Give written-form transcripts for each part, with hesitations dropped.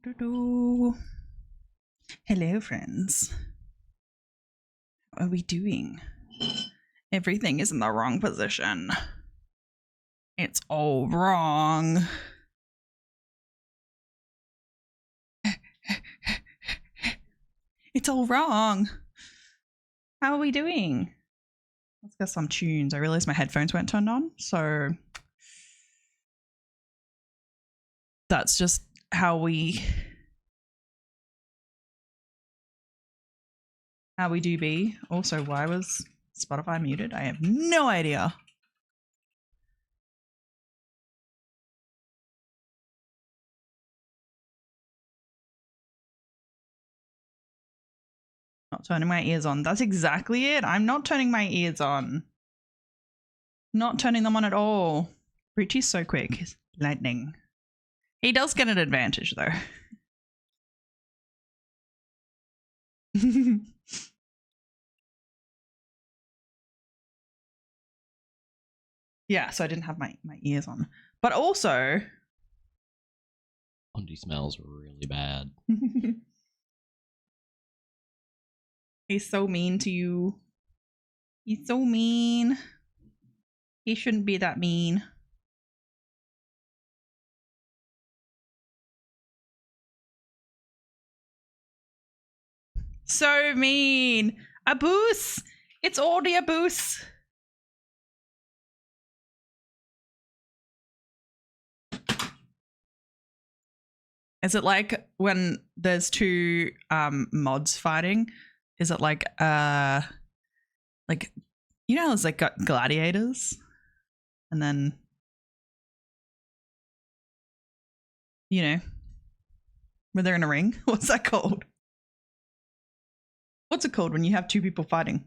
Hello, friends. How are we doing? Everything is in the wrong position. It's all wrong. It's all wrong. How are we doing? Let's get some tunes. I realized my headphones weren't turned on, so that's just how we do be. Also, why was Spotify muted? I have no idea. Not turning my ears on. That's exactly it. I'm not turning my ears on. Not turning them on at all. Richie's so quick. He's lightning. He does get an advantage, though. Yeah, so I didn't have my ears on. But also... Bondi smells really bad. He's so mean to you. He's so mean. He shouldn't be that mean. So mean. Aboose. It's already a boos. Is it like when there's two mods fighting? Is it like you know, there's like gladiators, and then you know when they're in a ring. What's that called? What's it called when you have two people fighting?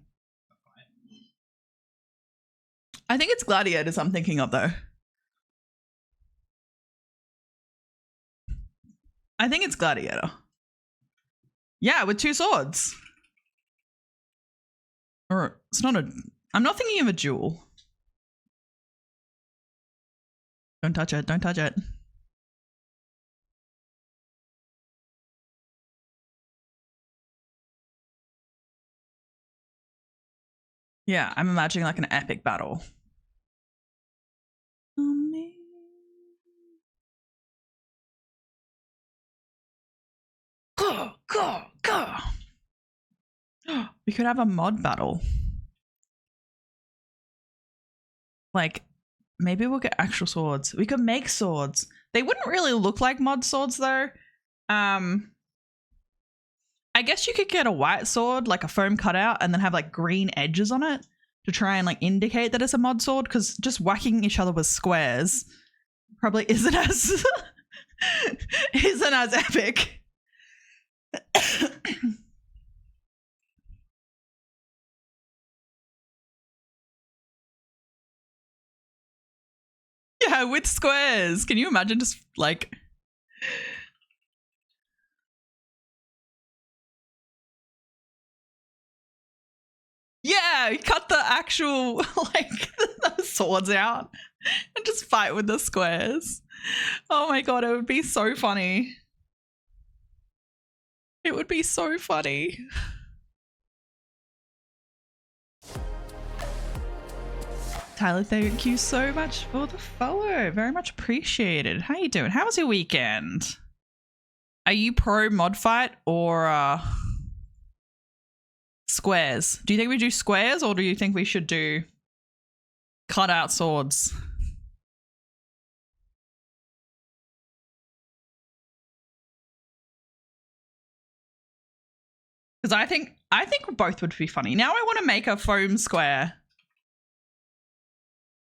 I think it's gladiators I'm thinking of, though. I think it's gladiator. Yeah, with two swords. Or it's not a... I'm not thinking of a duel. Don't touch it. Don't touch it. Yeah, I'm imagining like an epic battle. Go. We could have a mod battle. Like, maybe we'll get actual swords. We could make swords. They wouldn't really look like mod swords, though. I guess you could get a white sword, like a foam cutout, and then have like green edges on it to try and like indicate that it's a mod sword, because just whacking each other with squares probably isn't as isn't as epic. Yeah, with squares. Can you imagine just like... Yeah, cut the actual like the swords out and just fight with the squares. Oh my god, it would be so funny. It would be so funny. Tyler, thank you so much for the follow. Very much appreciated. How you doing? How was your weekend? Are you pro mod fight or squares? Do you think we do squares, or do you think we should do cut out swords? Because I think both would be funny. Now I want to make a foam square.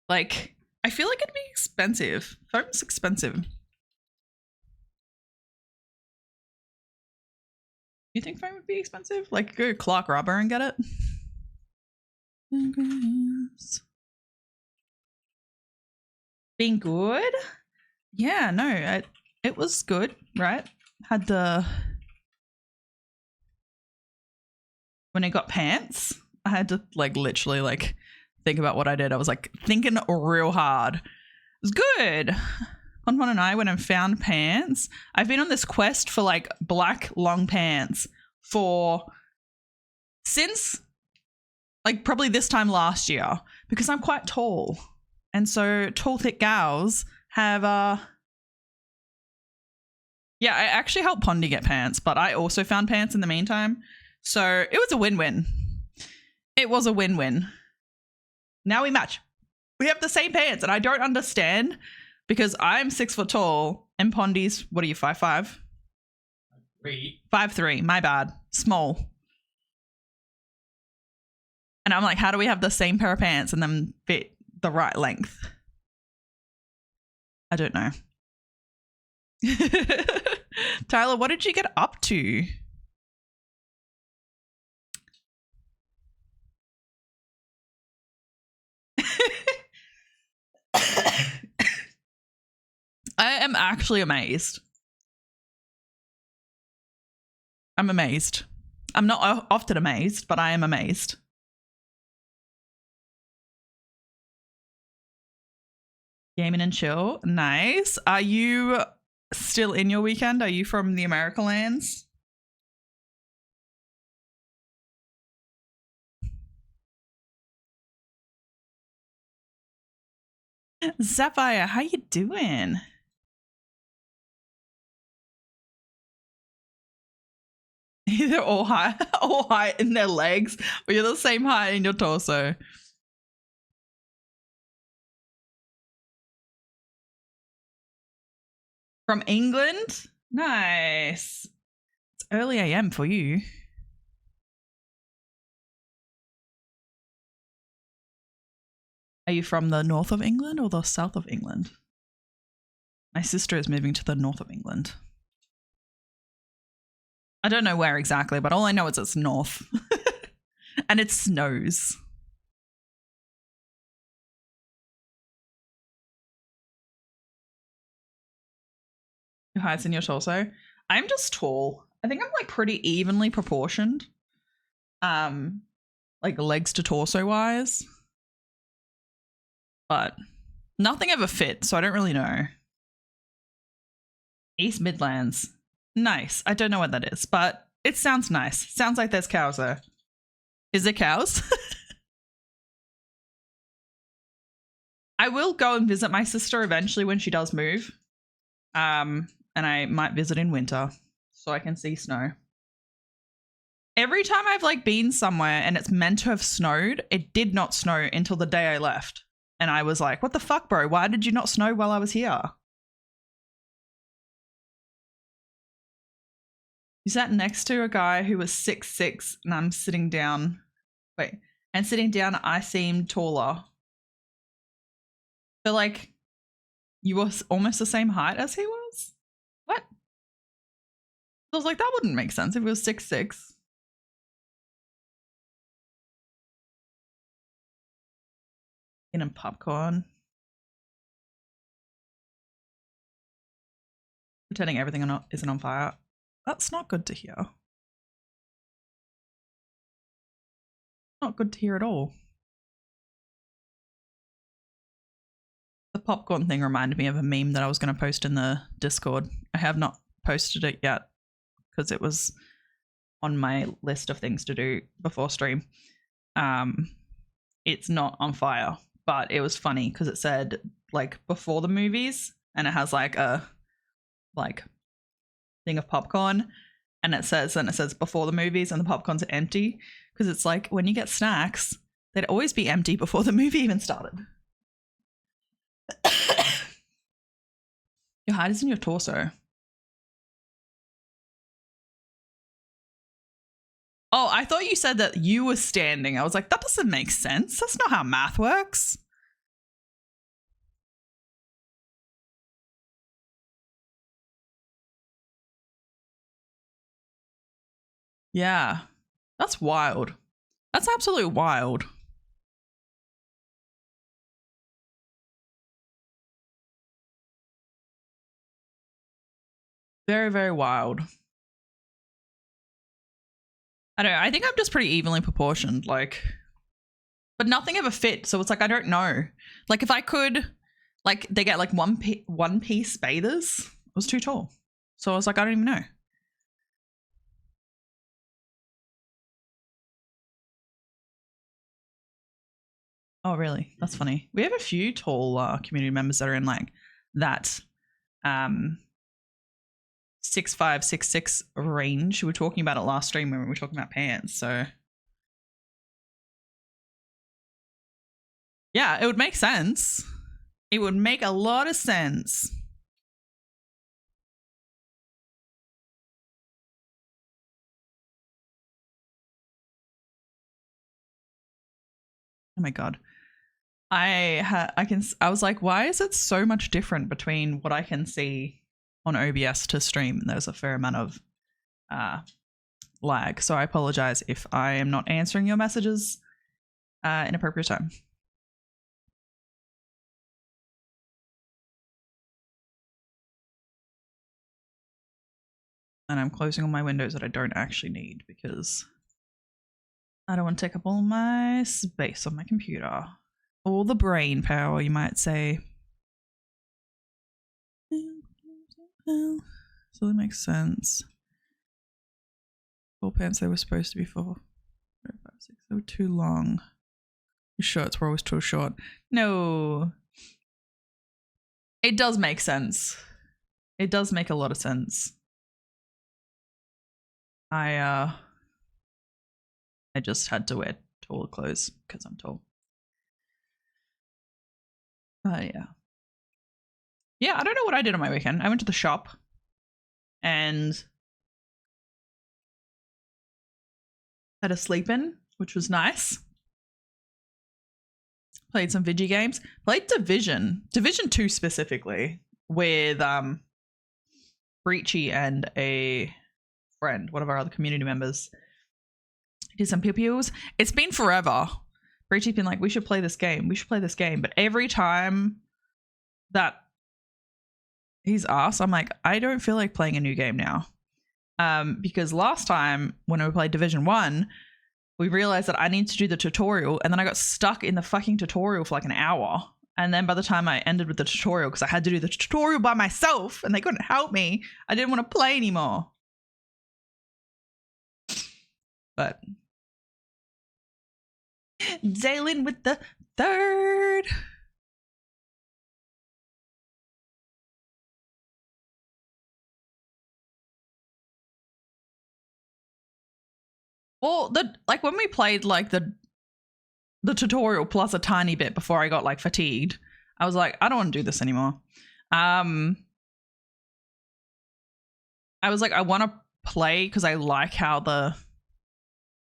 Like, I feel like it'd be expensive. Foam's expensive. You think foam would be expensive? Like, go Clark Rubber and get it? Being good? Yeah, no, it was good, right? Had the... When I got pants, I had to like literally like think about what I did. I was like thinking real hard. It was good. Ponpon and I went and found pants. I've been on this quest for like black long pants since like probably this time last year, because I'm quite tall. And so tall, thick gals have yeah, I actually helped Pondy get pants, but I also found pants in the meantime. So it was a win-win. It was a win-win. Now we match. We have the same pants, and I don't understand because I'm 6 foot tall and Pondy's, what are you, 5'5"? 5'3", my bad. Small. And I'm like, how do we have the same pair of pants and then fit the right length? I don't know. Tyler, what did you get up to? I am actually amazed. I'm amazed. I'm not often amazed, but I am amazed. Gaming and chill. Nice. Are you still in your weekend? Are you from the America lands? Sapphire, how you doing? They're all high in their legs, or you're the same height in your torso. From England? Nice. It's early AM for you. Are you from the north of England or the south of England? My sister is moving to the north of England. I don't know where exactly, but all I know is it's north. And it snows. Your height's in your torso? I'm just tall. I think I'm like pretty evenly proportioned. Like legs to torso wise. But nothing ever fits, so I don't really know. East Midlands. Nice. I don't know what that is, but it sounds nice. Sounds like there's cows there. Is there cows? I will go and visit my sister eventually when she does move. And I might visit in winter so I can see snow. Every time I've like been somewhere and it's meant to have snowed, it did not snow until the day I left. And I was like, what the fuck, bro? Why did you not snow while I was here? You sat next to a guy who was 6'6", and I'm sitting down. Wait, and sitting down, I seemed taller. But like, you were almost the same height as he was? What? I was like, that wouldn't make sense if he was 6'6". Eating popcorn. Pretending everything isn't on fire. That's not good to hear. Not good to hear at all. The popcorn thing reminded me of a meme that I was going to post in the Discord. I have not posted it yet because it was on my list of things to do before stream. It's not on fire, but it was funny because it said like before the movies, and it has like a thing of popcorn, and it says before the movies, and the popcorns are empty because it's like when you get snacks, they'd always be empty before the movie even started. Your height is in your torso. Oh, I thought you said that you were standing. I was like, that doesn't make sense. That's not how math works. Yeah, that's wild. That's absolutely wild. Very, very wild. I don't know. I think I'm just pretty evenly proportioned, like, but nothing ever fit. So it's like, I don't know. Like if I could Like they get like one piece bathers. It was too tall. So I was like, I don't even know. Oh, really? That's funny. We have a few tall community members that are in like that 6'5", 6'6" range. We were talking about it last stream when we were talking about pants. So yeah, it would make sense. It would make a lot of sense. Oh my god. I was like, why is it so much different between what I can see on OBS to stream? And there's a fair amount of lag. So I apologize if I am not answering your messages in appropriate time. And I'm closing all my windows that I don't actually need because I don't want to take up all my space on my computer. All the brain power, you might say. So that makes sense. Full pants, they were supposed to be 4, 5, 6. They were too long. Your shirts were always too short. No. It does make sense. It does make a lot of sense. I just had to wear taller clothes because I'm tall. Yeah. Yeah, I don't know what I did on my weekend. I went to the shop and had a sleep in, which was nice. Played some video games. Played Division 2 specifically with Breachy and a friend, one of our other community members. Did some pew-pews. It's been forever. Breachy's been like, we should play this game. We should play this game. But every time that he's asked, I'm like, I don't feel like playing a new game now. Because last time when we played Division 1, we realized that I need to do the tutorial, and then I got stuck in the fucking tutorial for like an hour. And then by the time I ended with the tutorial, because I had to do the tutorial by myself and they couldn't help me, I didn't want to play anymore. But Zaylin with the 3rd. Well, when we played like the tutorial plus a tiny bit before I got like fatigued, I was like, I don't want to do this anymore. I was like, I want to play because I like how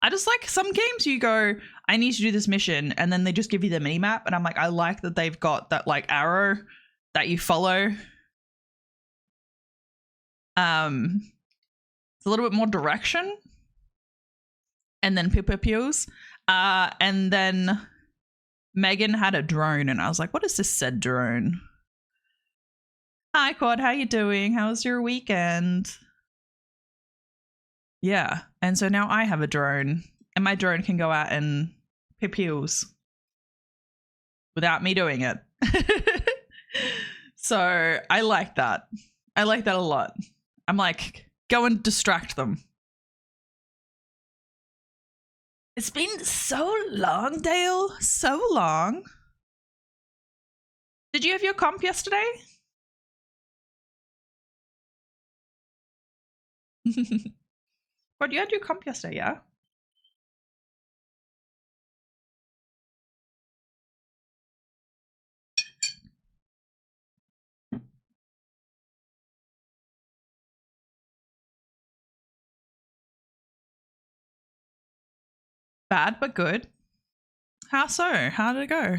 I just like some games you go, I need to do this mission, and then they just give you the mini map, and I'm like, I like that they've got that like arrow that you follow. It's a little bit more direction. And then pew-pews. And then Megan had a drone, and I was like, what is this said drone? Hi, Quad, how you doing? How was your weekend? Yeah, and so now I have a drone, and my drone can go out and pew-pews without me doing it. So I like that. I like that a lot. I'm like, go and distract them. It's been so long, Dale. So long. Did you have your comp yesterday? But you had your comp yesterday, yeah? Bad, but good. How so? How did it go?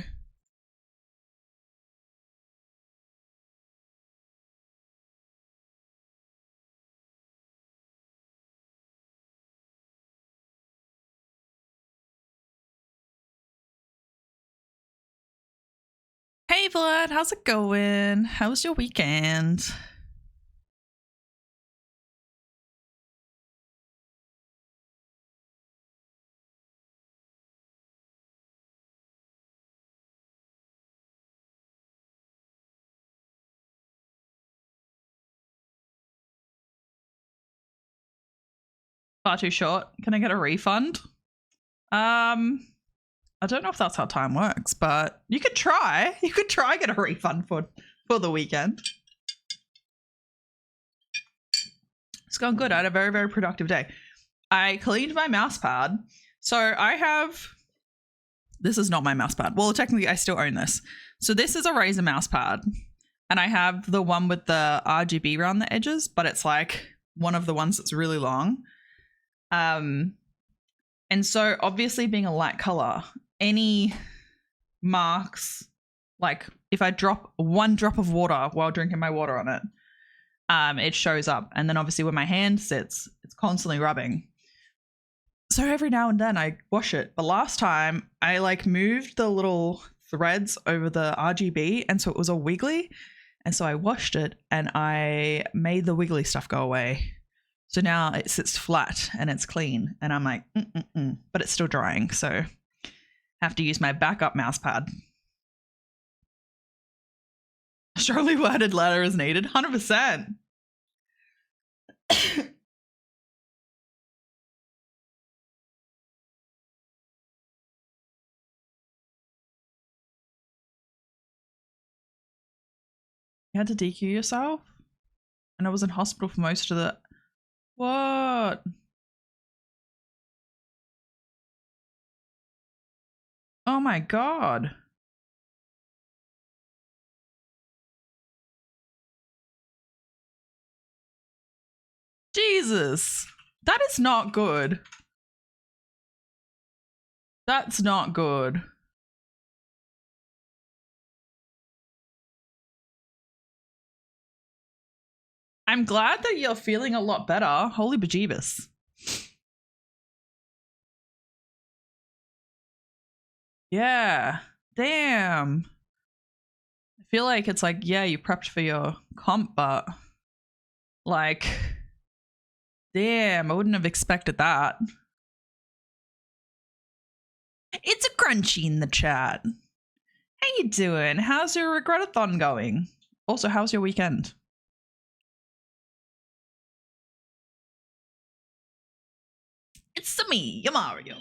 Hey, Vlad, how's it going? How was your weekend? Far too short. Can I get a refund? I don't know if that's how time works, but you could try. You could try get a refund for the weekend. It's gone good. I had a very, very productive day. I cleaned my mouse pad. So I have, this is not my mouse pad. Well, technically I still own this. So this is a Razer mouse pad and I have the one with the RGB around the edges, but it's like one of the ones that's really long. And so obviously being a light color, any marks, like if I drop one drop of water while drinking my water on it, it shows up. And then obviously where my hand sits, it's constantly rubbing. So every now and then I wash it. But last time I like moved the little threads over the RGB and so it was all wiggly. And so I washed it and I made the wiggly stuff go away. So now it sits flat and it's clean and I'm like, but it's still drying. So I have to use my backup mouse pad. Strongly worded letter is needed. 100%. You had to DQ yourself? And I was in hospital for most of the... What? Oh my god. Jesus. That is not good. That's not good. I'm glad that you're feeling a lot better. Holy bejeebus. Yeah. Damn. I feel like it's like, yeah, you prepped for your comp, but like, damn, I wouldn't have expected that. It's a crunchy in the chat. How you doing? How's your regretathon going? Also, how's your weekend? It's me, your Mario.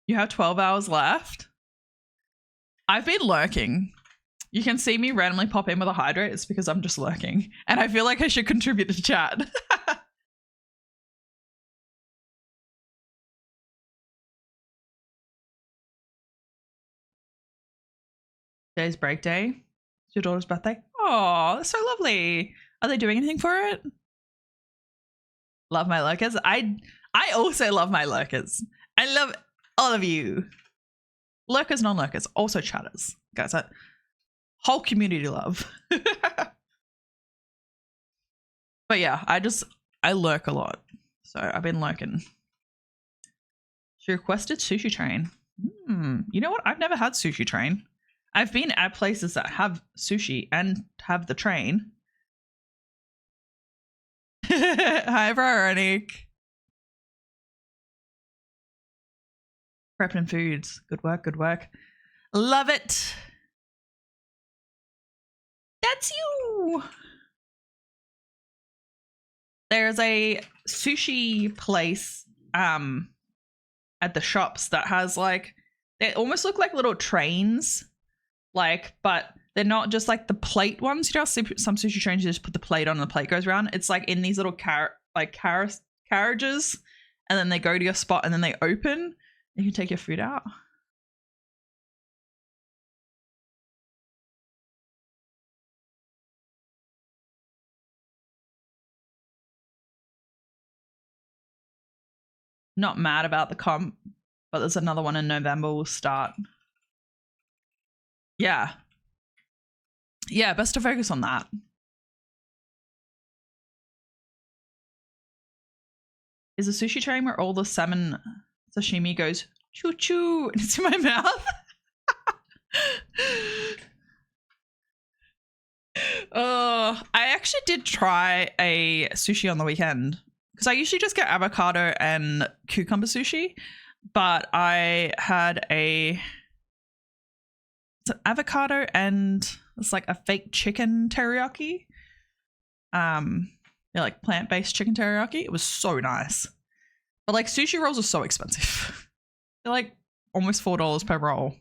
You have 12 hours left? I've been lurking. You can see me randomly pop in with a hydrate. It's because I'm just lurking. And I feel like I should contribute to chat. Today's break day. It's your daughter's birthday. Oh, that's so lovely. Are they doing anything for it? Love my lurkers. I also love my lurkers. I love all of you. Lurkers, non-lurkers, also chatters. Guys, that whole community love. But yeah, I lurk a lot. So I've been lurking. She requested sushi train. You know what? I've never had sushi train. I've been at places that have sushi and have the train. Hi, Veronique. Prepping foods. Good work, good work. Love it. That's you. There's a sushi place at the shops that has like, they almost look like little trains, like, but they're not just like the plate ones. You know, some sushi trains you just put the plate on and the plate goes around. It's like in these little carriages, and then they go to your spot and then they open. You can take your food out. Not mad about the comp, but there's another one in November we'll start. Yeah. Yeah, best to focus on that. Is a sushi train where all the salmon sashimi goes choo choo into my mouth? Oh, I actually did try a sushi on the weekend because I usually just get avocado and cucumber sushi, but I had it's avocado and it's like a fake chicken teriyaki. Yeah, like plant-based chicken teriyaki. It was so nice. But like sushi rolls are so expensive. They're like almost $4 per roll.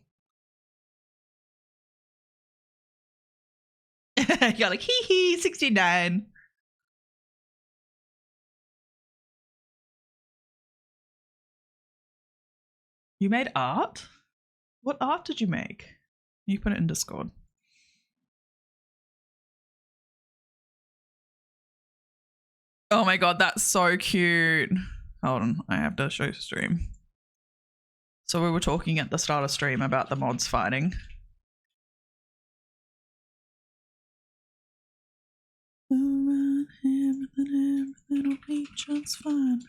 You're like, hee hee, 69. You made art? What art did you make? You put it in Discord. Oh my god, that's so cute. Hold on, I have to show stream. So we were talking at the start of stream about the mods fighting. It'll be just fine.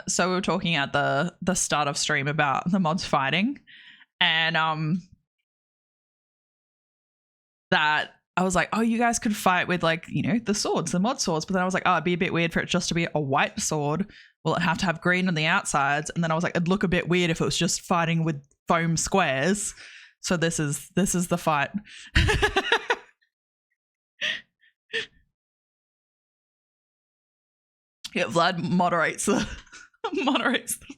So we were talking at the start of stream about the mods fighting, and that I was like, oh, you guys could fight with like, you know, the swords, the mod swords, but then I was like, oh, it'd be a bit weird for it just to be a white sword. Will it have to have green on the outsides? And then I was like, it'd look a bit weird if it was just fighting with foam squares. So this is the fight. Yeah, Vlad moderates the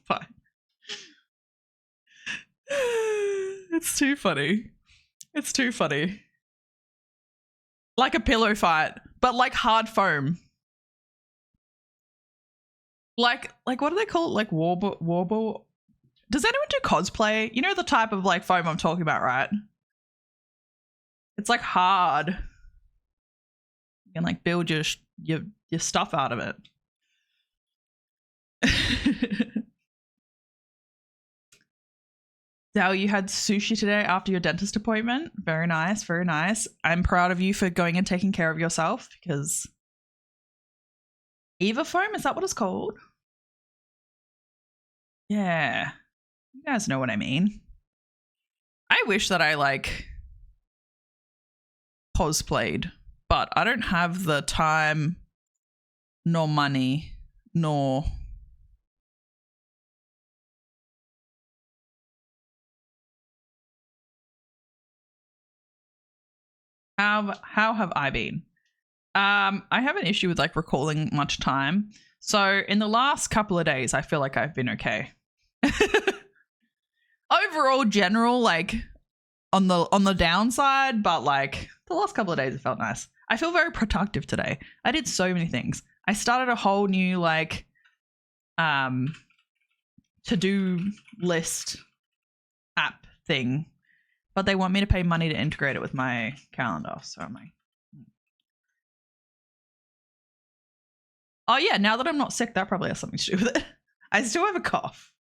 fight. It's too funny. It's too funny. Like a pillow fight, but like hard foam. Like what do they call it? Like warble. Does anyone do cosplay? You know the type of like foam I'm talking about, right? It's like hard. You can like build your stuff out of it. Dao, you had sushi today after your dentist appointment. Very nice, very nice. I'm proud of you for going and taking care of yourself because Eva foam, is that what it's called? Yeah. You guys know what I mean. I wish that I like cosplayed, but I don't have the time nor money nor how have I been? I have an issue with like recalling much time. So in the last couple of days, I feel like I've been okay. Overall, general, like on the downside, but like the last couple of days, it felt nice. I feel very productive today. I did so many things. I started a whole new like to-do list app thing, but they want me to pay money to integrate it with my calendar. So I'm like, oh yeah, now that I'm not sick, that probably has something to do with it. I still have a cough.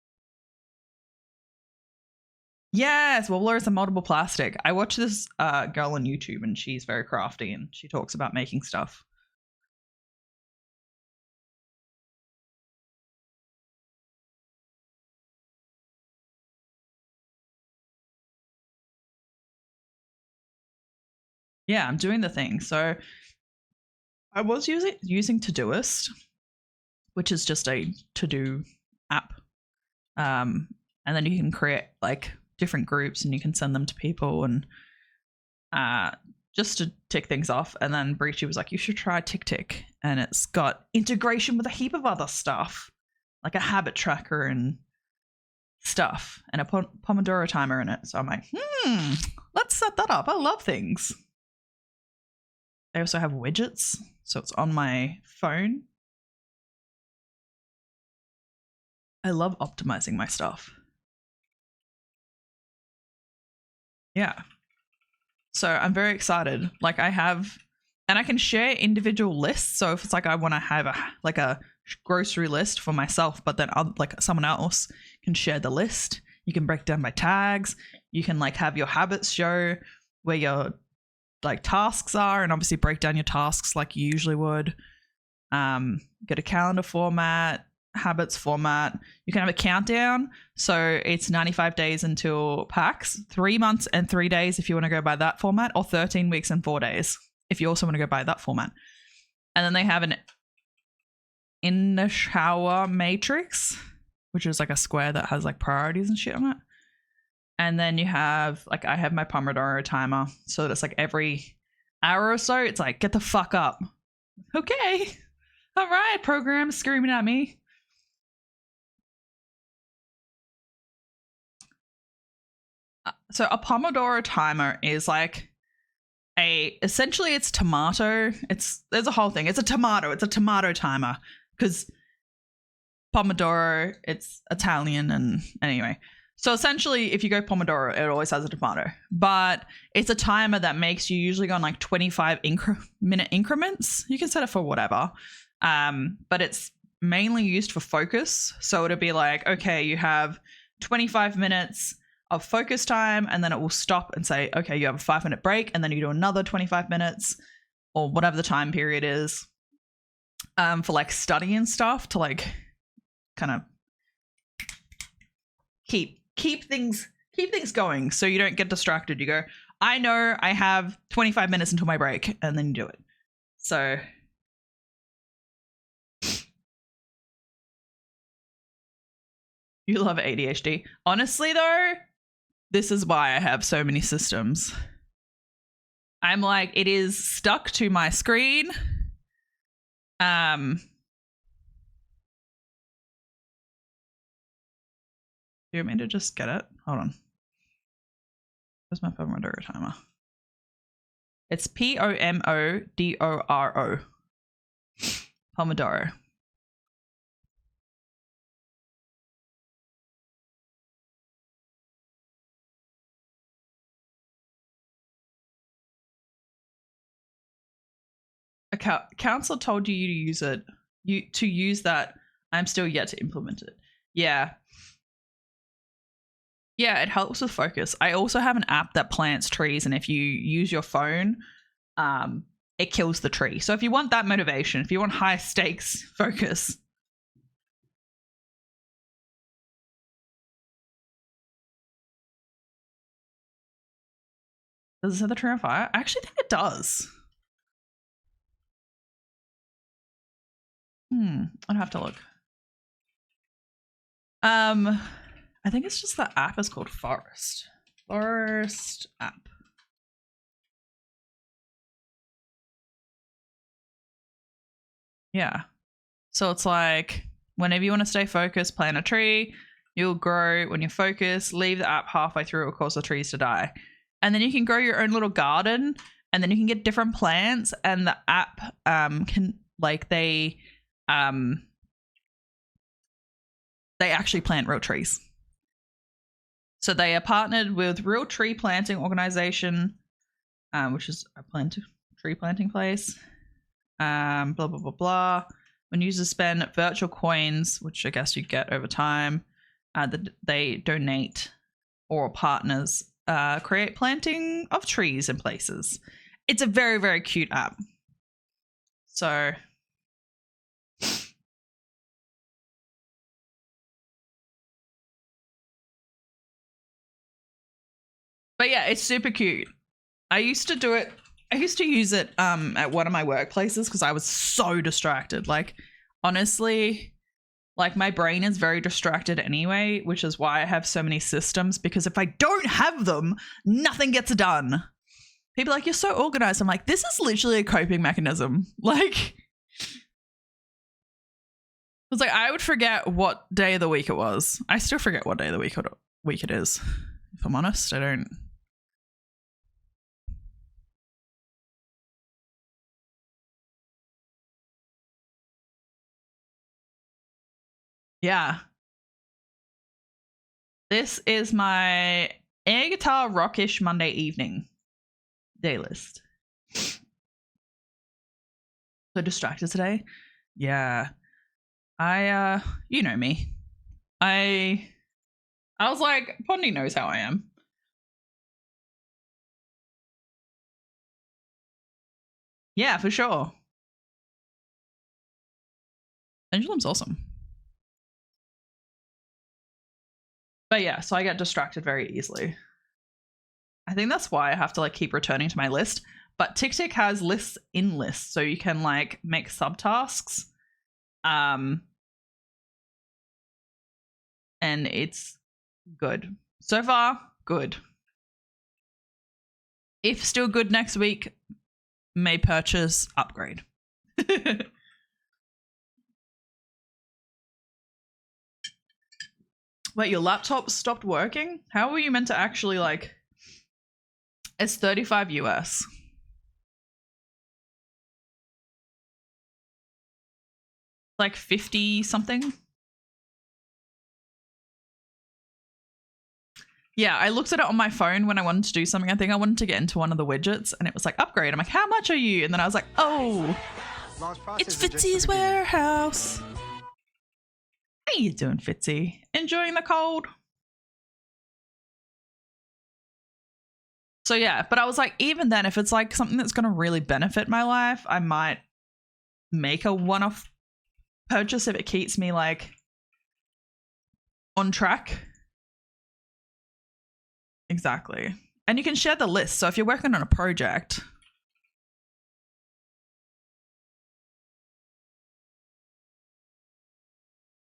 Yes, Wobbler is a moldable plastic. I watch this girl on YouTube and she's very crafty and she talks about making stuff. Yeah, I'm doing the thing. So I was using Todoist, which is just a to-do app. And then you can create like different groups and you can send them to people and just to tick things off. And then Breachy was like, you should try TickTick. And it's got integration with a heap of other stuff, like a habit tracker and stuff and a Pomodoro timer in it. So I'm like, let's set that up. I love things. They also have widgets, so it's on my phone. I love optimizing my stuff. Yeah. So I'm very excited. Like I have, and I can share individual lists. So if it's like I want to have a grocery list for myself, but then like someone else can share the list. You can break down by tags. You can like have your habits show where your like tasks are, and obviously break down your tasks like you usually would. Get a calendar format, habits format. You can have a countdown, so it's 95 days until PAX, 3 months and 3 days if you want to go by that format, or 13 weeks and 4 days if you also want to go by that format. And then they have an in the shower matrix, which is like a square that has like priorities and shit on it. And then you have, like, I have my Pomodoro timer. So that it's like every hour or so, it's like, get the fuck up. Okay. All right, program screaming at me. So a Pomodoro timer is like essentially it's tomato. There's a whole thing. It's a tomato timer because Pomodoro, it's Italian, and anyway. So essentially, if you go Pomodoro, it always has a tomato. But it's a timer that makes you usually go on like 25-minute increments. You can set it for whatever. But it's mainly used for focus. So it'll be like, okay, you have 25 minutes of focus time, and then it will stop and say, okay, you have a 5-minute break, and then you do another 25 minutes or whatever the time period is for like study and stuff to like kind of keep things going so you don't get distracted. You go, I know I have 25 minutes until my break, and then you do it. So you love ADHD. Honestly though, this is why I have so many systems. I'm like, it is stuck to my screen. Do you want me to just get it? Hold on. Where's my Pomodoro timer? It's Pomodoro. Pomodoro. A council told you to use it. To use that. I'm still yet to implement it. Yeah. Yeah, it helps with focus. I also have an app that plants trees, and if you use your phone, it kills the tree. So if you want that motivation, if you want high stakes focus. Does it set the tree on fire? I actually think it does. I'd have to look. I think it's just the app is called Forest. Forest app. Yeah. So it's like whenever you want to stay focused, plant a tree. You'll grow when you focus. Leave the app halfway through, it will cause the trees to die. And then you can grow your own little garden, and then you can get different plants. And the app can like they actually plant real trees. So they are partnered with Real Tree Planting Organization, which is a tree planting place. Blah, blah, blah, blah. When users spend virtual coins, which I guess you get over time, they donate, or partners create planting of trees in places. It's a very, very cute app. So but yeah, it's super cute. I used to use it at one of my workplaces because I was so distracted. Like, honestly, like my brain is very distracted anyway, which is why I have so many systems, because if I don't have them, nothing gets done. People are like, you're so organized. I'm like, this is literally a coping mechanism. Like, it's like I would forget what day of the week it was. I still forget what day of the week it is. If I'm honest, I don't. Yeah. This is my air guitar rockish Monday evening day list. So distracted today? Yeah. You know me. I was like, Pondy knows how I am. Yeah, for sure. Pendulum's awesome. But yeah, so I get distracted very easily. I think that's why I have to like keep returning to my list. But TickTick has lists in lists, so you can like make subtasks. And it's good. So far, good. If still good next week, may purchase, upgrade. Wait, your laptop stopped working? How were you meant to actually like... It's 35 US. Like 50 something? Yeah, I looked at it on my phone when I wanted to do something. I think I wanted to get into one of the widgets and it was like, upgrade. I'm like, how much are you? And then I was like, oh, it's Fitzy's warehouse. How you doing, Fitzy? Enjoying the cold? So yeah, but I was like, even then, if it's like something that's going to really benefit my life, I might make a one-off purchase if it keeps me like on track. Exactly. And you can share the list. So if you're working on a project,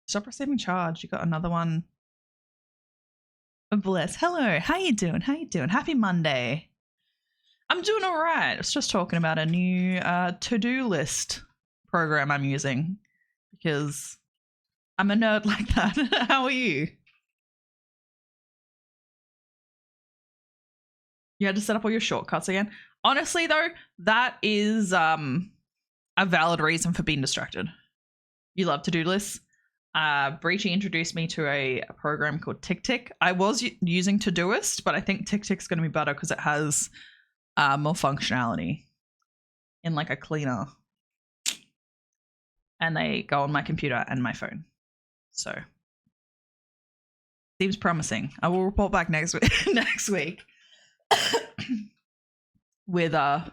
stop receiving charge. You got another one. Bless. Hello. How you doing? How you doing? Happy Monday. I'm doing all right. I was just talking about a new to-do list program I'm using because I'm a nerd like that. How are you? You had to set up all your shortcuts again. Honestly, though, that is a valid reason for being distracted. You love to-do lists. Breachy introduced me to a program called TickTick. I was using Todoist, but I think TickTick's going to be better because it has more functionality in like a cleaner. And they go on my computer and my phone. So seems promising. I will report back next week. Next week. with an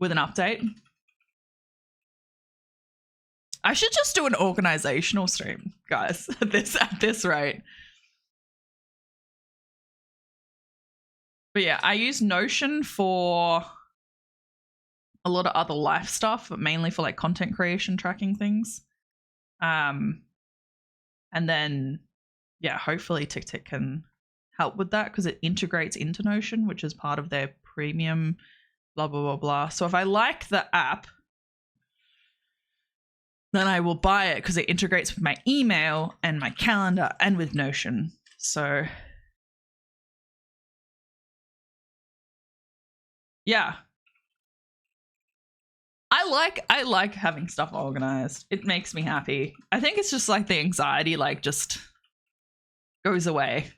update. I should just do an organizational stream, guys, at this rate. But yeah, I use Notion for a lot of other life stuff, but mainly for like content creation tracking things. And then yeah, hopefully TickTick can help with that because it integrates into Notion, which is part of their premium blah blah blah blah. So if I like the app, then I will buy it because it integrates with my email and my calendar and with Notion. So yeah, I like having stuff organized. It makes me happy. I think it's just like the anxiety like just goes away.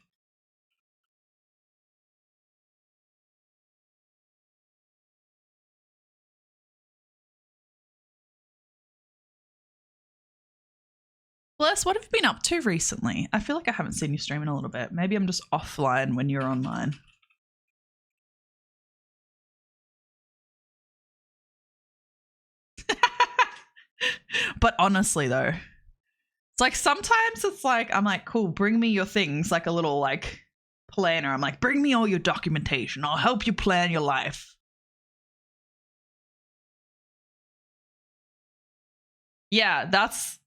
Bless, what have you been up to recently? I feel like I haven't seen you stream in a little bit. Maybe I'm just offline when you're online. But honestly though, it's like sometimes it's like I'm like, cool, bring me your things, like a little like planner. I'm like, bring me all your documentation. I'll help you plan your life. Yeah, that's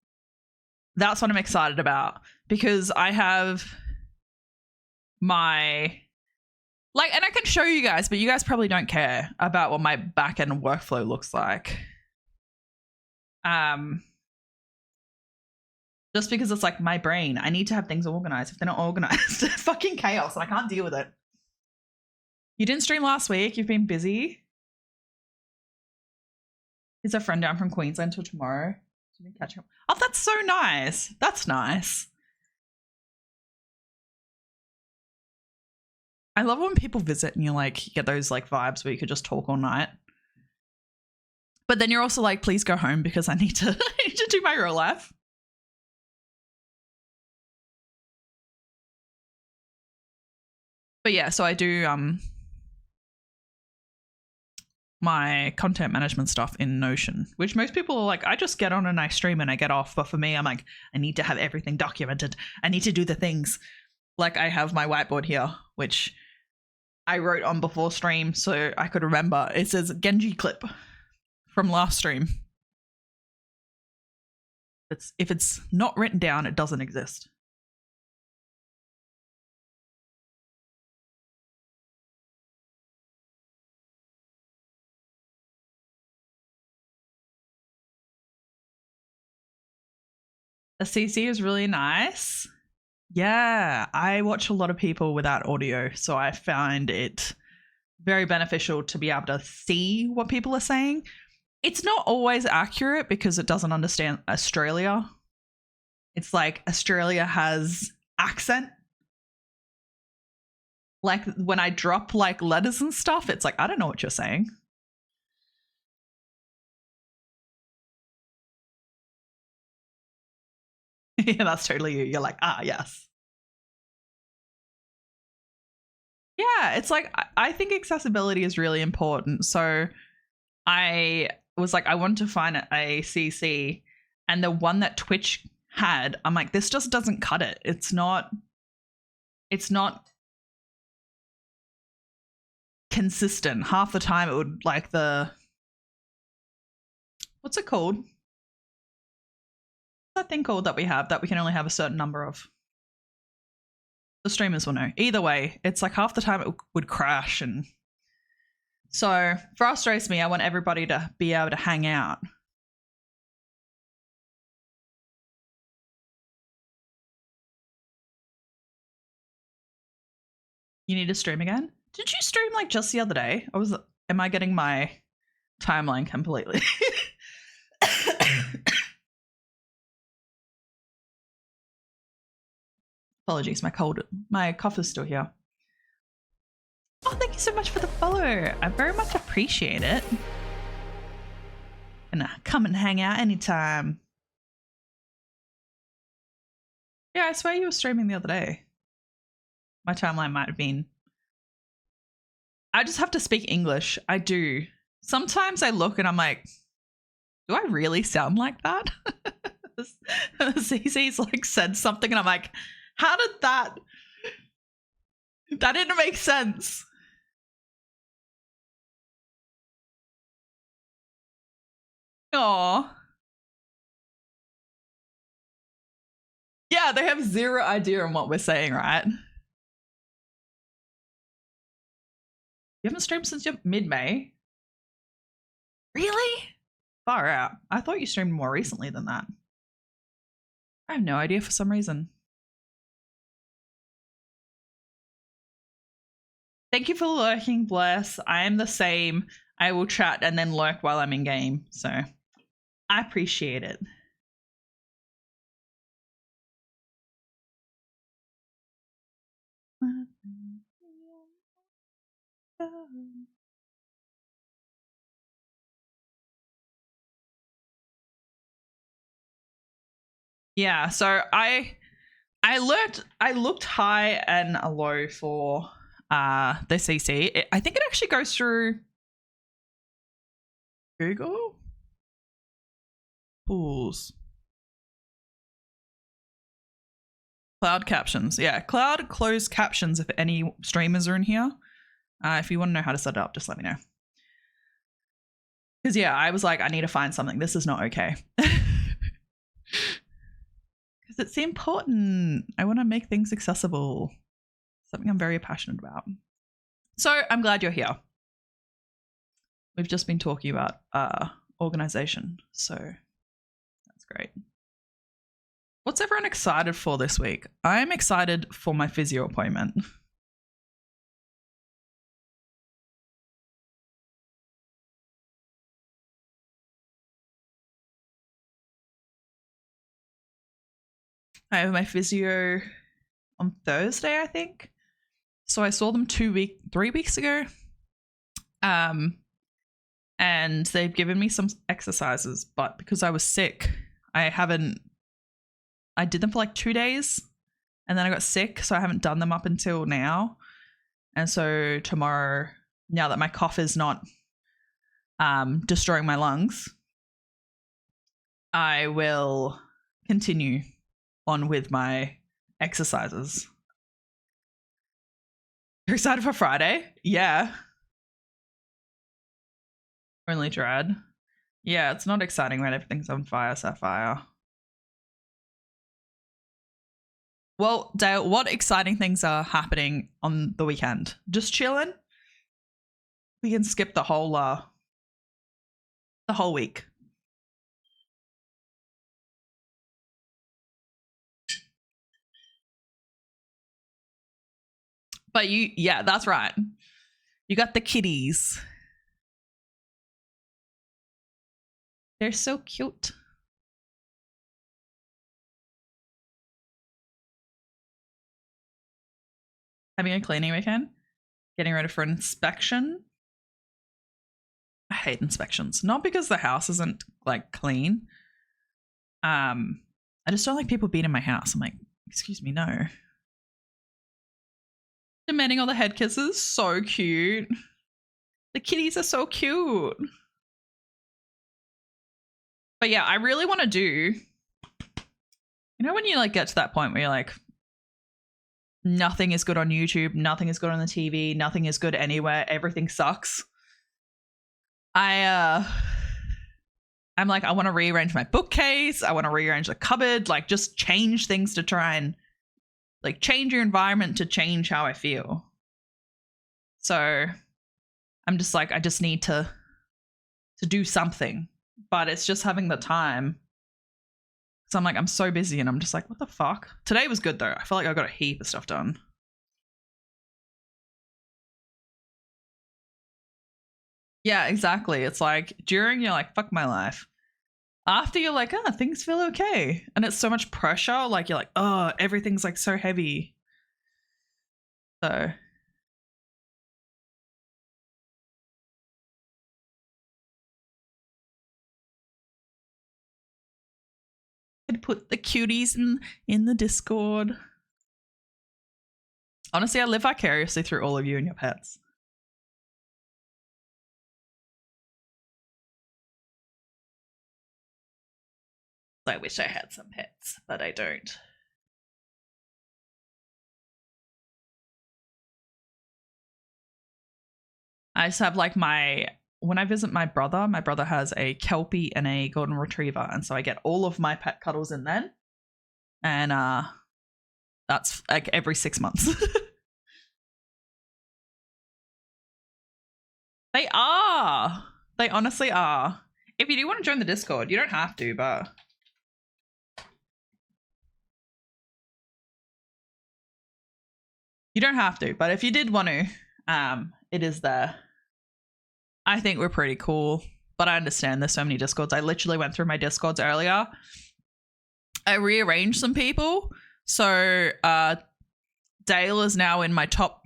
what I'm excited about because I have my like, and I can show you guys, but you guys probably don't care about what my back end workflow looks like. Just because it's like my brain, I need to have things organized. If they're not organized, it's fucking chaos and I can't deal with it. You didn't stream last week. You've been busy. Is a friend down from Queensland till tomorrow? So we can catch up. Oh, that's so nice. That's nice. I love when people visit and you're like, you get those like vibes where you could just talk all night. But then you're also like, please go home because I need to, I need to do my real life. But yeah, so I do my content management stuff in Notion, which most people are like, I just get on and I stream and I get off. But for me, I'm like, I need to have everything documented. I need to do the things. Like I have my whiteboard here, which I wrote on before stream so I could remember. It says Genji clip from last stream. If it's not written down, it doesn't exist. A CC is really nice. Yeah, I watch a lot of people without audio, so I find it very beneficial to be able to see what people are saying. It's not always accurate because it doesn't understand Australia. It's like Australia has accent. Like when I drop like letters and stuff, it's like, I don't know what you're saying. Yeah, that's totally you. You're like, yes. Yeah, it's like, I think accessibility is really important. So I was like, I wanted to find a CC, and the one that Twitch had, I'm like, this just doesn't cut it. It's not consistent. Half the time it would like what's it called? That thing called that we have that we can only have a certain number of. The streamers will know. Either way, it's like half the time it would crash, and so frustrates me. I want everybody to be able to hang out. You need to stream again? Did you stream like just the other day? Or am I getting my timeline completely? Apologies, my cough is still here. Oh, thank you so much for the follow. I very much appreciate it. And come and hang out anytime. Yeah, I swear you were streaming the other day. My timeline might have been. I just have to speak English. I do. Sometimes I look and I'm like, do I really sound like that? CC's like said something and I'm like, how did that didn't make sense. Aw. Yeah, they have zero idea on what we're saying, right? You haven't streamed since mid-May? Really? Far out. I thought you streamed more recently than that. I have no idea for some reason. Thank you for lurking, Bless. I am the same. I will chat and then lurk while I'm in game. So I appreciate it. Yeah, so I looked high and low for the CC. I think it actually goes through Google pools. Cloud captions. Yeah, cloud closed captions if any streamers are in here. If you want to know how to set it up, just let me know. Because yeah, I was like, I need to find something. This is not okay. Because it's important. I want to make things accessible. Something I'm very passionate about. So I'm glad you're here. We've just been talking about organization. So that's great. What's everyone excited for this week? I'm excited for my physio appointment. I have my physio on Thursday, I think. So I saw them 3 weeks ago. And they've given me some exercises, but because I was sick, I did them for like 2 days and then I got sick, so I haven't done them up until now. And so tomorrow, now that my cough is not destroying my lungs, I will continue on with my exercises. You're excited for Friday? Yeah. Only dread. Yeah, it's not exciting when everything's on fire, Sapphire. Well, Dale, what exciting things are happening on the weekend? Just chilling? We can skip the whole week. But yeah, that's right. You got the kitties. They're so cute. Having a cleaning weekend. Getting ready for an inspection. I hate inspections. Not because the house isn't like clean. I just don't like people being in my house. I'm like, excuse me, no. Demanding all the head kisses. So cute. The kitties are so cute. But yeah, I really want to do, you know, when you like get to that point where you're like, nothing is good on YouTube, nothing is good on the TV, nothing is good anywhere, everything sucks. I'm like, I want to rearrange my bookcase, I want to rearrange the cupboard, like just change things to try and like change your environment to change how I feel. So I'm just like, I just need to do something, but it's just having the time. So I'm like, I'm so busy and I'm just like, what the fuck? Today was good though. I feel like I got a heap of stuff done. Yeah, exactly. It's like during you're like, fuck my life. After you're like, things feel okay. And it's so much pressure. Like you're like, oh, everything's like so heavy. So I'd put the cuties in the Discord. Honestly, I live vicariously through all of you and your pets. I wish I had some pets, but I don't. I just have like when I visit my brother has a Kelpie and a Golden Retriever. And so I get all of my pet cuddles in then. And that's like every 6 months. They are. They honestly are. If you do want to join the Discord, you don't have to, but you don't have to. But if you did want to, it is there. I think we're pretty cool, but I understand there's so many Discords. I literally went through my Discords earlier. I rearranged some people. So Dale is now in my top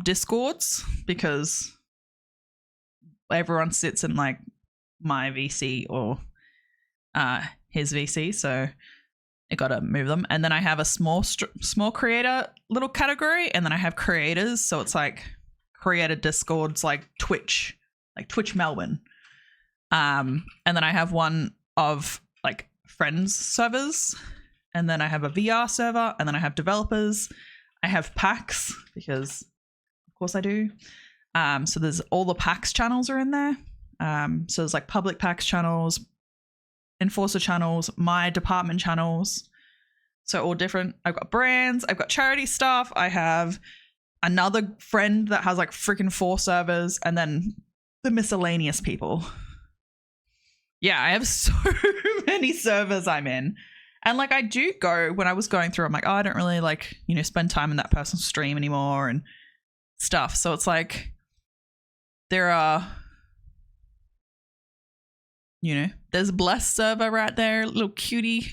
Discords because everyone sits in like my VC or his VC. So I got to move them. And then I have a small creator little category. And then I have creators. So it's like creator Discords like Twitch Melbourne. And then I have one of like friends servers. And then I have a VR server. And then I have developers. I have PAX because of course I do. So there's all the PAX channels are in there. So there's like public PAX channels, enforcer channels, my department channels. So all different. I've got brands, I've got charity stuff. I have another friend that has like freaking 4 servers and then the miscellaneous people. Yeah, I have so many servers I'm in. And like I do go, when I was going through, I'm like, oh, I don't really like, spend time in that person's stream anymore and stuff. So it's like there are, there's a Blessed server right there, little cutie.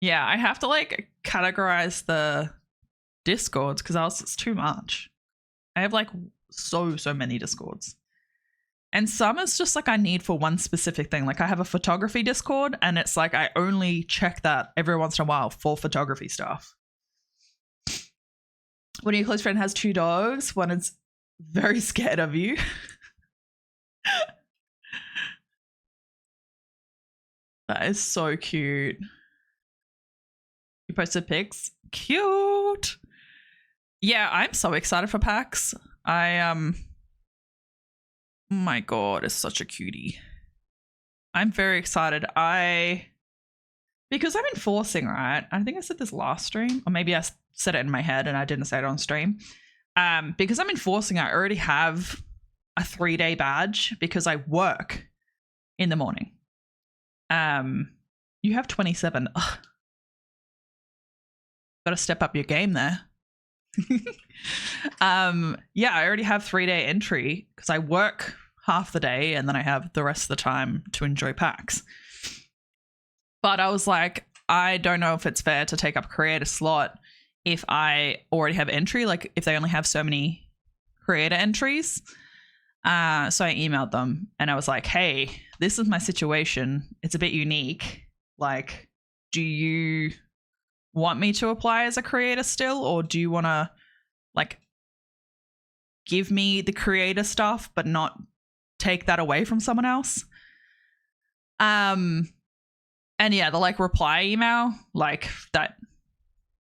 Yeah, I have to like categorize the Discords because else it's too much. I have like so many Discords. And some it's just like I need for one specific thing. Like I have a photography Discord and it's like I only check that every once in a while for photography stuff. One of your close friend has 2 dogs. One is very scared of you. That is so cute. You posted pics. Cute. Yeah, I'm so excited for PAX. Oh my god, it's such a cutie. I'm very excited. I because I'm enforcing, right? I think I said this last stream, or maybe I said it in my head and I didn't say it on stream. Because I'm enforcing, I already have a 3-day badge because I work in the morning. You have 27. Ugh. Gotta step up your game there. Yeah, I already have 3-day entry because I work half the day and then I have the rest of the time to enjoy PAX. But I was like, I don't know if it's fair to take up a creator slot if I already have entry, like if they only have so many creator entries. So I emailed them and I was like, hey, this is my situation. It's a bit unique. Like, do you want me to apply as a creator still, or do you want to like give me the creator stuff but not take that away from someone else? And yeah, the like reply email, like that,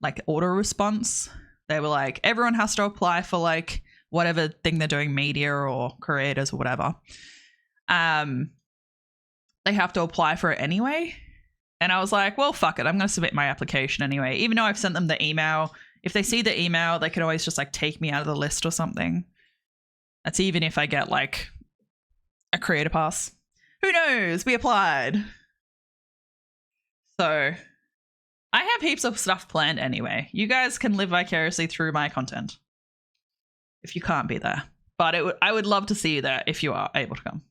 like auto response, they were like, everyone has to apply for like whatever thing they're doing, media or creators or whatever. They have to apply for it anyway. And I was like, well, fuck it. I'm going to submit my application anyway. Even though I've sent them the email, if they see the email, they can always just like take me out of the list or something. That's even if I get like a creator pass. Who knows? We applied. So I have heaps of stuff planned anyway. You guys can live vicariously through my content if you can't be there. But I would love to see you there if you are able to come.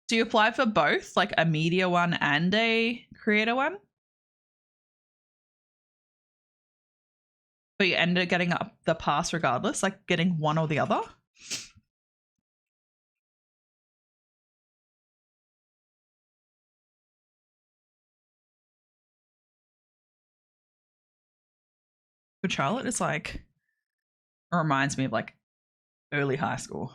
Do you apply for both, like a media one and a creator one? But you end up getting up the pass regardless, like getting one or the other? For Charlotte, it's like, it reminds me of like early high school.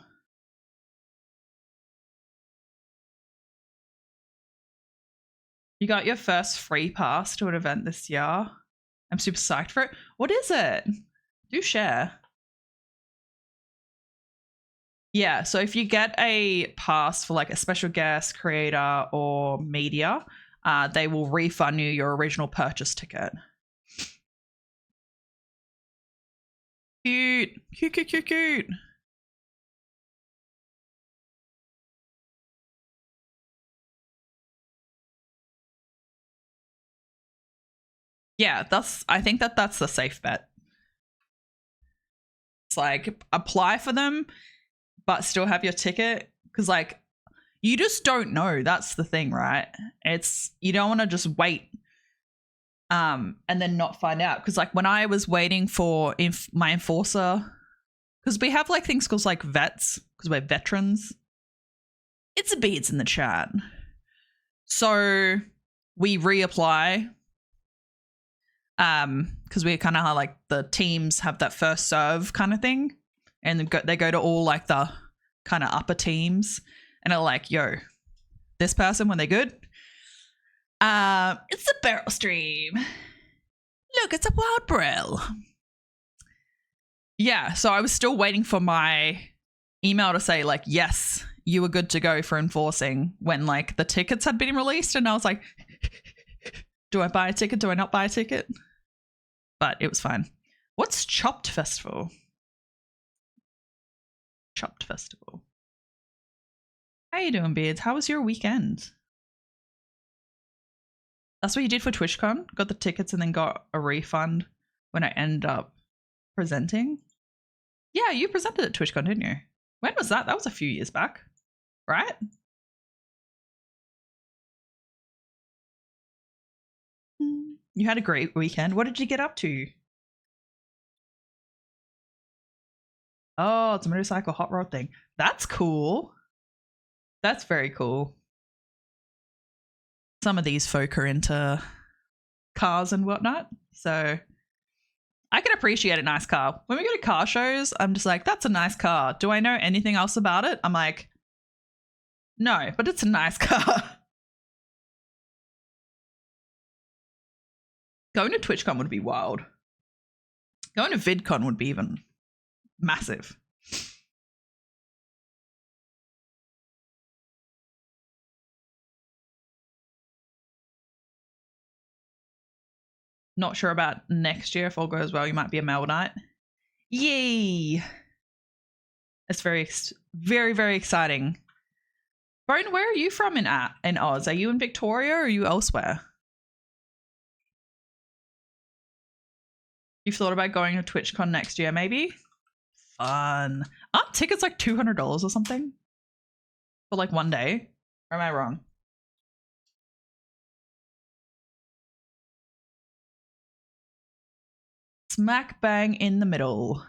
You got your first free pass to an event this year. I'm super psyched for it. What is it? Do share. Yeah, so if you get a pass for like a special guest, creator, or media, they will refund you your original purchase ticket. Cute. Cute, cute, cute, cute. Yeah, I think that's the safe bet. It's like apply for them, but still have your ticket. Because like you just don't know. That's the thing, right? It's you don't want to just wait and then not find out. Because like when I was waiting for my enforcer, because we have like things called like vets, because we're veterans. It's a beads in the chat. So we reapply. Because we kind of like the teams have that first serve kind of thing, and they go to all like the kind of upper teams, and they're like, yo, this person when they're good. It's a barrel stream. Look, it's a wild brill. Yeah, so I was still waiting for my email to say like, yes, you were good to go for enforcing when like the tickets had been released, and I was like, do I buy a ticket? Do I not buy a ticket? But it was fine. What's Chopped Festival? Chopped Festival. How you doing, Beards? How was your weekend? That's what you did for TwitchCon? Got the tickets and then got a refund when I ended up presenting? Yeah, you presented at TwitchCon, didn't you? When was that? That was a few years back, right? You had a great weekend. What did you get up to? Oh, it's a motorcycle hot rod thing. That's cool. That's very cool. Some of these folk are into cars and whatnot, so I can appreciate a nice car. When we go to car shows, I'm just like, that's a nice car. Do I know anything else about it? I'm like, no, but it's a nice car. Going to TwitchCon would be wild. Going to VidCon would be even massive. Not sure about next year. If all goes well, you might be a Mel Knight. Yay! It's very, very, very exciting. Bone, where are you from in Oz? Are you in Victoria or are you elsewhere? You've thought about going to TwitchCon next year, maybe? Fun. Aren't tickets like $200 or something? For like one day? Or am I wrong? Smack bang in the middle.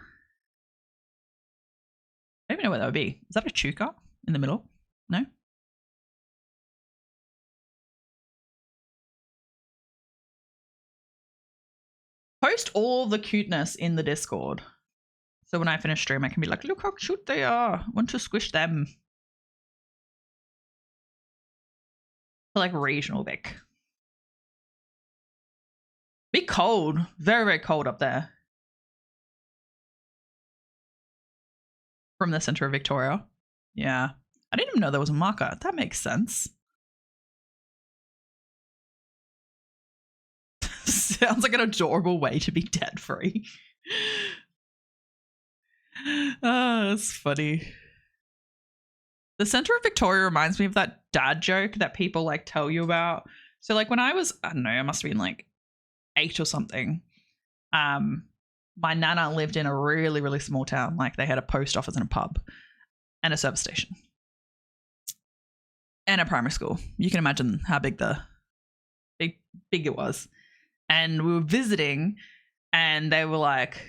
I don't even know where that would be. Is that a chuka in the middle? No? Post all the cuteness in the Discord. So when I finish stream, I can be like, look how cute they are. Want to squish them. For like regional Vic. Be cold. Very, very cold up there. From the center of Victoria. Yeah. I didn't even know there was a marker. That makes sense. Sounds like an adorable way to be debt free. Oh, that's funny. The center of Victoria reminds me of that dad joke that people like tell you about. So like when I was, I don't know, I must have been like 8 or something. My nana lived in a really, really small town. Like they had a post office and a pub and a service station and a primary school. You can imagine how big it was. And we were visiting and they were like,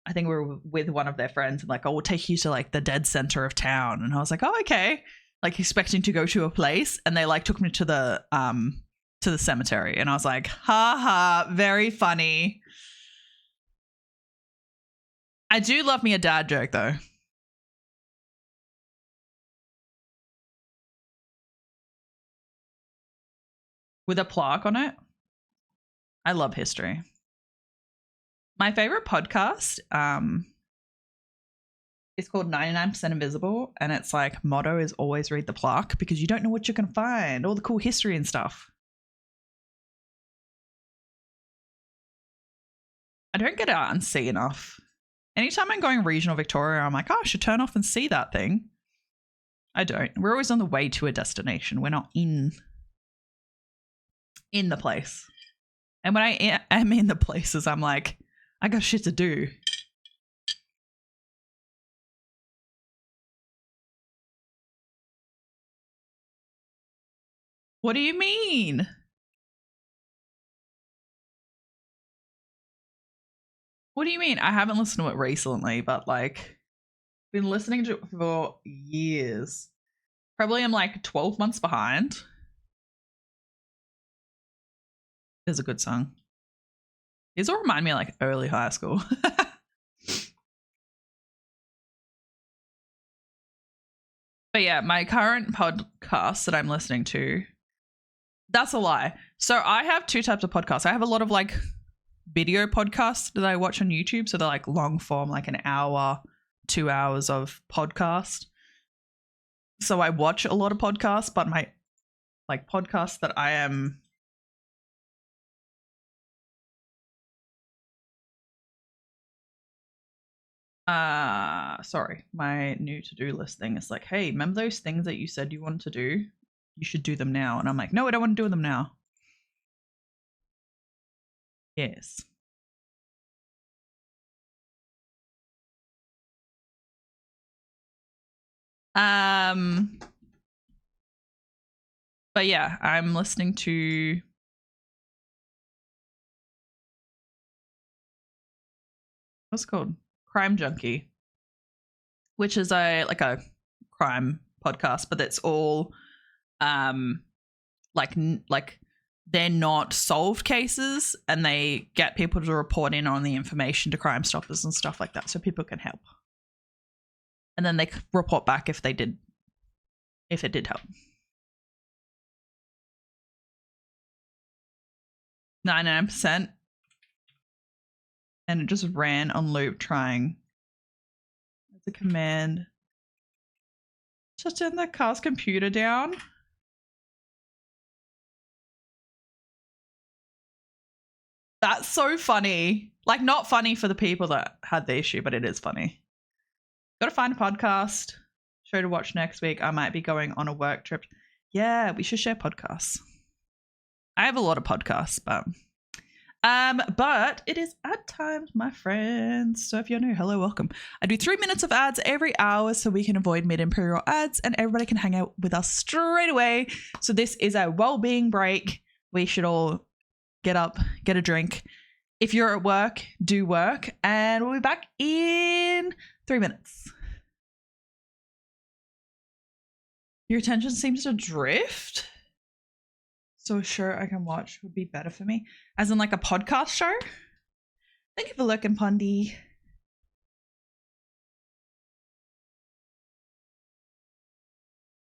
I think we were with one of their friends and like, oh, we'll take you to like the dead center of town. And I was like, oh, okay. Like expecting to go to a place. And they like took me to the cemetery. And I was like, ha ha, very funny. I do love me a dad joke though. With a plaque on it. I love history. My favorite podcast is called 99% Invisible. And it's like motto is always read the plaque because you don't know what you're going to find. All the cool history and stuff. I don't get out and see enough. Anytime I'm going regional Victoria, I'm like, oh, I should turn off and see that thing. I don't. We're always on the way to a destination. We're not in the place. And when I am in the places, I'm like, I got shit to do. What do you mean? What do you mean? I haven't listened to it recently, but like been listening to it for years. Probably I'm like 12 months behind. It's a good song. These all remind me of like early high school. But yeah, my current podcast that I'm listening to, that's a lie. So I have 2 types of podcasts. I have a lot of like video podcasts that I watch on YouTube. So they're like long form, like an hour, 2 hours of podcast. So I watch a lot of podcasts, but my like podcasts that I am sorry, my new to-do list thing is like, hey, remember those things that you said you wanted to do? You should do them now. And I'm like, no, I don't want to do them now. Yes. But yeah, I'm listening to what's it called? Crime Junkie, which is a crime podcast, but it's all like they're not solved cases and they get people to report in on the information to Crime Stoppers and stuff like that so people can help. And then they report back if it did help. 99%. And it just ran on loop trying as a command. Just turn the car's computer down. That's so funny. Like, not funny for the people that had the issue, but it is funny. Gotta find a podcast show to watch next week. I might be going on a work trip. Yeah, we should share podcasts. I have a lot of podcasts, but it is ad time, my friends. So if you're new, hello, welcome. I do 3 minutes of ads every hour so we can avoid mid-imperial ads and everybody can hang out with us straight away. So this is a well-being break. We should all get up, get a drink. If you're at work, do work, and we'll be back in 3 minutes. Your attention seems to drift. So a show I can watch would be better for me. As in like a podcast show? Thank you for looking, Pondy.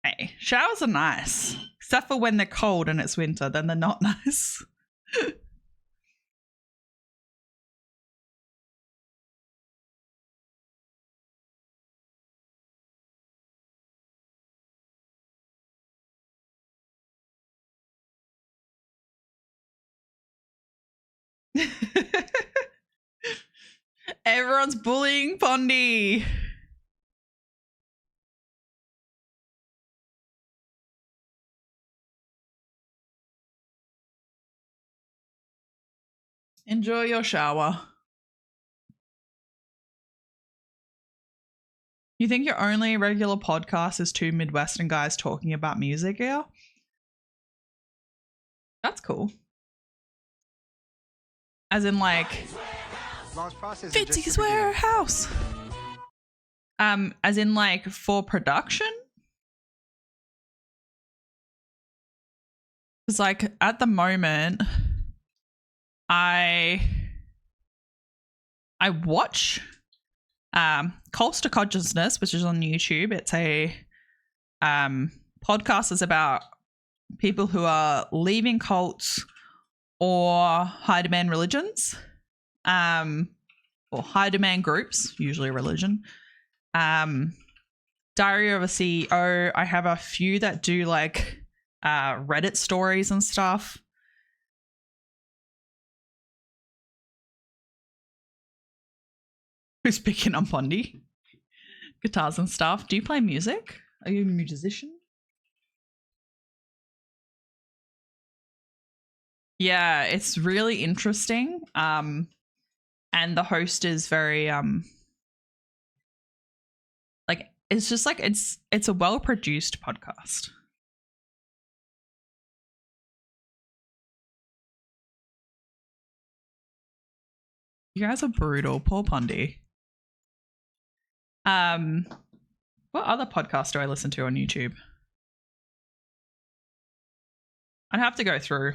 Hey, showers are nice. Except for when they're cold and it's winter, then they're not nice. Everyone's bullying Pondy. Enjoy your shower. You think your only regular podcast is two Midwestern guys talking about music here? That's cool. As in like Fitzy's warehouse. As in like for production? Because like at the moment I watch Cults to Consciousness, which is on YouTube. It's a podcast is about people who are leaving cults or high demand religions, or high demand groups, usually religion. Diary of a CEO. I have a few that do like Reddit stories and stuff. Who's picking up Pondy? Guitars and stuff. Do you play music? Are you a musician? Yeah, it's really interesting. And the host is very like it's just like it's a well-produced podcast. You guys are brutal. Poor Pondy. What other podcast do I listen to on YouTube? I'd have to go through.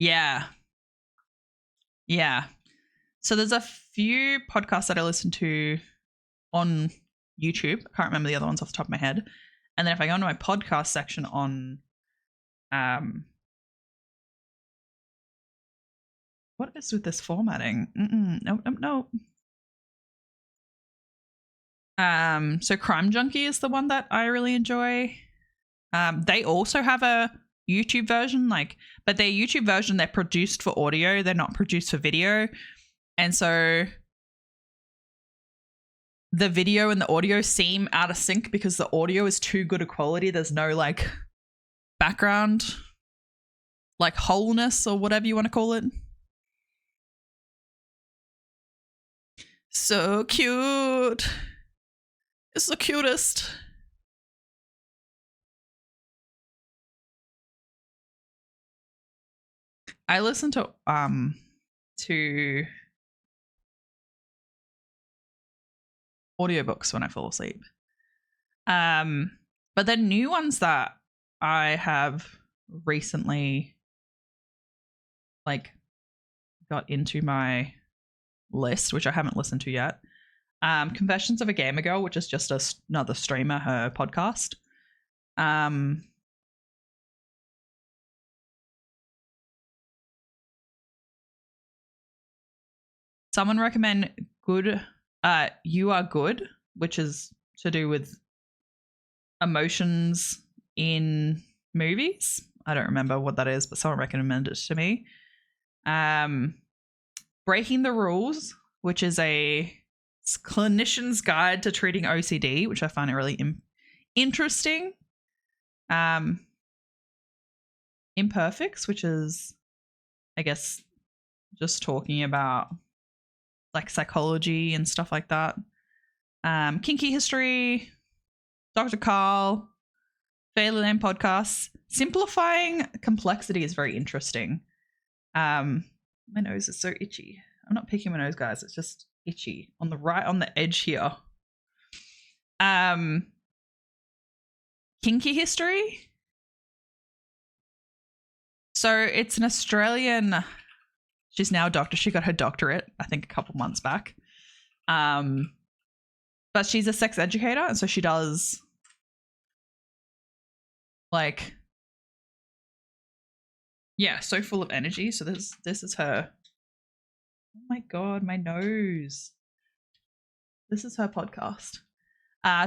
Yeah. So there's a few podcasts that I listen to on YouTube. I can't remember the other ones off the top of my head. And then if I go into my podcast section on what is with this formatting? No. So Crime Junkie is the one that I really enjoy. They also have a YouTube version, but their YouTube version, they're produced for audio. They're not produced for video. And so the video and the audio seem out of sync because the audio is too good a quality. There's no background, wholeness or whatever you want to call it. So cute. It's the cutest. I listen to audiobooks when I fall asleep. But the new ones that I have recently got into my list, which I haven't listened to yet. Confessions of a Gamer Girl, which is just another streamer, her podcast. Someone recommend good You Are Good, which is to do with emotions in movies. I don't remember what that is, but someone recommended it to me. Breaking the Rules, which is a clinician's guide to treating OCD, which I find it really interesting. Imperfects, which is, I guess, just talking about like psychology and stuff like that. Kinky History, Dr. Carl, Fairly Lame Podcasts. Simplifying Complexity is very interesting. My nose is so itchy. I'm not picking my nose, guys. It's just itchy on the edge here. Kinky History. So it's an Australian. She's now a doctor. She got her doctorate, I think, a couple months back. But she's a sex educator, and so she does like, yeah, so full of energy. So this is her. Oh my god, my nose. This is her podcast.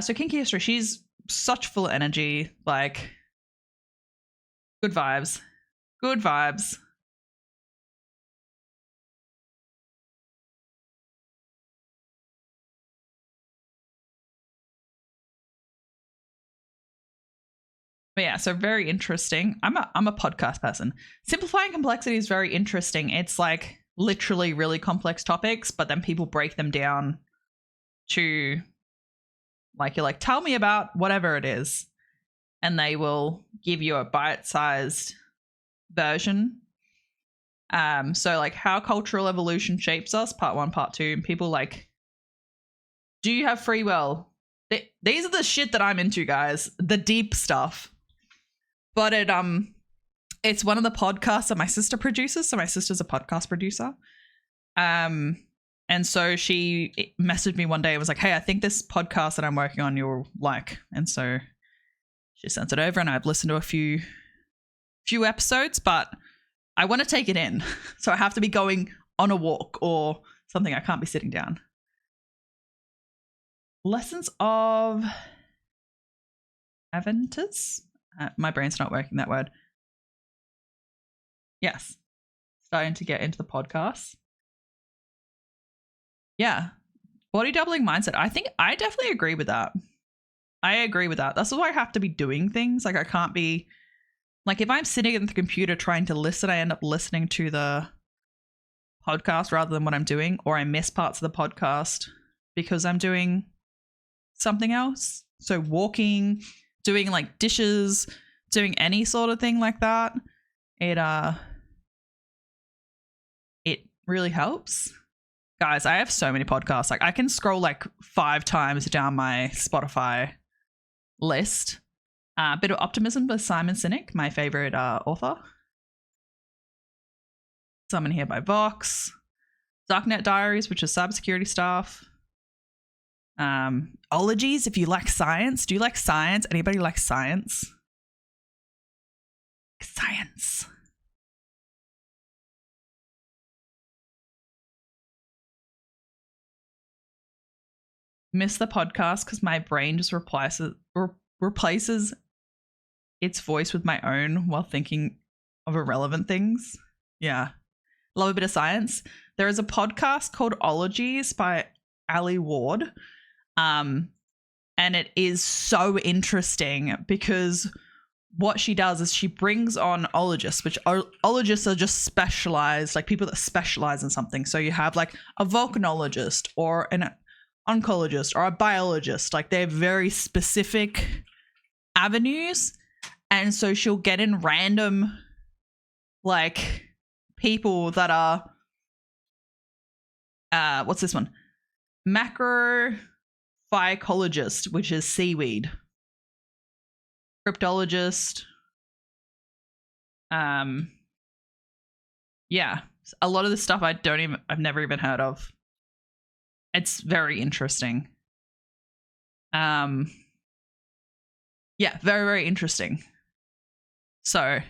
So Kinky History, she's such full of energy, like good vibes. Good vibes. But yeah, so very interesting. I'm a podcast person. Simplifying Complexity is very interesting. It's like literally really complex topics, but then people break them down to like, you're like, tell me about whatever it is. And they will give you a bite-sized version. So like how cultural evolution shapes us, part 1, part 2, and people like, do you have free will? These are the shit that I'm into, guys. The deep stuff. But it's one of the podcasts that my sister produces. So my sister's a podcast producer. And so she messaged me one day and was like, hey, I think this podcast that I'm working on you'll like. And so she sent it over and I've listened to a few episodes, but I want to take it in. So I have to be going on a walk or something. I can't be sitting down. Lessons of Adventures. My brain's not working, that word. Yes. Starting to get into the podcast. Yeah. Body doubling mindset. I think I definitely agree with that. I agree with that. That's why I have to be doing things. Like I can't be, like if I'm sitting at the computer trying to listen, I end up listening to the podcast rather than what I'm doing, or I miss parts of the podcast because I'm doing something else. So walking, doing like dishes, doing any sort of thing like that, it really helps. Guys, I have so many podcasts. Like I can scroll like 5 times down my Spotify list. Bit of Optimism by Simon Sinek, my favorite author. Someone Here by Vox. Darknet Diaries, which is cybersecurity stuff. Ologies, if you like science. Do you like science? Anybody like science? Science. Miss the podcast because my brain just replaces its voice with my own while thinking of irrelevant things. Yeah. Love a bit of science. There is a podcast called Ologies by Ali Ward. And it is so interesting because what she does is she brings on ologists, which ologists are just specialized, like people that specialize in something. So you have like a volcanologist or an oncologist or a biologist, like they're very specific avenues. And so she'll get in random like people that are what's this one? Macrophycologist, which is seaweed. Cryptologist. Yeah. A lot of the stuff I've never even heard of. It's very interesting. Yeah, very, very interesting. So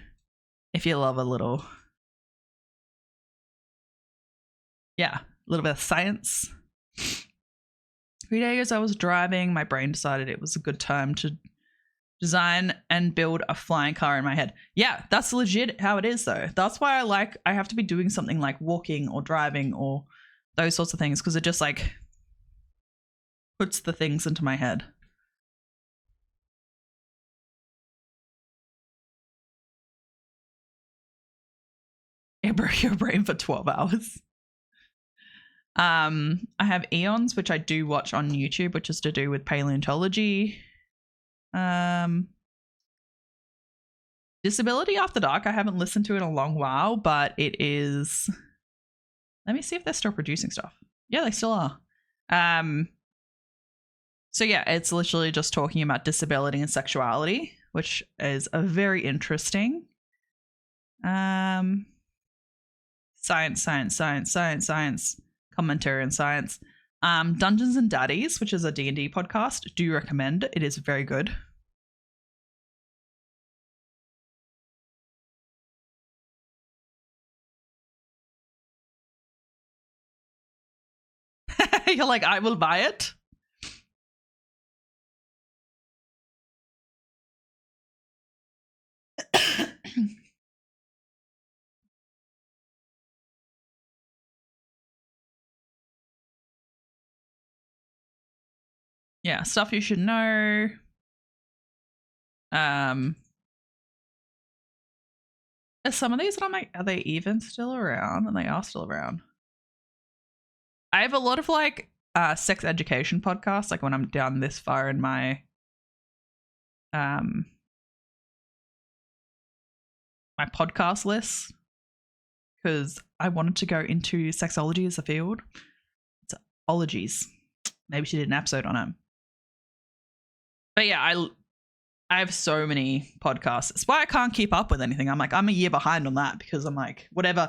if you love a little bit of science. 3 days I was driving, my brain decided it was a good time to Design and build a flying car in my head. Yeah, that's legit how it is though. That's why I have to be doing something like walking or driving or those sorts of things, because it just like puts the things into my head. It broke your brain for 12 hours. I have Eons, which I do watch on YouTube, which is to do with paleontology. Disability After Dark, I haven't listened to in a long while, but it is... Let me see if they're still producing stuff. Yeah, they still are. So yeah, it's literally just talking about disability and sexuality, which is a very interesting. Science, commentary on science. Dungeons and Daddies, which is a D&D podcast, do recommend. It is very good. You're like, I will buy it. Yeah, stuff you should know. There's some of these that I'm like, are they even still around? And they are still around. I have a lot of like sex education podcasts, like when I'm down this far in my my podcast list, because I wanted to go into sexology as a field. It's ologies. Maybe she did an episode on it. But yeah, I have so many podcasts. It's why I can't keep up with anything. I'm a year behind on that, because I'm like, whatever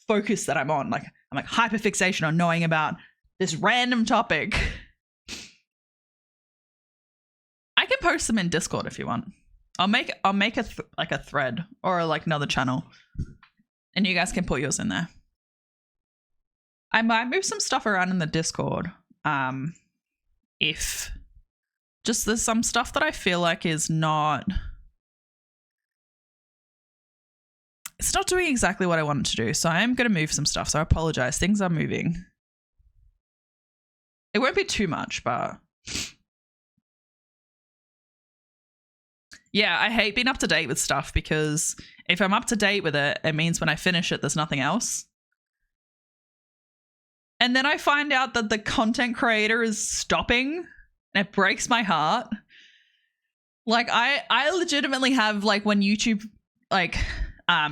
focus that I'm on, like I'm like hyperfixation on knowing about this random topic. I can post them in Discord if you want. I'll make a thread or like another channel, and you guys can put yours in there. I might move some stuff around in the Discord. If just there's some stuff that I feel like is not, it's not doing exactly what I want it to do. So I am going to move some stuff. So I apologize. Things are moving. It won't be too much, but yeah, I hate being up to date with stuff, because if I'm up to date with it, it means when I finish it, there's nothing else. And then I find out that the content creator is stopping, and it breaks my heart. Like I legitimately have, like, when YouTube like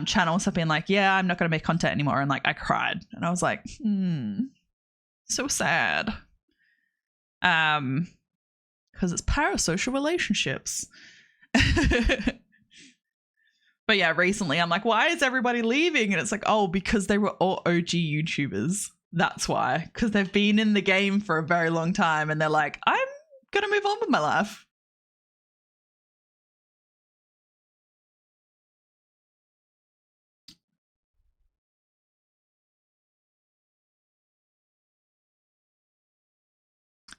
channels have been like, yeah, I'm not going to make content anymore, and like I cried, and I was like, so sad. Because it's parasocial relationships. But yeah, recently I'm like, why is everybody leaving? And it's like, oh, because they were all OG YouTubers. That's why. Because they've been in the game for a very long time, and they're like, I'm gonna move on with my life.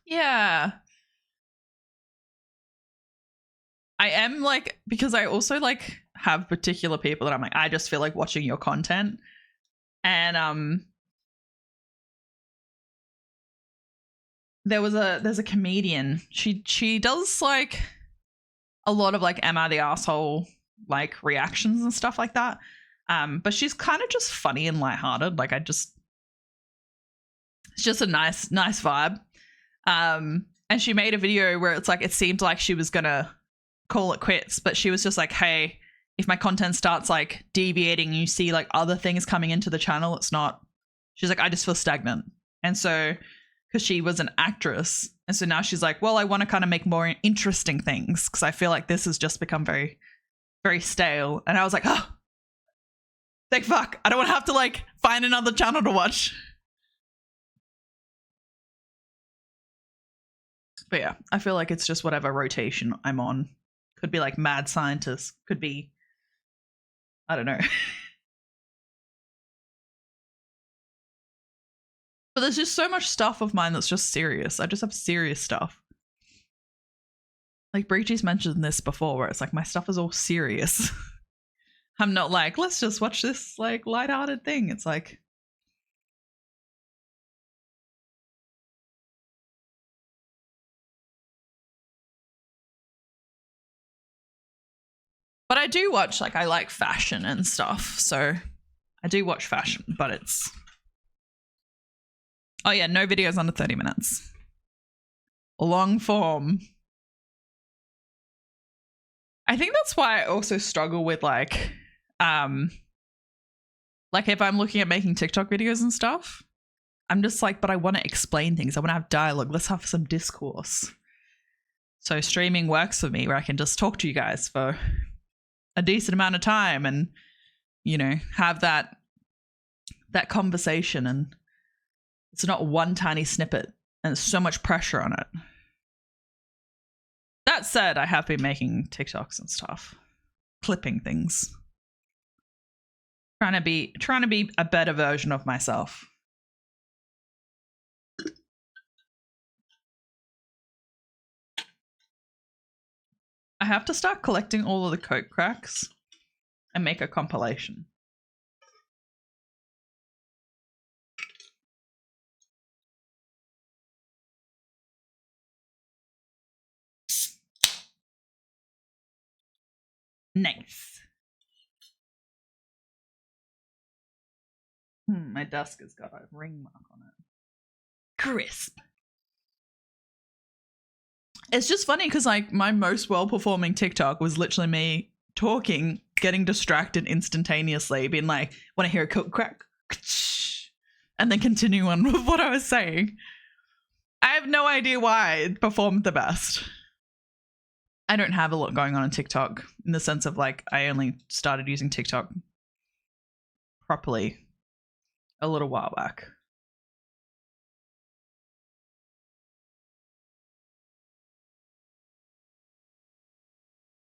Yeah. I am like, because I also like have particular people that I'm like, I just feel like watching your content. And there's a comedian. She does like a lot of like am I the asshole like reactions and stuff like that. But she's kind of just funny and lighthearted. Like it's just a nice vibe. And she made a video where it's like, it seemed like she was gonna call it quits, but she was just like, hey, if my content starts like deviating, you see like other things coming into the channel, it's not, she's like, I just feel stagnant. And so, because she was an actress, and so now she's like, well, I want to kind of make more interesting things, because I feel like this has just become very, very stale. And I was like, oh, thank fuck, I don't want to have to like find another channel to watch. But yeah, I feel like it's just whatever rotation I'm on. Could be like mad scientist, could be, I don't know. But there's just so much stuff of mine that's just serious. I just have serious stuff. Like Breachy's mentioned this before, where it's like my stuff is all serious. I'm not like, let's just watch this like lighthearted thing. It's like, but I do watch, like, I like fashion and stuff, so I do watch fashion, but it's, oh yeah, no videos under 30 minutes. Long form. I think that's why I also struggle with like if I'm looking at making TikTok videos and stuff, I'm just like, but I want to explain things. I want to have dialogue. Let's have some discourse. So streaming works for me, where I can just talk to you guys for a decent amount of time and, you know, have that conversation, and it's not one tiny snippet and there's so much pressure on it. That said, I have been making TikToks and stuff, clipping things, trying to be a better version of myself. I have to start collecting all of the Coke cracks and make a compilation. Nice. My desk has got a ring mark on it. Crisp. It's just funny because like my most well-performing TikTok was literally me talking, getting distracted instantaneously, being like, want to hear a Coke crack? And then continue on with what I was saying. I have no idea why it performed the best. I don't have a lot going on TikTok, in the sense of like I only started using TikTok properly a little while back.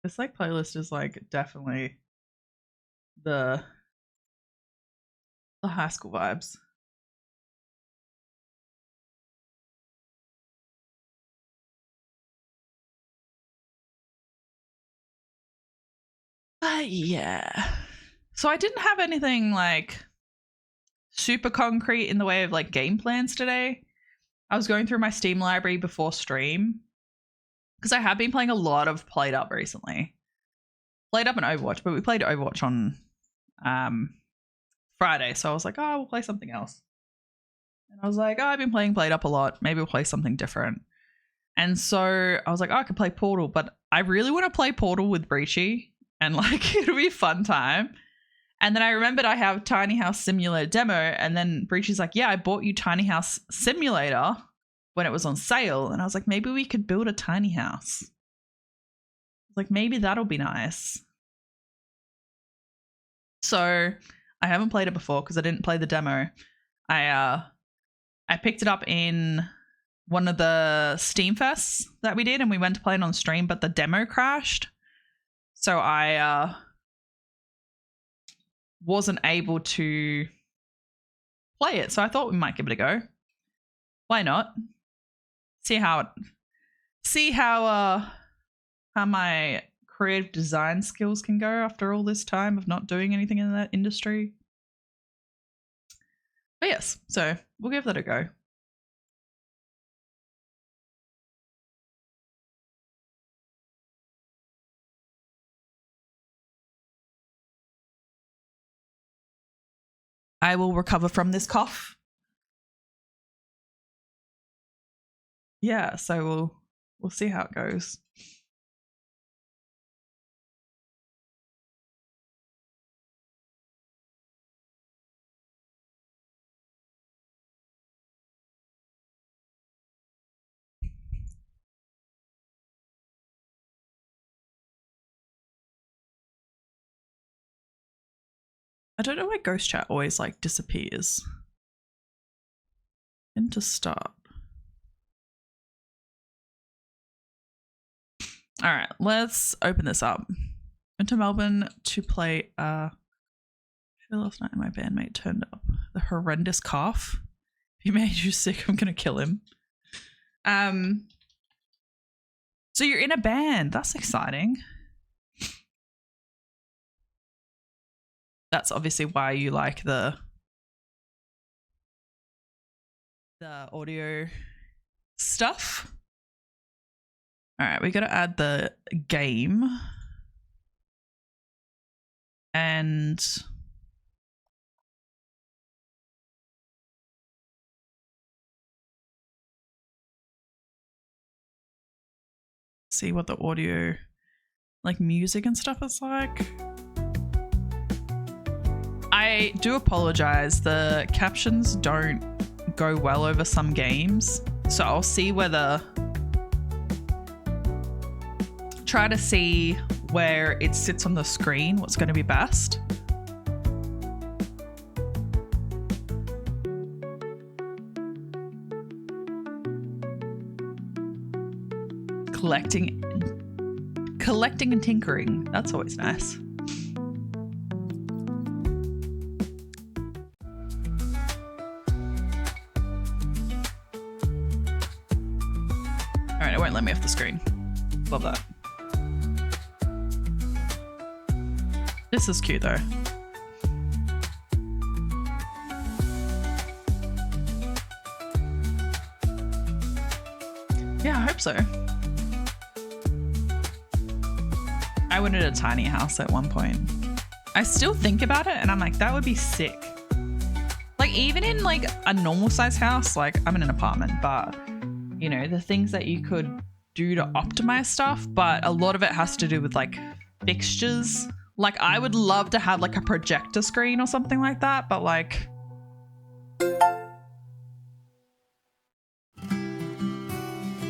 This like playlist is like definitely the high school vibes. Yeah. So I didn't have anything like super concrete in the way of like game plans today. I was going through my Steam library before stream because I have been playing a lot of Played Up recently. Played Up and Overwatch, but we played Overwatch on Friday, so I was like, oh, we'll play something else. And I was like, oh, I've been playing Played Up a lot. Maybe we'll play something different. And so I was like, oh, I could play Portal, but I really want to play Portal with Breachy, and like it'll be a fun time. And then I remembered I have Tiny House Simulator demo, and then Breachy's like, yeah, I bought you Tiny House Simulator when it was on sale. And I was like, maybe we could build a tiny house. Like, maybe that'll be nice. So I haven't played it before because I didn't play the demo. I picked it up in one of the Steam Fests that we did, and we went to play it on stream, but the demo crashed. So I wasn't able to play it. So I thought we might give it a go. Why not? See how my creative design skills can go after all this time of not doing anything in that industry. But yes, so we'll give that a go. I will recover from this cough. Yeah, so we'll see how it goes. I don't know why Ghost Chat always like disappears. Into stop. All right, let's open this up. Went to Melbourne to play last night my bandmate turned up. The horrendous cough. He made you sick, I'm gonna kill him. So you're in a band. That's exciting. That's obviously why you like the audio stuff. All right, we got to add the game. And see what the audio, like music and stuff is like. I do apologize. The captions don't go well over some games. So I'll see whether, try to see where it sits on the screen, what's going to be best. Collecting and tinkering. That's always nice. All right, it won't let me off the screen. Love that. This is cute though. Yeah, I hope so. I wanted a tiny house at one point. I still think about it and I'm like, that would be sick. Like even in like a normal size house, like I'm in an apartment, but you know, the things that you could do to optimize stuff, but a lot of it has to do with like fixtures. Like I would love to have like a projector screen or something like that, but like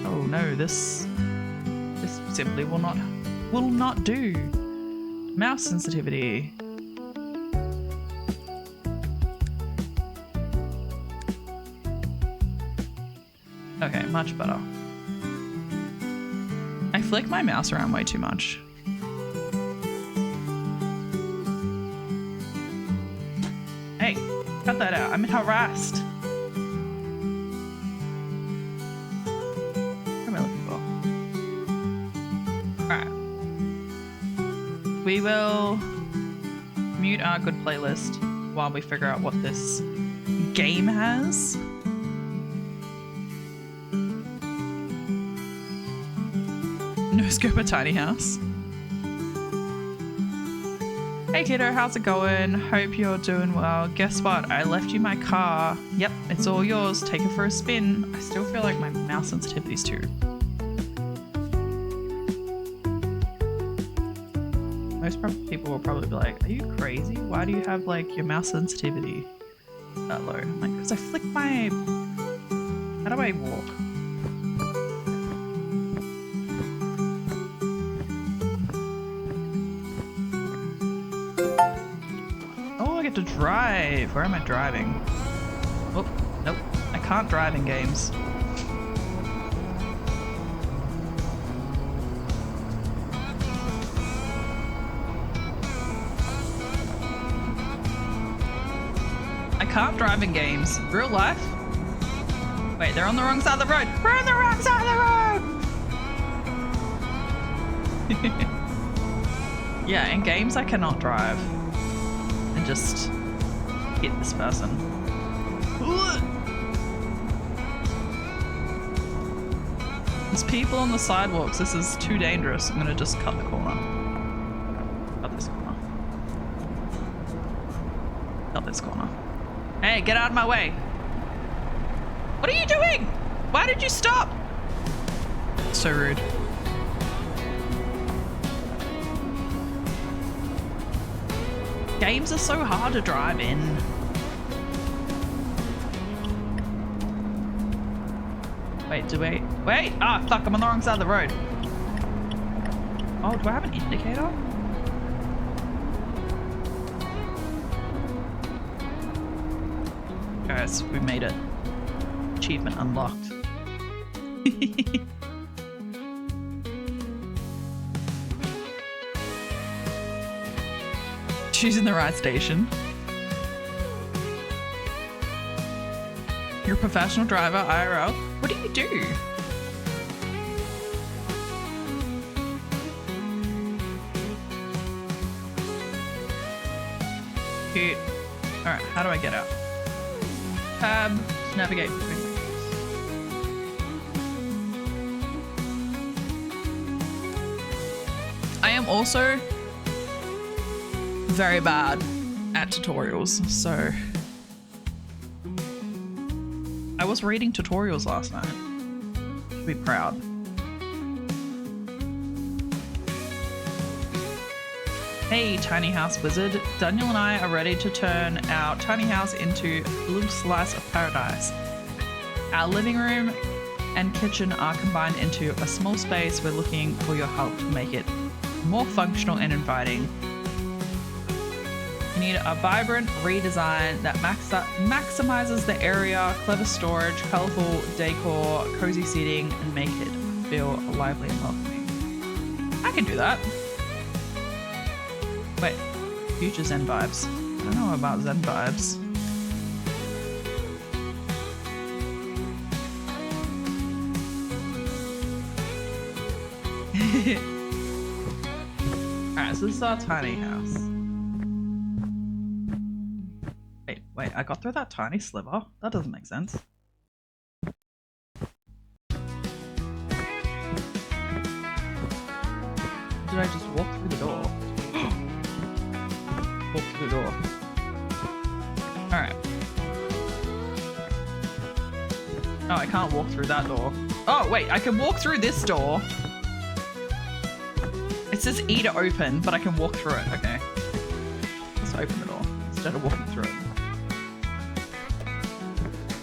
oh no, this simply will not do. Mouse sensitivity. Okay, much better. I flick my mouse around way too much. Hey, cut that out. I'm harassed. What am I looking for? Alright. We will mute our good playlist while we figure out what this game has. No scope, a tiny house. Hey kiddo, how's it going? Hope you're doing well. Guess what? I left you my car. Yep, it's all yours. Take it for a spin. I still feel like my mouse sensitivity's too. Most people will probably be like, are you crazy? Why do you have like your mouse sensitivity that low? I'm like, because I flick my... How do I walk? To drive. Where am I driving? Oh, nope. I can't drive in games. I can't drive in games. Real life? Wait, they're on the wrong side of the road. We're on the wrong side of the road! Yeah, in games I cannot drive. Just hit this person. There's people on the sidewalks. This is too dangerous. I'm gonna just cut the corner. Cut this corner. Cut this corner. Hey, get out of my way. What are you doing? Why did you stop? So rude. Games are so hard to drive in. Wait, wait! Ah, fuck, I'm on the wrong side of the road. Oh, do I have an indicator? Guys, we made it. Achievement unlocked. Choosing the right station. You're a professional driver, IRL. What do you do? Cute. Alright, how do I get out? Tab, navigate between menus. I am also very bad at tutorials, so I was reading tutorials last night. Should be proud. Hey, tiny house wizard. Daniel and I are ready to turn our tiny house into a little slice of paradise. Our living room and kitchen are combined into a small space. We're looking for your help to make it more functional and inviting. We need a vibrant redesign that maximizes the area, clever storage, colorful decor, cozy seating, and make it feel lively and welcoming. I can do that. Wait, future Zen vibes. I don't know about Zen vibes. Alright, so this is our tiny house. Wait, I got through that tiny sliver? That doesn't make sense. Did I just walk through the door? Walk through the door. Alright. Oh, I can't walk through that door. Oh, wait, I can walk through this door. It says E to open, but I can walk through it. Okay. Let's open the door instead of walking through it.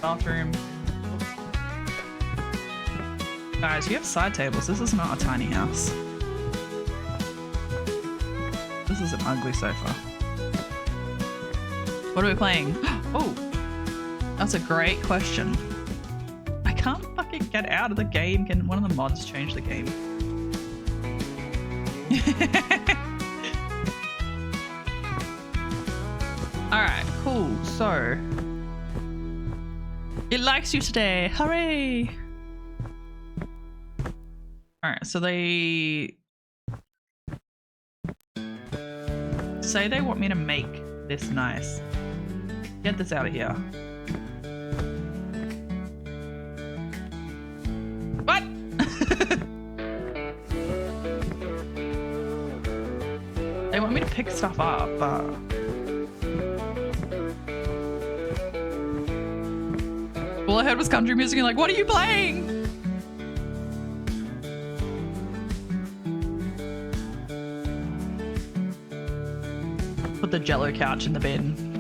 Bathroom. Guys, you have side tables. This is not a tiny house. This is an ugly sofa. What are we playing? Oh, that's a great question. I can't fucking get out of the game. Can one of the mods change the game? Alright, cool. So, it likes you today. Hooray! Alright, so they say they want me to make this nice. Get this out of here. What? They want me to pick stuff up, but all I heard was country music and like, what are you playing? Put the Jello couch in the bin.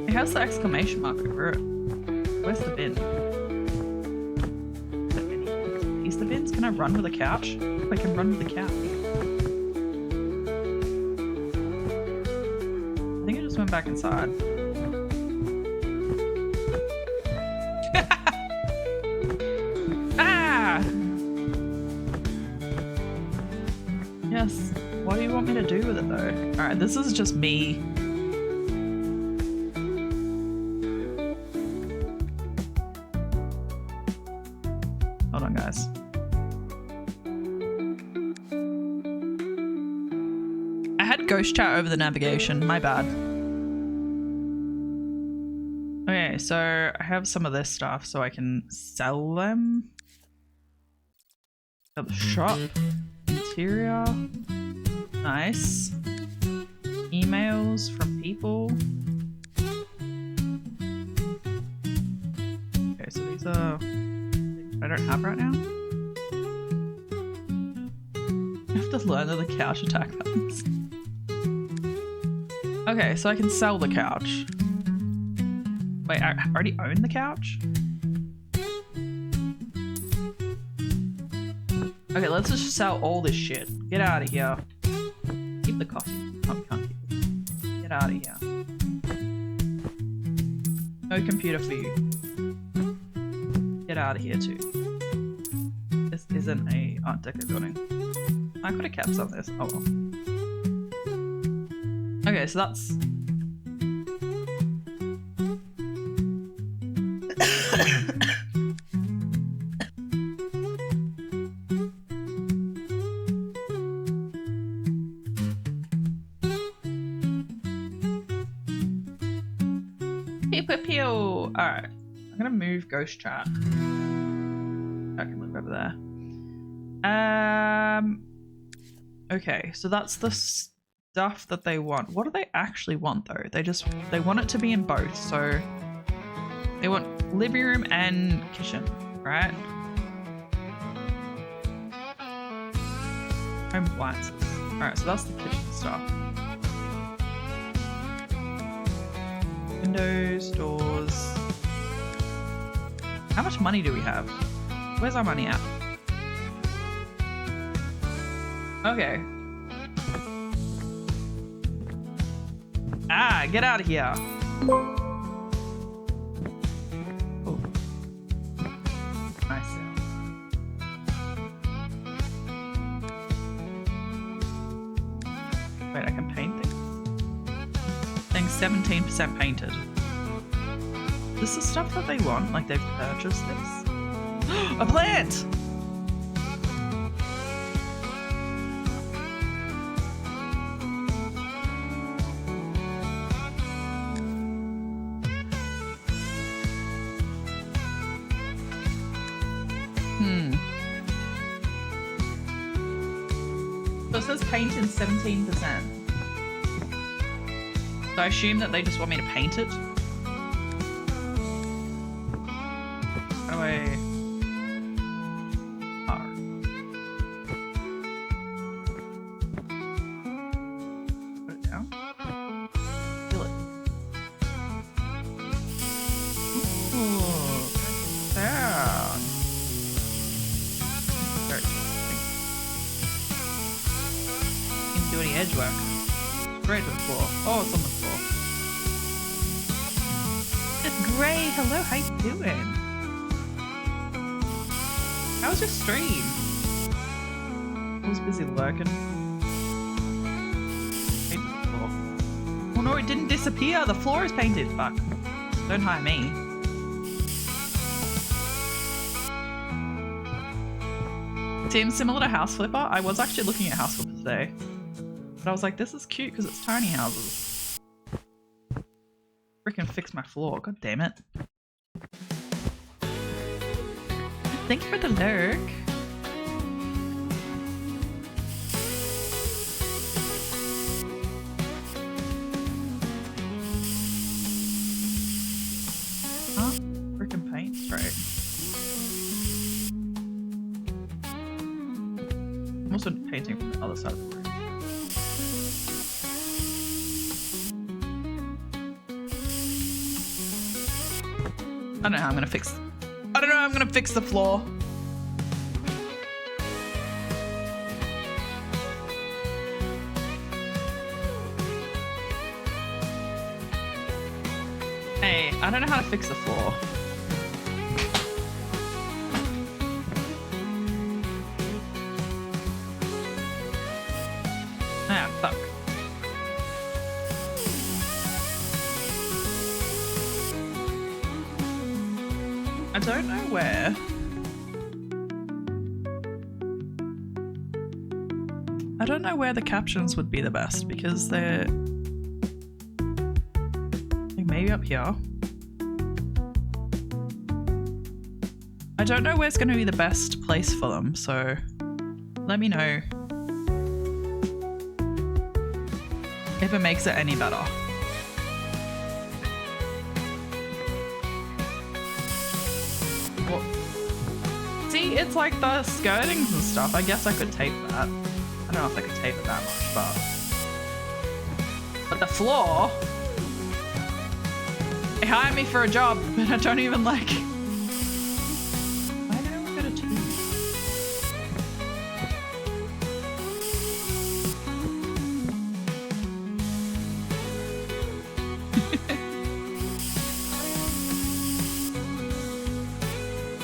It has the exclamation mark over it. Where's the bin? Is the bins? Can I run with a couch? I can run with the couch. I think I just went back inside. Ah! Yes. What do you want me to do with it though? Alright, this is just me. Hold on, guys. I had ghost chat over the navigation. My bad. Okay, so I have some of this stuff so I can sell them. At the shop. Interior. Nice. Emails from people. Okay, so these are things I don't have right now. I have to learn the couch attack buttons. Okay, so I can sell the couch. Wait, I already own the couch? Okay, let's just sell all this shit. Get out of here. Keep the coffee. Oh, we can't keep it. Get out of here. No computer for you. Get out of here too. This isn't a Art Deco building. I could have kept some of this. Oh well. Okay, so that's... Peel. Alright. I'm gonna move ghost chat. I can look over there. Okay, so that's the stuff that they want. What do they actually want though? They want it to be in both, so they want living room and kitchen, right? Home appliances. Alright, so that's the kitchen stuff. Windows, doors. How much money do we have? Where's our money at? Okay. Ah, get out of here. Oh. Nice sound. Wait, I can paint things? Things 17% painted. This is stuff that they want, like they've purchased this. A plant! So it says paint in 17%. So I assume that they just want me to paint it. How do I... R. Put it down. Fill it. Ooh. Down. Do any edge work. Straight to the floor. Oh, it's on the floor. Gray, hello, how you doing? How was your stream? I was busy lurking. Painted the floor. Oh no, it didn't disappear. The floor is painted. Fuck. Don't hire me. Seems similar to House Flipper. I was actually looking at House Flipper today. But I was like, this is cute because it's tiny houses. Freaking fix my floor. God damn it. Thank you for the lurk. Huh? Freaking paint straight. I'm also painting from the other side of the room. I don't know how I'm gonna fix. I don't know how I'm gonna fix the floor. Hey, I don't know how to fix the floor. Ah, fuck. I don't know where. I don't know where the captions would be the best because they're like maybe up here. I don't know where's going to be the best place for them, so let me know if it makes it any better. See, it's like the skirtings and stuff. I guess I could tape that. I don't know if I could tape it that much, but the floor. They hire me for a job, but I don't even like. Why don't we go to 2?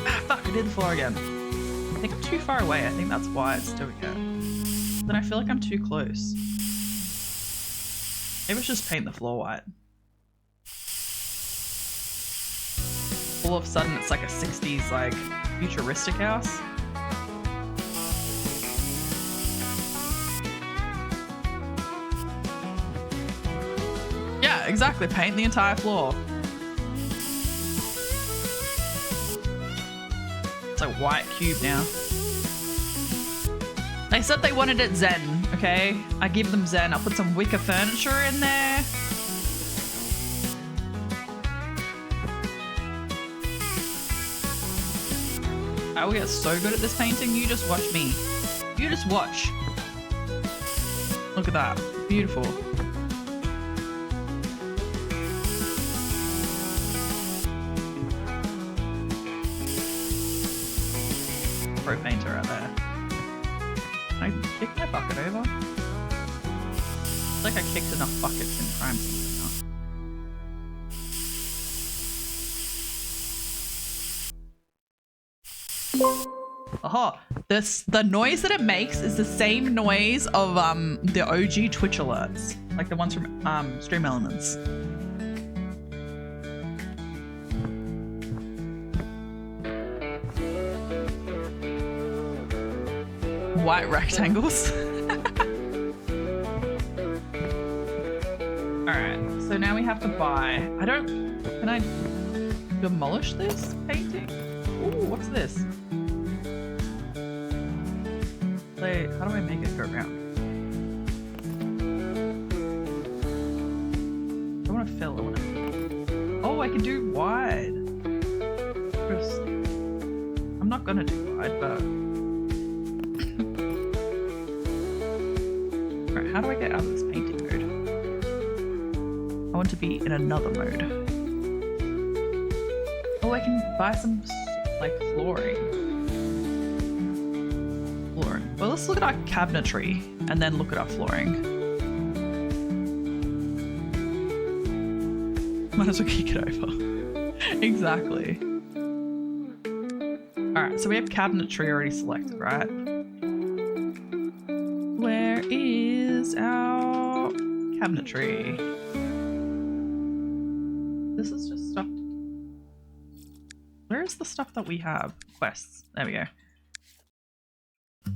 Ah, fuck! I did the floor again. I think I'm too far away. I think that's why it's doing it. Then I feel like I'm too close. Maybe let's just paint the floor white. All of a sudden it's like a 60s like futuristic house. Yeah, exactly. Paint the entire floor. It's a white cube now. They said they wanted it zen, okay? I give them zen. I'll put some wicker furniture in there. I will get so good at this painting. You just watch me. You just watch. Look at that. Beautiful. Pro painter out there. Can I kick my bucket over? It's like I kicked enough buckets in Crime Scene now. Oh, the noise that it makes is the same noise of the OG Twitch alerts, like the ones from Stream Elements. White rectangles. Alright, so now we have to buy. Can I demolish this painting? Ooh, what's this? How do I make it go around? I want to fill. Oh, I can do wide. I'm not gonna do wide, but. Alright, how do I get out of this painting mode? I want to be in another mode. Oh, I can buy some like flooring. Well, let's look at our cabinetry and then look at our flooring. Might as well kick it over. Exactly. Alright, so we have cabinetry already selected, right? Where is our cabinetry? This is just stuff. Where is the stuff that we have? Quests. There we go.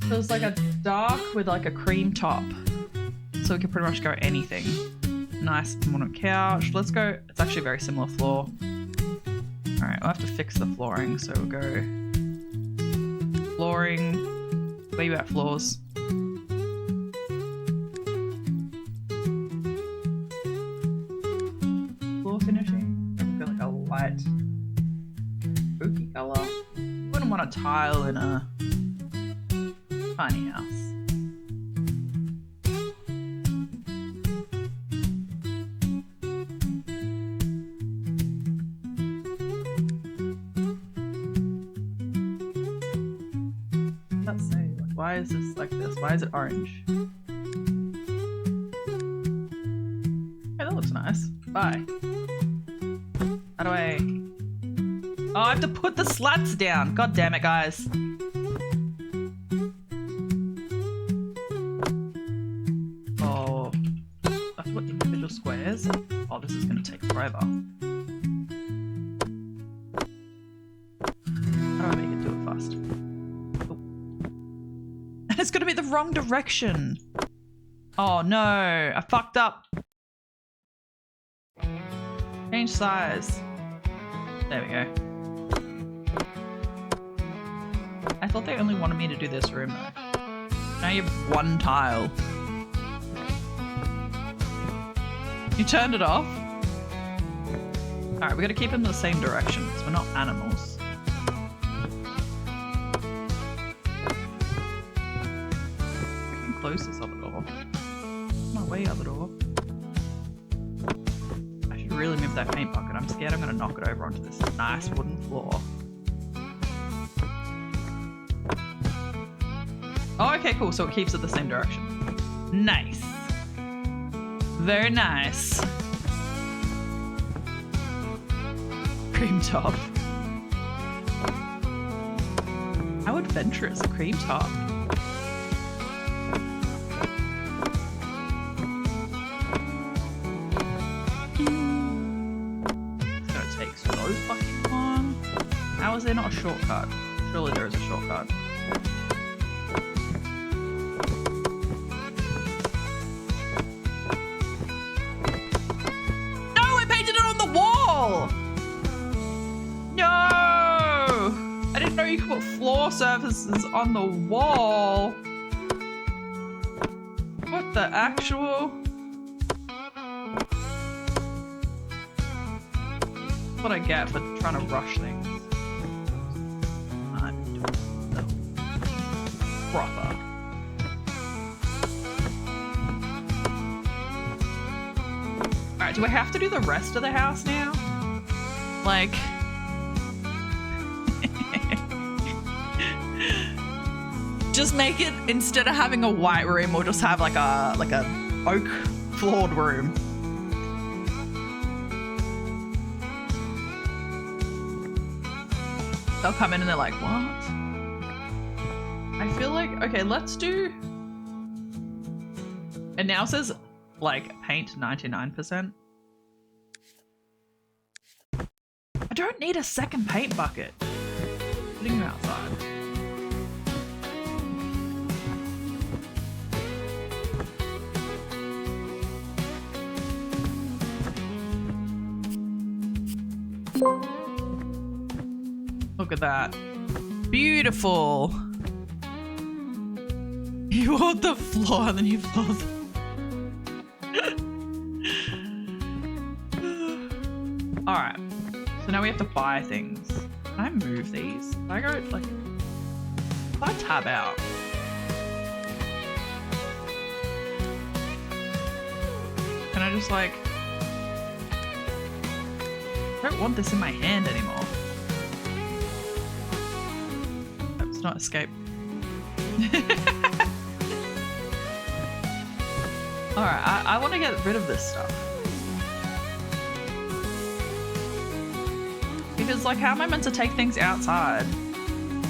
So it's like a dark with like a cream top. So we can pretty much go anything. Nice on a couch. Let's go. It's actually a very similar floor. Alright, we'll have to fix the flooring. So we'll go flooring. Where you at, floors? Floor finishing. We've got like a light spooky color. You wouldn't want a tile in a tiny house. Let's say, like, why is this like this? Why is it orange? Hey, that looks nice. Bye. How do I? Oh, I have to put the slats down. God damn it, guys. Squares. Oh, this is going to take forever. How do I make it do it fast? Oh. And it's going to be the wrong direction. Oh no, I fucked up. Change size. There we go. I thought they only wanted me to do this room though. Now you have one tile. You turned it off? Alright, we gotta keep them in the same direction because we're not animals. We can close this other door. No way, other door. I should really move that paint bucket. I'm scared I'm gonna knock it over onto this nice wooden floor. Oh, okay, cool. So it keeps it the same direction. Nice. Very nice. Cream top. How adventurous, a cream top. It's gonna take so fucking long. How is there not a shortcut? Surely there is a shortcut. you can put floor surfaces on the wall. What the actual? What I get for trying to rush things. Proper. Alright, do I have to do the rest of the house now? Like... just make it, instead of having a white room, we'll just have like a oak floored room. They'll come in and they're like, what? I feel like, okay, let's do... It now says, like, paint 99%. I don't need a second paint bucket. Putting them outside. Look at that. Beautiful. You want the floor and then you floor Alright. So now we have to buy things. Can I move these? Can I go like... If I tab out. Can I just like... I don't want this in my hand anymore. Let's not escape. Alright, I want to get rid of this stuff. Because, like, how am I meant to take things outside?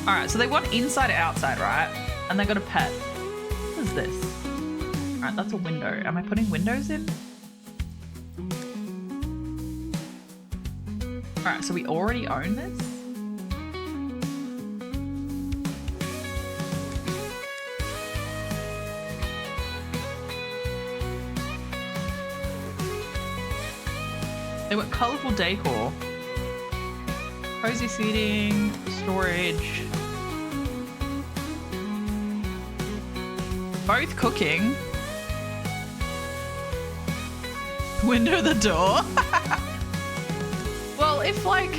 Alright, so they want inside or outside, right? And they got a pet. What is this? Alright, that's a window. Am I putting windows in? Alright, so we already own this? They want colourful decor. Cozy seating, storage. Both cooking. Window the door. Well, if like...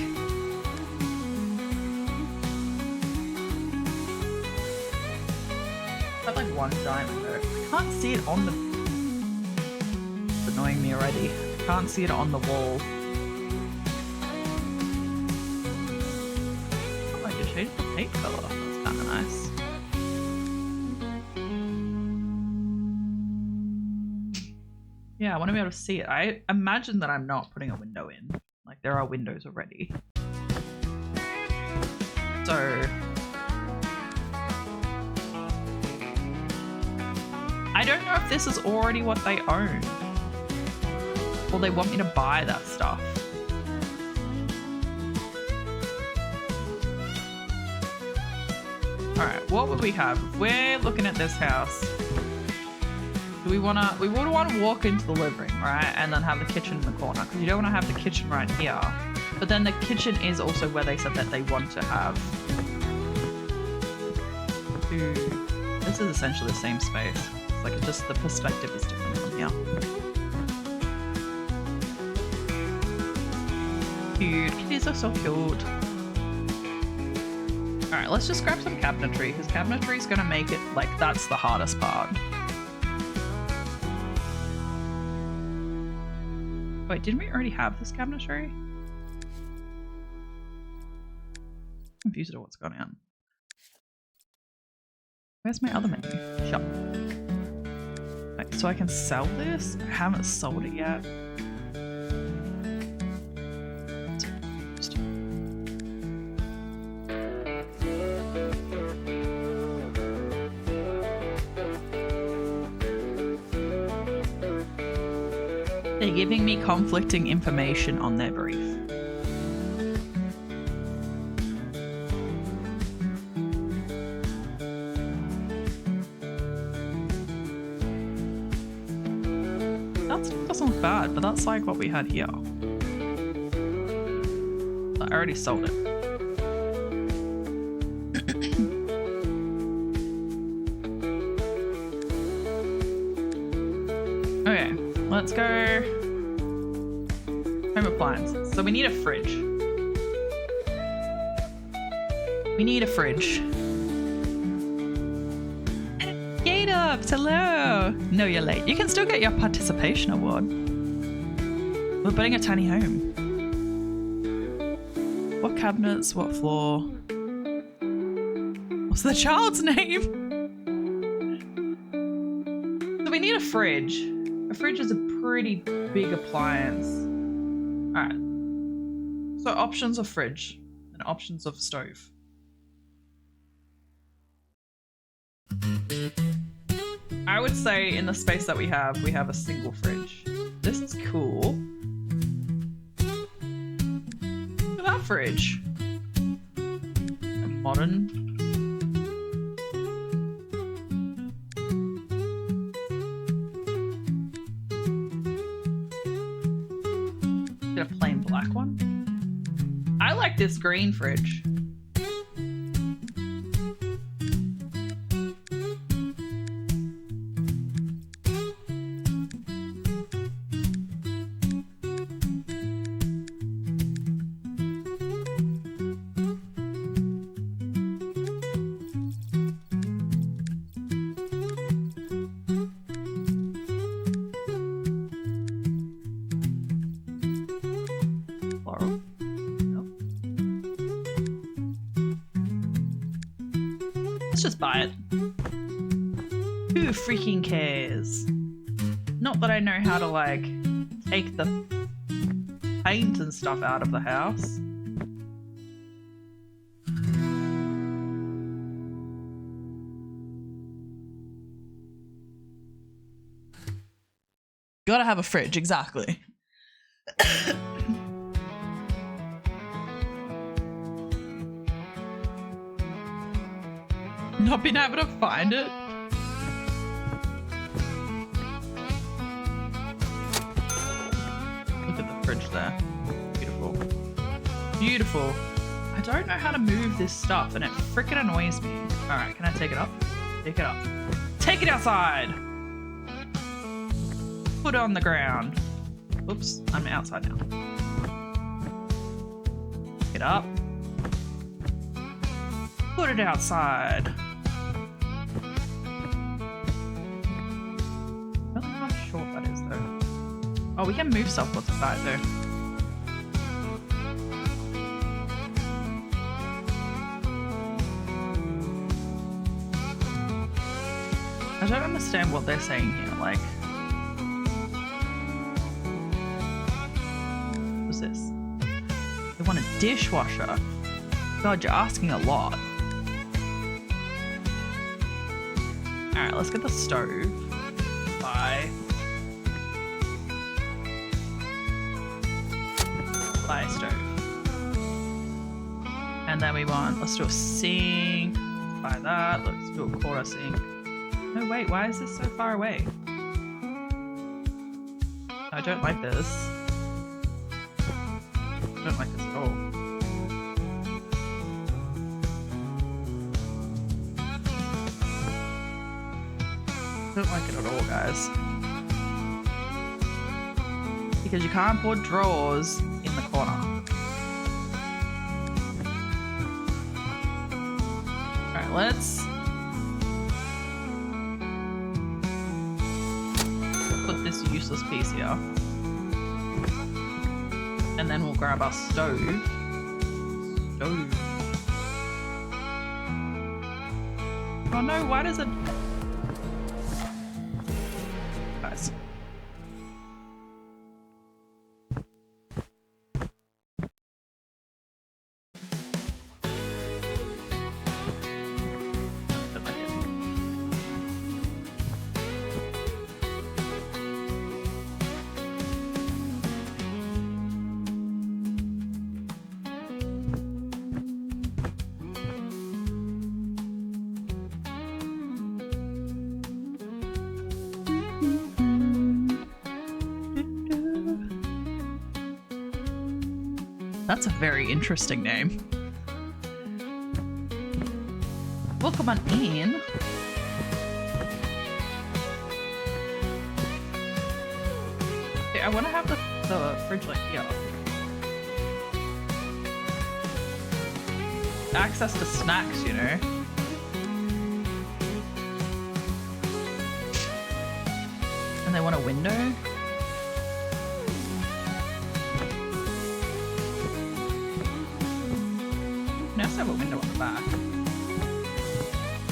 I have like one giant window. I can't see it on the... It's annoying me already. I can't see it on the wall. Oh, I just changed the paint colour. That's kind of nice. Yeah, I want to be able to see it. I imagine that I'm not putting a window in. Like, there are windows already. So... I don't know if this is already what they own. Or they want me to buy that stuff. Alright, what would we have? If we're looking at this house, do we would want to walk into the living room, right? And then have the kitchen in the corner, because you don't want to have the kitchen right here. But then the kitchen is also where they said that they want to have. This is essentially the same space. It's like just the perspective is different from here. Cute. Kitties are so cute. Alright, let's just grab some cabinetry, because cabinetry is going to make it, like, that's the hardest part. Wait, didn't we already have this cabinetry? I'm confused at what's going on. Where's my other menu? Shop. Wait, so I can sell this? I haven't sold it yet. They're giving me conflicting information on their brief. That doesn't look bad, but that's like what we had here. I already sold it. let's go home appliances. So we need a fridge. We need a fridge. Gate ups, hello. No, you're late. You can still get your participation award. We're building a tiny home. What cabinets? What floor? What's the child's name? So we need a fridge. A fridge is a pretty big appliance. All right. So options of fridge and options of stove. I would say in the space that we have a single fridge. This is cool. Look at that fridge. A modern. Get a plain black one. I like this green fridge. Let's just buy it. Who freaking cares? Not that I know how to like take the paint and stuff out of the house. Gotta have a fridge, exactly. Not been able to find it. Look at the fridge there. Beautiful. Beautiful. I don't know how to move this stuff and it freaking annoys me. Alright, can I take it up? Take it up. Take it outside! Put it on the ground. Oops, I'm outside now. Pick it up. Put it outside. I'm not sure what that is though. Oh, we can move stuff what's inside though. I don't understand what they're saying here, like... What's this? They want a dishwasher. God, you're asking a lot. Alright, let's get the stove. Buy a stove. And then we want, let's do a sink. Buy that. Let's do a quarter sink. No, wait, why is this so far away? I don't like this. I don't like this at all. I don't like it at all, guys. Because you can't put drawers in the corner. Alright, let's put this useless piece here. And then we'll grab our stove. Oh no, why does it... Nice. Don't like it. That's a very interesting name. Welcome on in. I want to have the fridge like here. Access to snacks, you know. And they want a window. Now have a window on the back.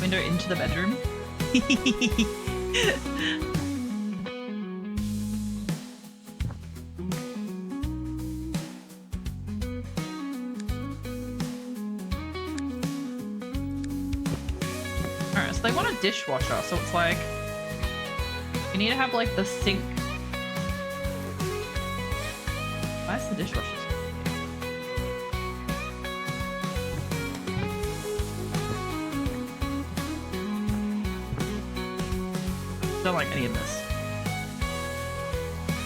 Window into the bedroom. Alright, so they want a dishwasher, so it's like you need to have like the sink. Why is the dishwasher? Don't like any of this.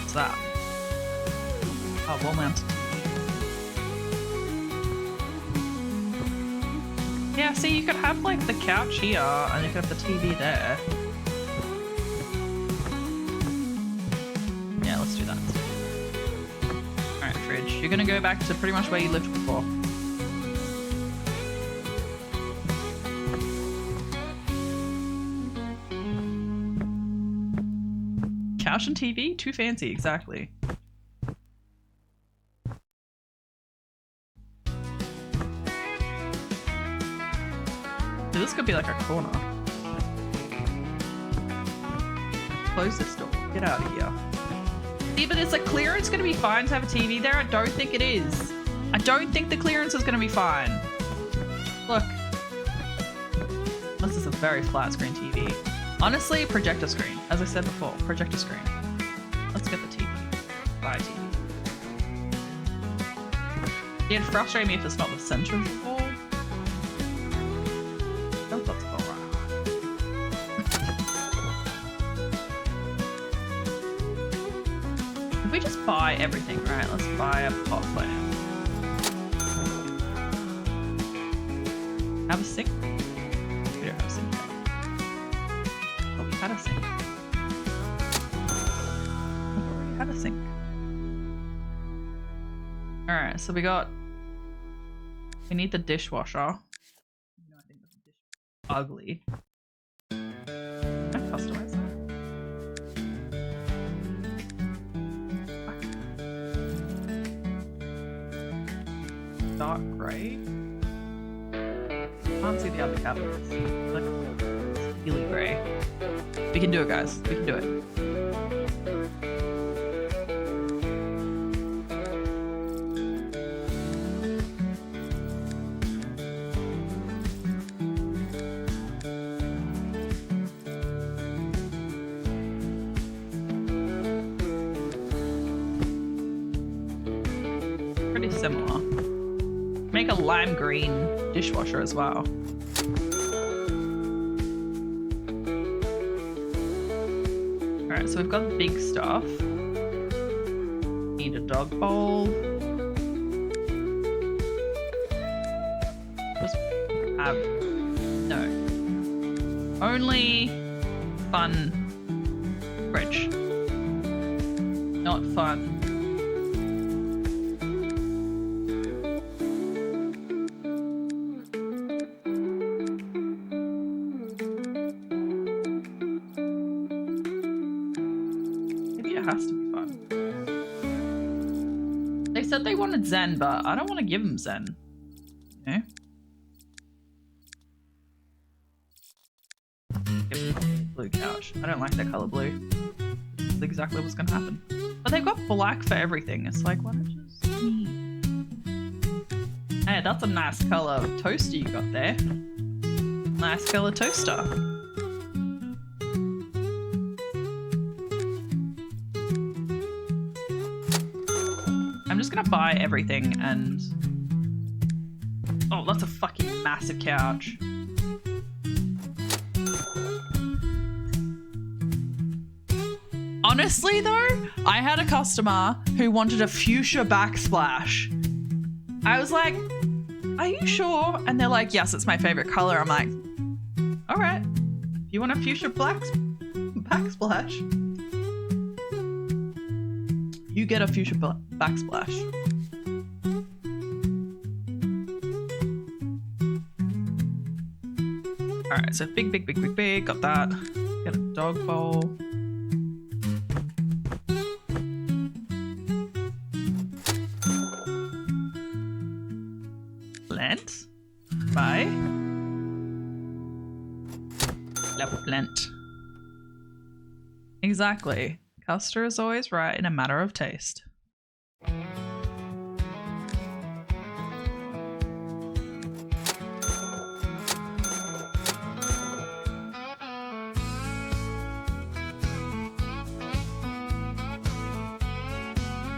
What's that? Oh, wall mount. Yeah, see, you could have like the couch here and you could have the TV there. Yeah, let's do that. Alright, fridge. You're gonna go back to pretty much where you lived before. Couch and TV? Too fancy, exactly. So this could be like a corner. Close this door. Get out of here. See, but is the clearance going to be fine to have a TV there? I don't think it is. I don't think the clearance is going to be fine. Look. This is a very flat screen TV. Honestly, projector screen. As I said before, projector screen. Let's get the TV. Buy a TV. It'd frustrate me if it's not the center of the wall. I hope that's alright. If we just buy everything, right? Let's buy a pot plant. Have a sink? We don't have a sink yet. Oh, we had a sink. We've already had a sink. Alright, so we need the dishwasher. No, I think the dish ugly. Can I customize that? Dark grey? Can't see the other cabinets. It's like steely grey. We can do it, guys. We can do it. Pretty similar. Make a lime green dishwasher as well. Alright, so we've got the big stuff. Need a dog bowl. Just have no. Only fun fridge. Not fun. Has to be fun. They said they wanted Zen, but I don't want to give them Zen. You know? Give them blue couch. I don't like that color blue. That's exactly what's gonna happen. But they've got black for everything. It's like, why not just me? Hey, that's a nice color toaster you got there. Nice color toaster. I'm just gonna buy everything and... Oh, that's a fucking massive couch. Honestly though, I had a customer who wanted a fuchsia backsplash. I was like, are you sure? And they're like, yes, it's my favorite color. I'm like, all right, if you want a fuchsia backsplash. You get a future backsplash. Alright, so big, got that. Get a dog bowl. Plant. Bye. Level plant. Exactly. Custer is always right in a matter of taste.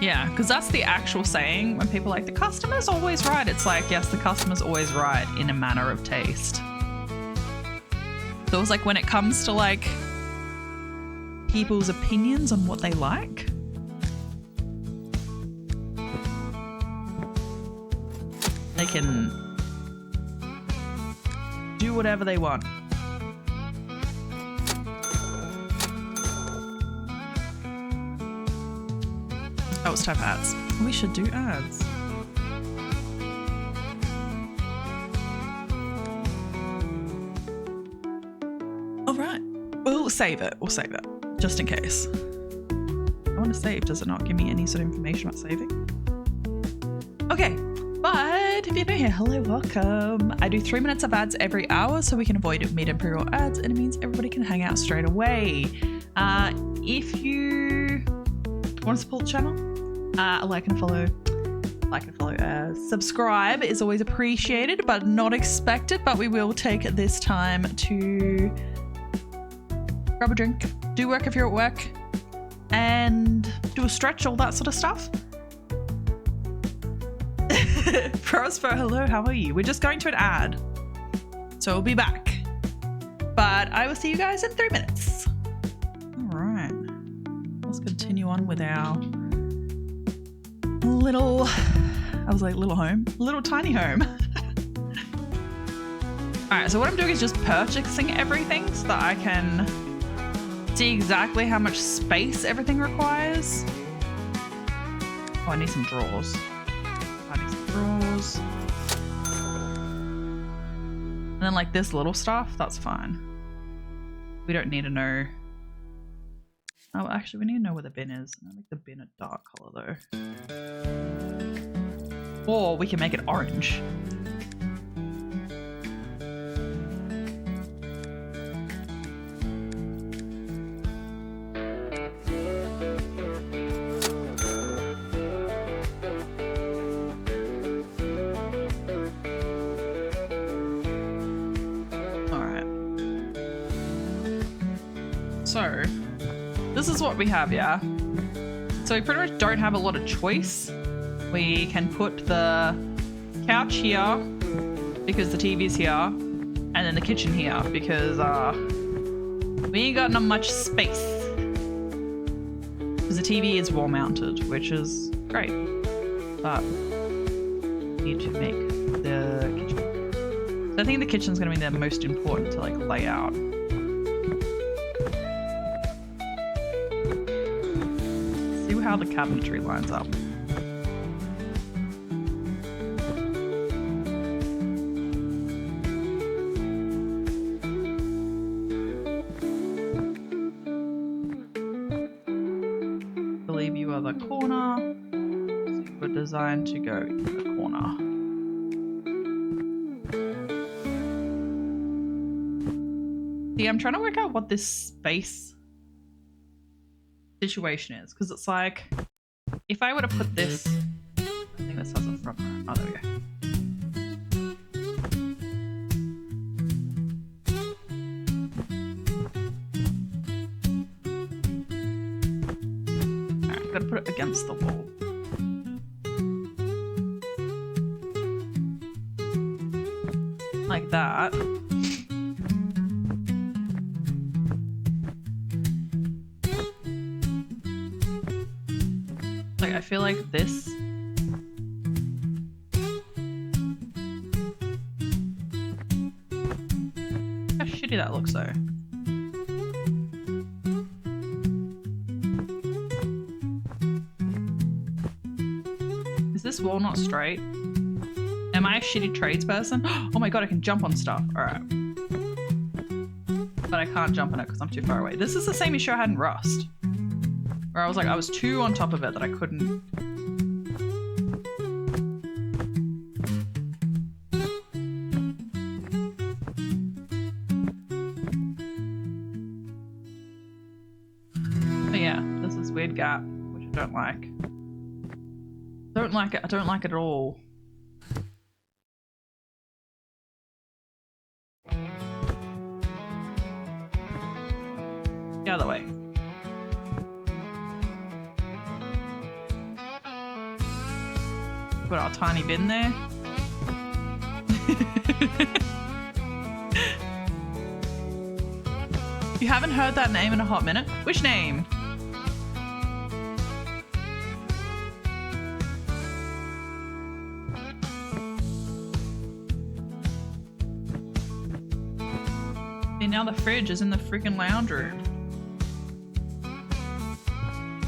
Yeah, because that's the actual saying when people are like, the customer's always right. It's like, yes, the customer's always right in a manner of taste. So it's like when it comes to like people's opinions on what they like, they can do whatever they want. Oh, it's type ads. We should do ads. All right. We'll save it. We'll save it. Just in case. I want to save. Does it not give me any sort of information about saving? Okay. But if you're new here, hello, welcome. I do 3 minutes of ads every hour so we can avoid mid-and-pre-roll ads, and it means everybody can hang out straight away. If you want to support the channel, like and follow, subscribe is always appreciated but not expected, but we will take this time to grab a drink, do work if you're at work, and do a stretch, all that sort of stuff. Prosper, hello, how are you? We're just going to an ad, so we'll be back, but I will see you guys in 3 minutes. All right, let's continue on with our little tiny home. All right, so what I'm doing is just purchasing everything so that I can see exactly how much space everything requires. Oh, I need some drawers. And then like this little stuff, that's fine. We don't need to know. Oh, actually, we need to know where the bin is. I make the bin a dark color though. Or we can make it orange. So, this is what we have, yeah? So we pretty much don't have a lot of choice. We can put the couch here because the TV's here, and then the kitchen here because we ain't got much space. Because the TV is wall mounted, which is great, but we need to make the kitchen. So I think the kitchen's gonna be the most important to like lay out. How the cabinetry lines up. I believe you are the corner. So you were designed to go in the corner. See, I'm trying to work out what this space situation is, because it's like if I were to put this, I think this has a front row. Oh, there we go. Alright, gotta put it against the wall. Like that. I feel like this how shitty that looks though. this wall not straight? Am I a shitty tradesperson? Oh my god, I can jump on stuff. Alright. But I can't jump on it because I'm too far away. This is the same issue I had in Rust. Where I was like, I was too on top of it that I couldn't. But yeah, this is weird gap, which I don't like. Don't like it. I don't like it at all. The other way. Put our tiny bin there. You haven't heard that name in a hot minute? Which name? And now the fridge is in the freaking lounge room.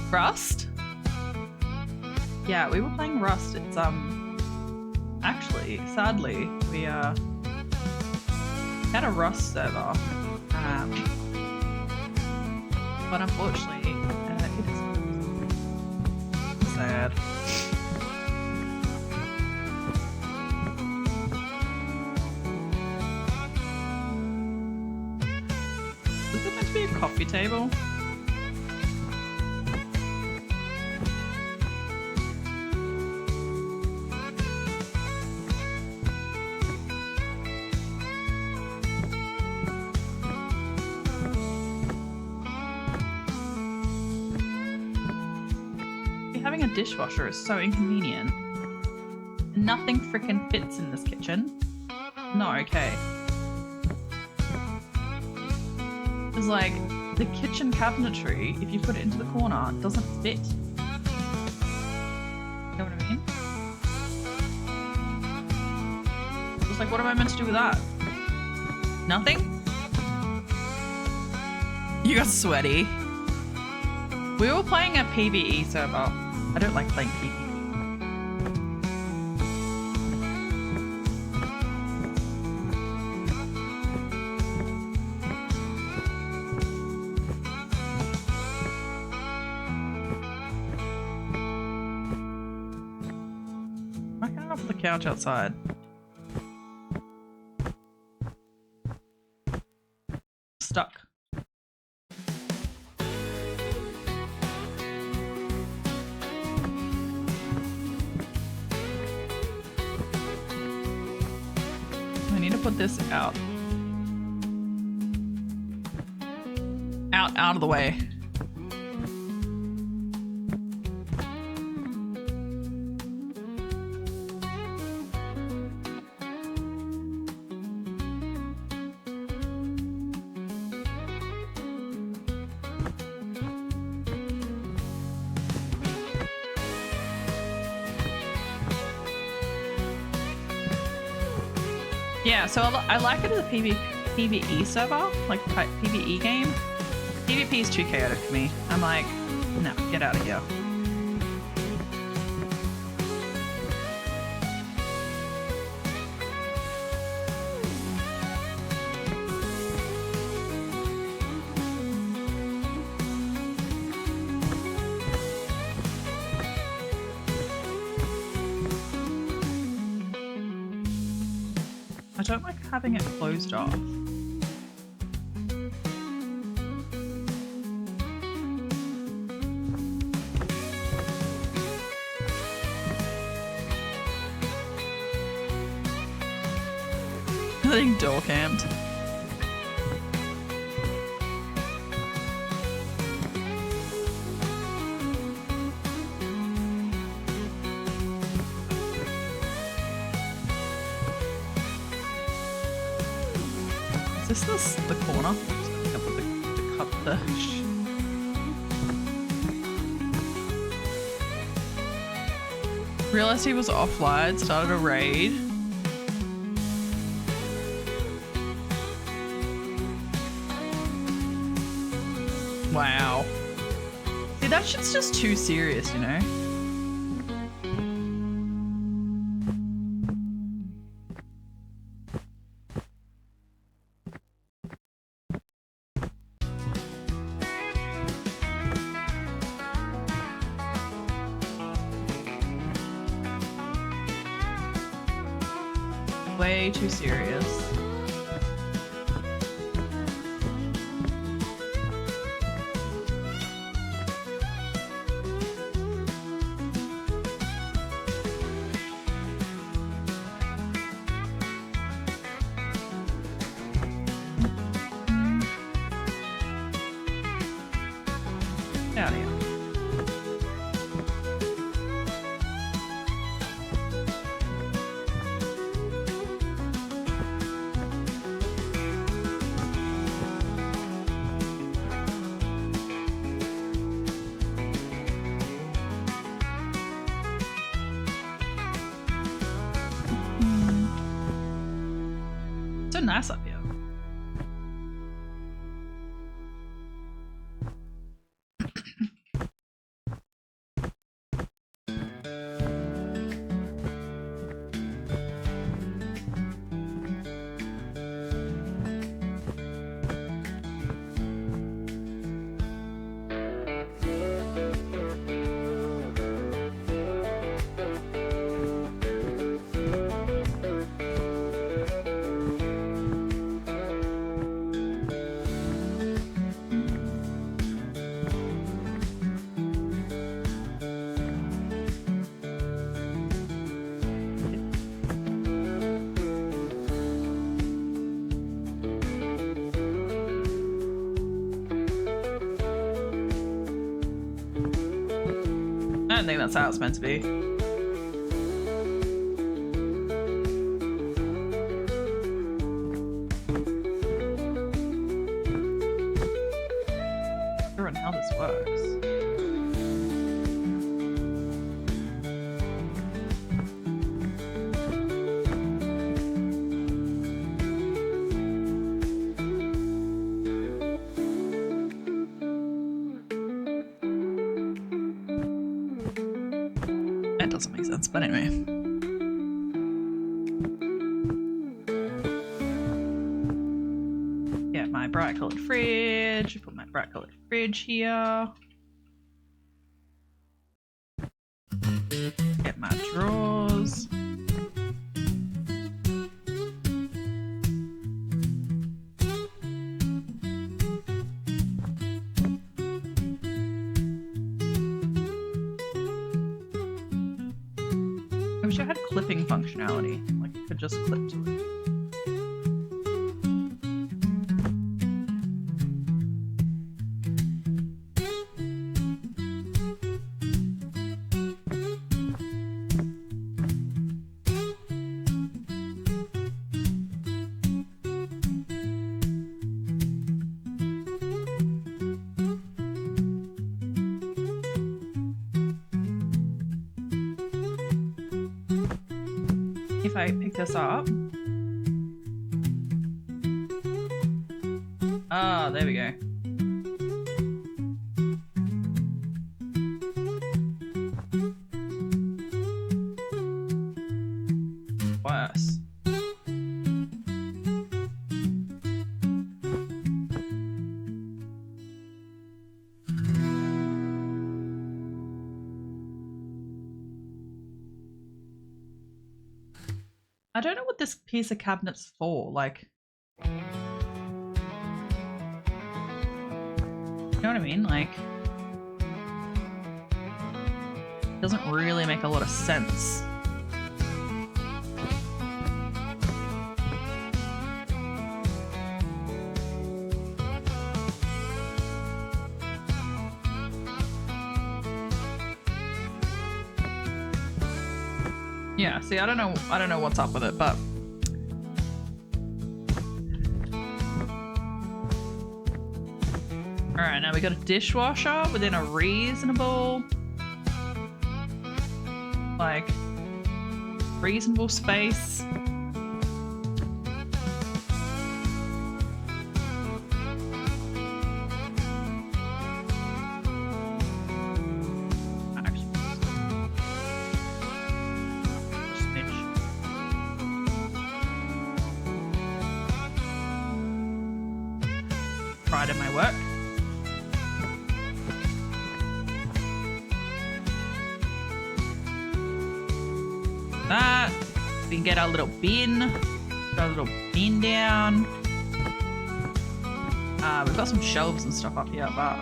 Rust? Yeah, we were playing Rust. It's actually, sadly, we had a Rust server. But unfortunately, it is sad. Is it meant to be a coffee table? Having a dishwasher is so inconvenient. Nothing freaking fits in this kitchen. Not okay. It's like the kitchen cabinetry, if you put it into the corner, it doesn't fit. You know what I mean? It's like, what am I meant to do with that? Nothing? You got sweaty. We were playing a PvE server. I don't like playing PvE. Why can't I put the couch outside? Stuck. Put this out of the way. Yeah, so I like it as a PvE server, like a PvE game. PvP is too chaotic for me. I'm like, no, get out of here. I don't like having it closed off. Getting door camped. Is this the corner? I'm just gonna put the cup there. Realized he was offline, started a raid. Wow. See, that shit's just too serious, you know? way too serious. Out here. So nice up here. I don't think that's how it's meant to be. I don't know how this works. That doesn't make sense, but anyway. Get my bright colored fridge, put my bright colored fridge here. Get my drawers. I wish I had clipping functionality, like you could just clip to it. If I pick this up. Ah, there we go. Worse. I don't know what this piece of cabinet's for, like... You know what I mean? Like... It doesn't really make a lot of sense. Yeah, see, I don't know what's up with it, but all right, now we got a dishwasher within a reasonable, like, reasonable space. Pride in my work. That. We can get our little bin. Got a little bin down. We've got some shelves and stuff up here, but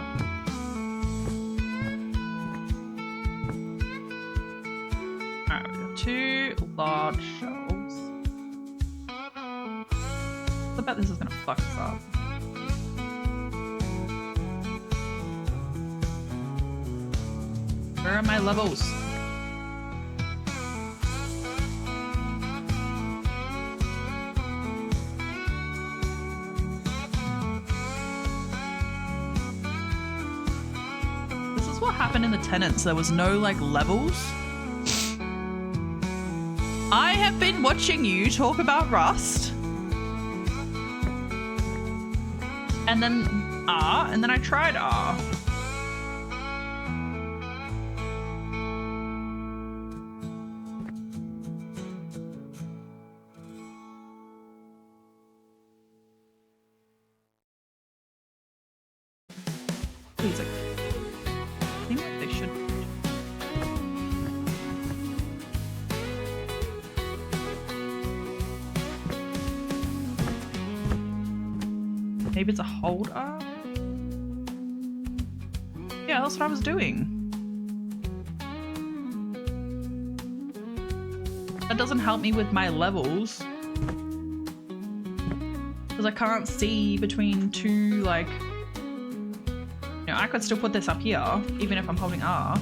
alright, we've got 2 large shelves. I bet this is gonna fuck us up. Where are my levels? This is what happened in the Tenants. There was no like levels. I have been watching you talk about Rust. And then R, and then I tried R. Please, like, I think like they should. Maybe it's a hold R? Yeah, that's what I was doing. That doesn't help me with my levels. Because I can't see between 2, like... You know, I could still put this up here, even if I'm holding R.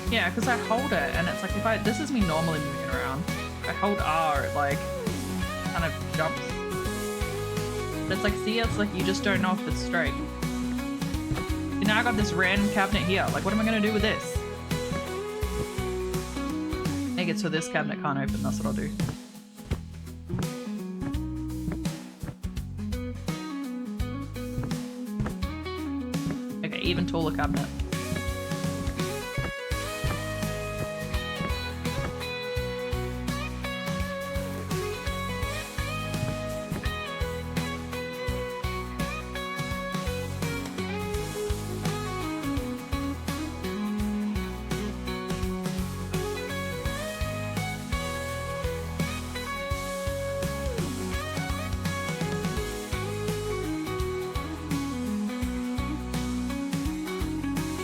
Yeah, because I hold it, and it's like, if I, this is me normally moving around. If I hold R, it like, kind of jumps. But it's like, see, it's like, you just don't know if it's straight. And now I got this random cabinet here. Like, what am I going to do with this? Make it so this cabinet can't open, that's what I'll do. Okay, even taller cabinet.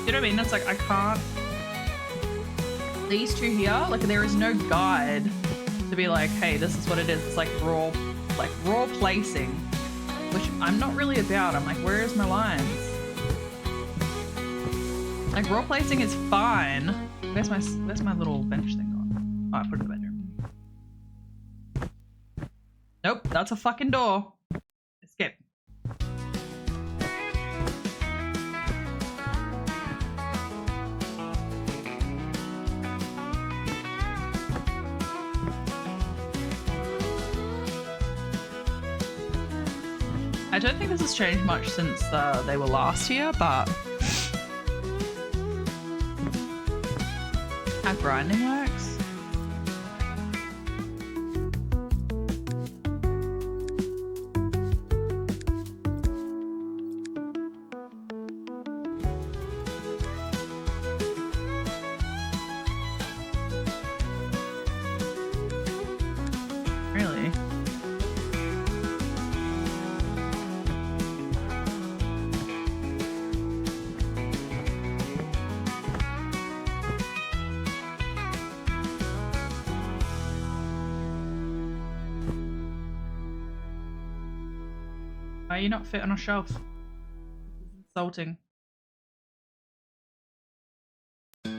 You know what I mean? It's like, I can't... These 2 here, like, there is no guide to be like, hey, this is what it is. It's like raw placing, which I'm not really about. I'm like, where is my lines? Like, raw placing is fine. Where's my little bench thing gone? Oh, I put it in the bedroom. Nope, that's a fucking door. Escape. I don't think this has changed much since they were last here, but how grinding works. Really? Why are you not fit on a shelf? This is insulting. Oh.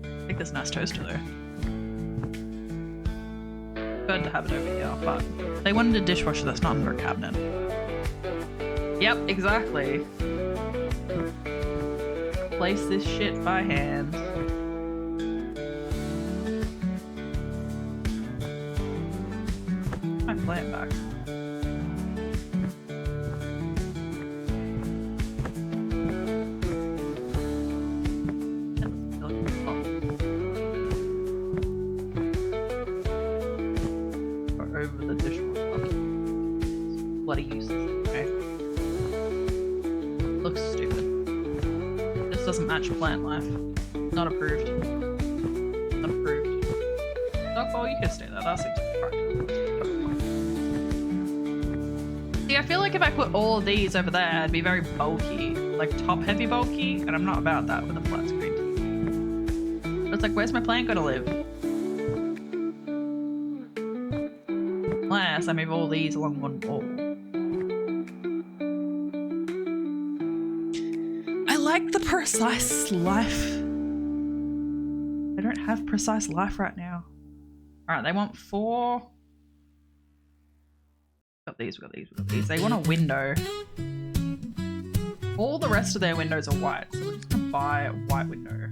I think there's a nice toaster though. Preferred to have it over here, but they wanted a dishwasher that's not under a cabinet. Yep, exactly. Place this shit by hand. Play it back. bloody useless. Okay. Looks stupid. This doesn't match plant life. Not approved. Not approved. Dogfall, you can stay there. That seems like practical. See, I feel like if I put all of these over there, it'd be very bulky. Like top-heavy bulky, and I'm not about that with a flat screen TV. But it's like, where's my plant gonna live? Unless I move all these along one wall. I like the precise life. I don't have precise life right now. Alright, they want 4. Got these, we got these, we got these. They want a window. All the rest of their windows are white, so we're just gonna buy a white window.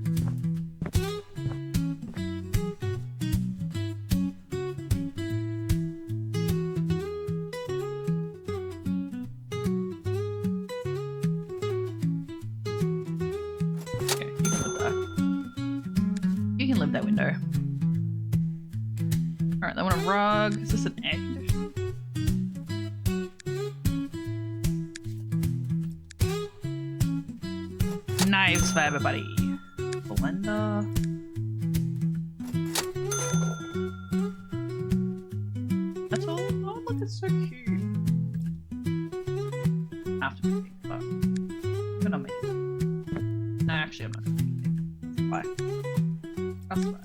Okay, you can live there. You can live that window. Alright, they want a rug. Is this an air conditioner? Knives for everybody. Blender. That's all. Oh, look, it's so cute. I have to be pink, but I'm gonna make it. No, actually, I'm not gonna make it. That's why.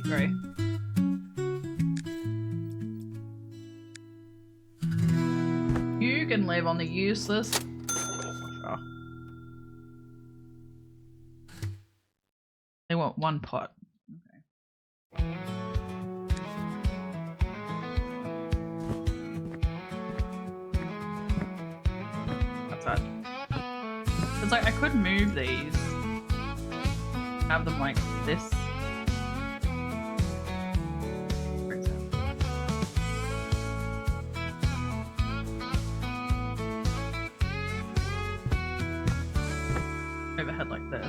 Grey. You can live on the useless. Sure. They want 1 pot. Okay. That's that. It's like I could move these, have them like this. Overhead like this.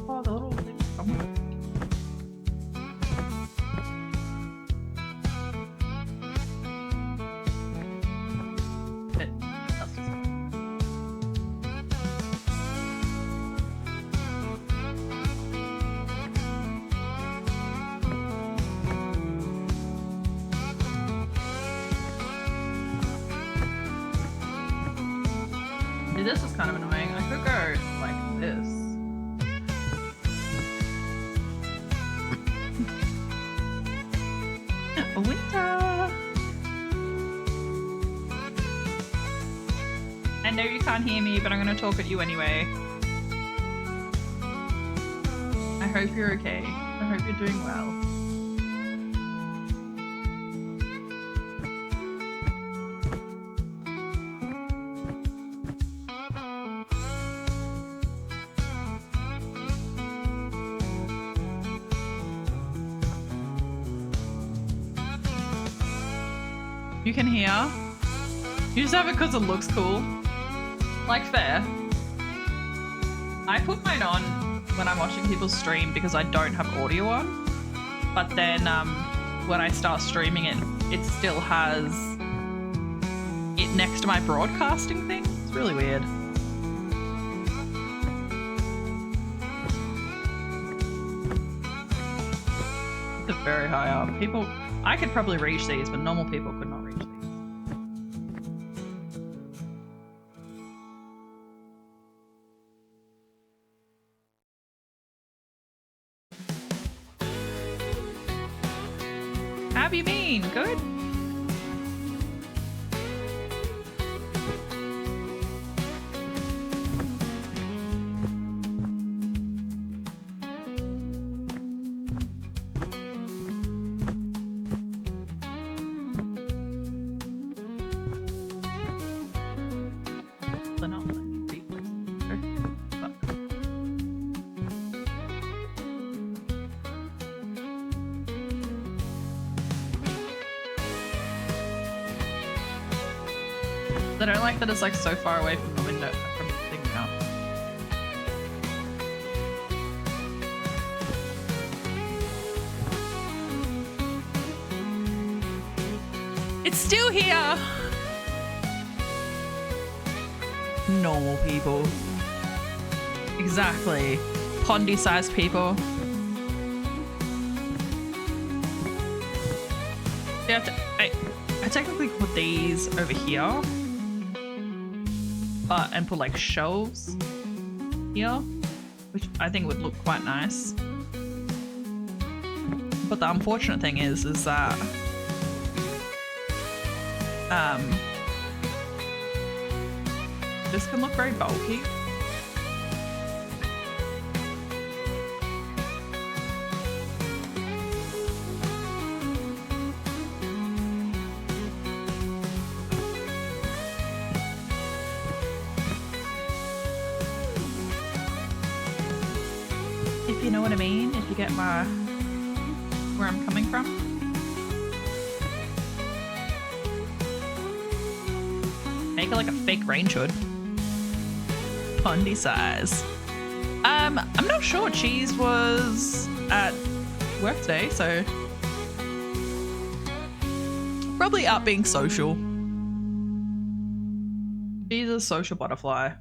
Oh, the little thing somewhere. That's just this is kind of annoying. I could go like this. Winter! I know you can't hear me, but I'm gonna talk at you anyway. I hope you're okay. I hope you're doing well. You can hear. You just have it because it looks cool. Like, fair. I put mine on when I'm watching people stream because I don't have audio on. But then when I start streaming it, it still has it next to my broadcasting thing. It's really weird. It's very high up. People... I could probably reach these, but normal people could not reach these. How have you been? Good? I don't like that it's like so far away from the window, from the thing now. It's still here. Normal people. Exactly. Pondy-sized people. I technically put these over here. And put like shelves here, which I think would look quite nice. But the unfortunate thing is that this can look very bulky. If you know what I mean, if you get where I'm coming from. Make it like a fake range hood. Pondy size. I'm not sure. Cheese was at work today, so probably out being social. She's a social butterfly.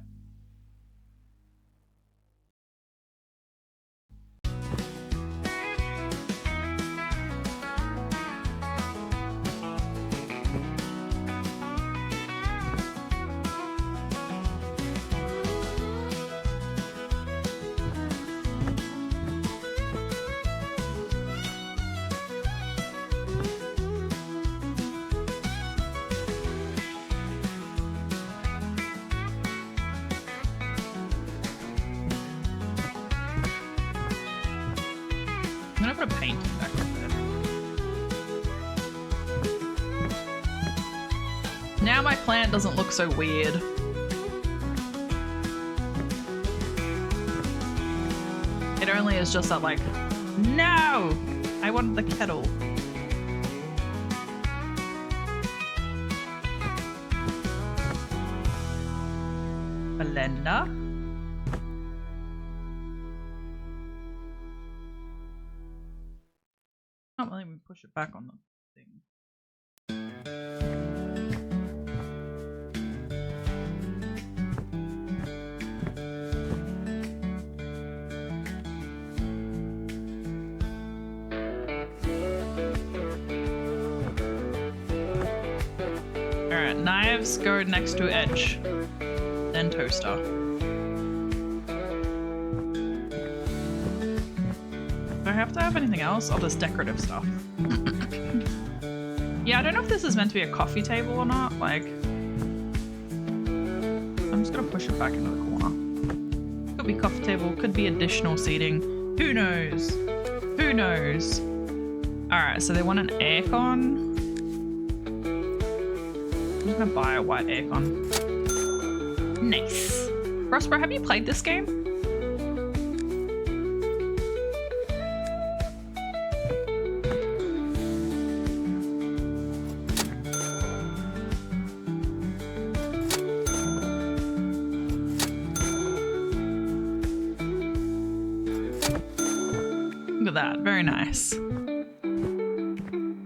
I'm gonna put a painting back up there. Now my plant doesn't look so weird. It only is just that like, no! I wanted the kettle. Blender. Not letting me push it back on the thing. Alright, knives go next to edge, then toaster. Do I have to have anything else? Oh, there's decorative stuff. Yeah, I don't know if this is meant to be a coffee table or not. Like, I'm just gonna push it back into the corner. Could be coffee table, could be additional seating. Who knows? Who knows? Alright, so they want an aircon. I'm just gonna buy a white aircon. Nice. Prospero, have you played this game? Look at that, very nice.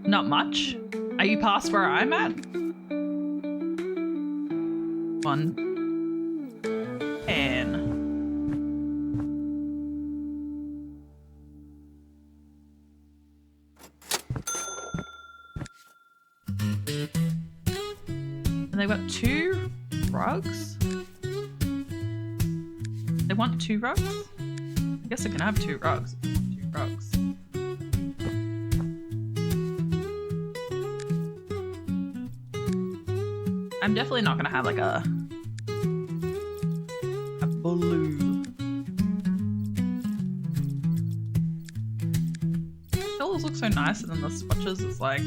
Not much. Are you past where I'm at? 110. And they've got 2 rugs. They want 2 rugs? I guess I can have 2 rugs. 2 rugs. I'm definitely not gonna have like a blue. Colors look so nice, and then the swatches, it's like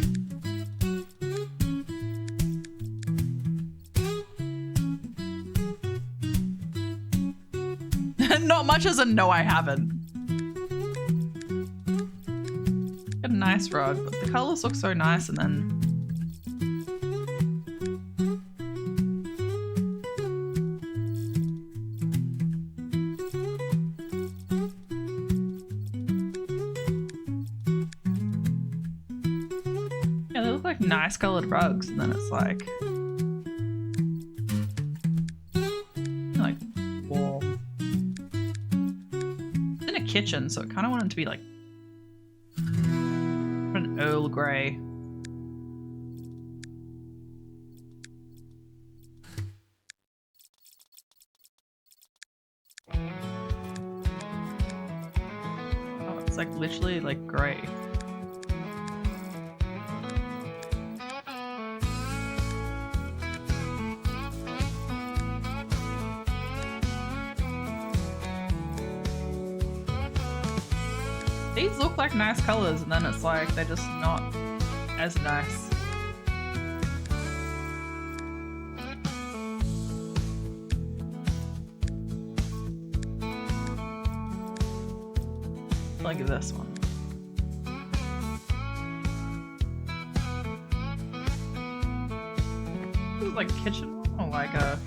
not much as a no, I haven't. Got a nice rug, but the colors look so nice, and then Yeah, they look like nice colored rugs, and then it's like warm. It's in a kitchen, so I kind of want it to be like an Earl Grey. Oh, it's like literally like grey. These look like nice colors, and then it's like they're just not as nice. Like this one. This is like a kitchen one, or like a...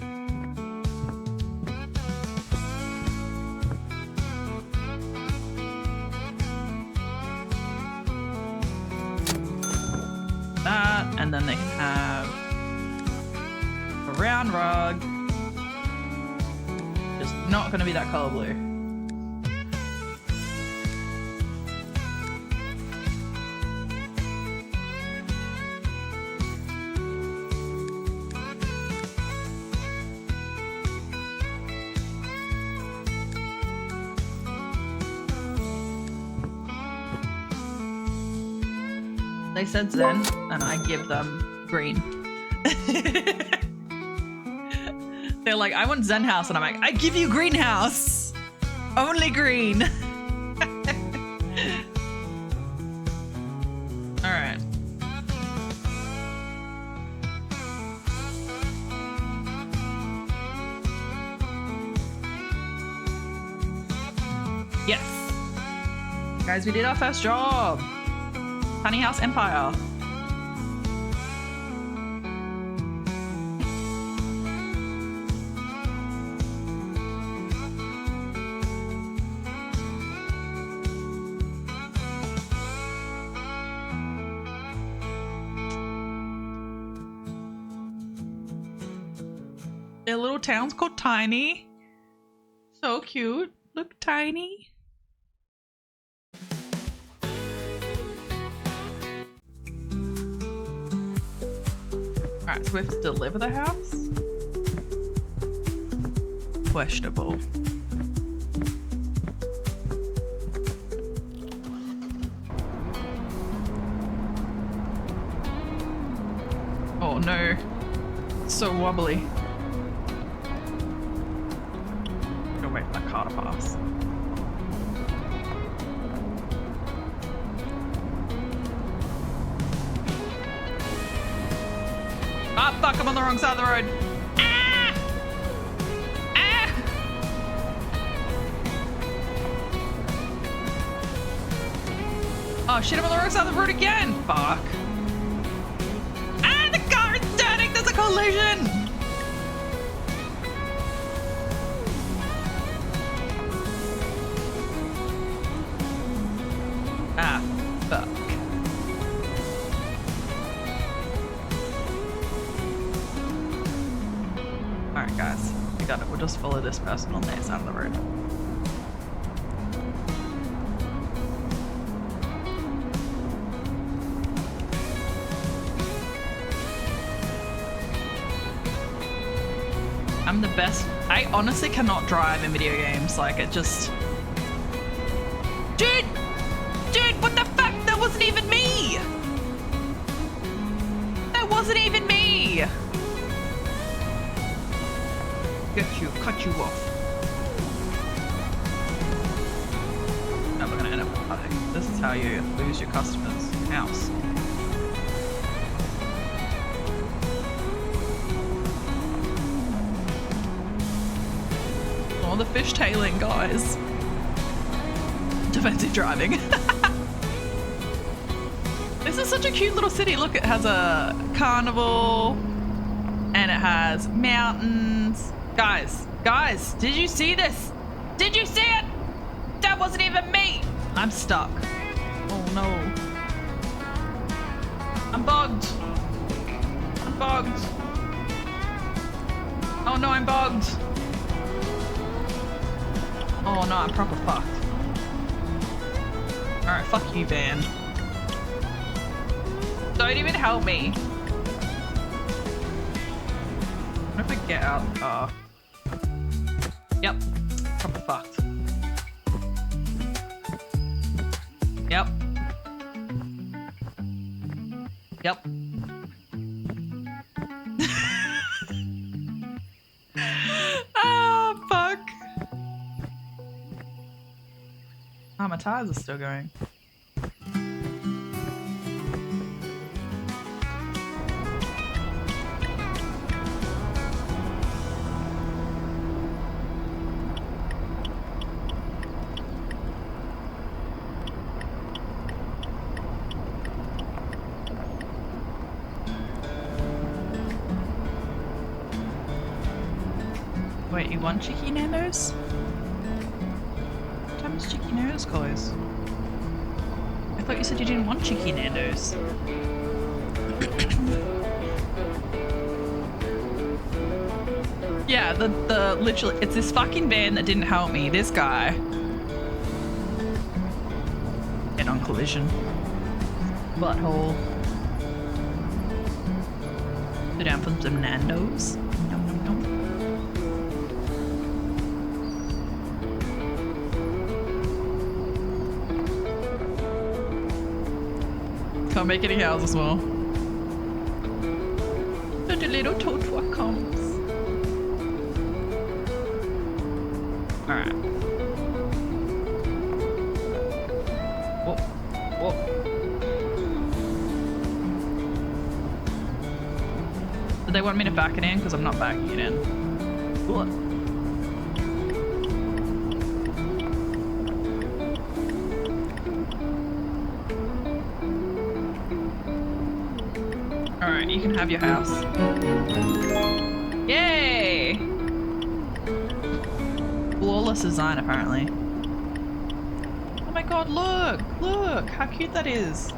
that, and then they have a round rug. It's not going to be that color blue. They said Zen, and I give them green. They're like, I want Zen house, and I'm like, I give you greenhouse. Only green. All right. Yes. Guys, we did our first job. Tiny House Empire. Their little town's called Tiny. So cute. Look, Tiny. Alright, so we have to deliver the house? Questionable. Oh no. It's so wobbly. Gotta wait for that car to pass. Ah, fuck, I'm on the wrong side of the road. Ah! Ah! Oh shit, I'm on the wrong side of the road again. Fuck. Ah, the car is turning. There's a collision. Ah, fuck. Alright guys, we got it. We'll just follow this person on their side of the road. I'm the best. I honestly cannot drive in video games. Like, it just... Dude! Dude, what the fuck? That wasn't even me! That wasn't even me! Get you, cut you off. Now we're gonna end up with nothing. This is how you lose your customer's house. Oh, the fishtailing, guys. Defensive driving. This is such a cute little city. Look, it has a carnival and it has mountains. Guys, did you see this? Did you see it? That wasn't even me. I'm stuck. Oh no. I'm bugged. I'm bugged. Oh no, I'm bugged. Oh no, I'm proper fucked. Alright, fuck you, van. Don't even help me. What if I get out? Yep. Proper fucked. Yep. Yep. Ah, fuck. Oh, my tires are still going. Wait, you want Cheeky Nando's? What time does Cheeky Nando's close? I thought you said you didn't want Cheeky Nando's. Yeah, the literally, it's this fucking van that didn't help me. This guy. Head on collision. Butthole. Go down for some Nando's. Nom nom nom. Can't make any houses more. And the little tow truck comes. Alright. Whoa. Whoa. Do they want me to back it in? Because I'm not backing it in. What? Alright, you can have your house. Yay! Flawless design, apparently. Oh my god, look! Look! How cute that is!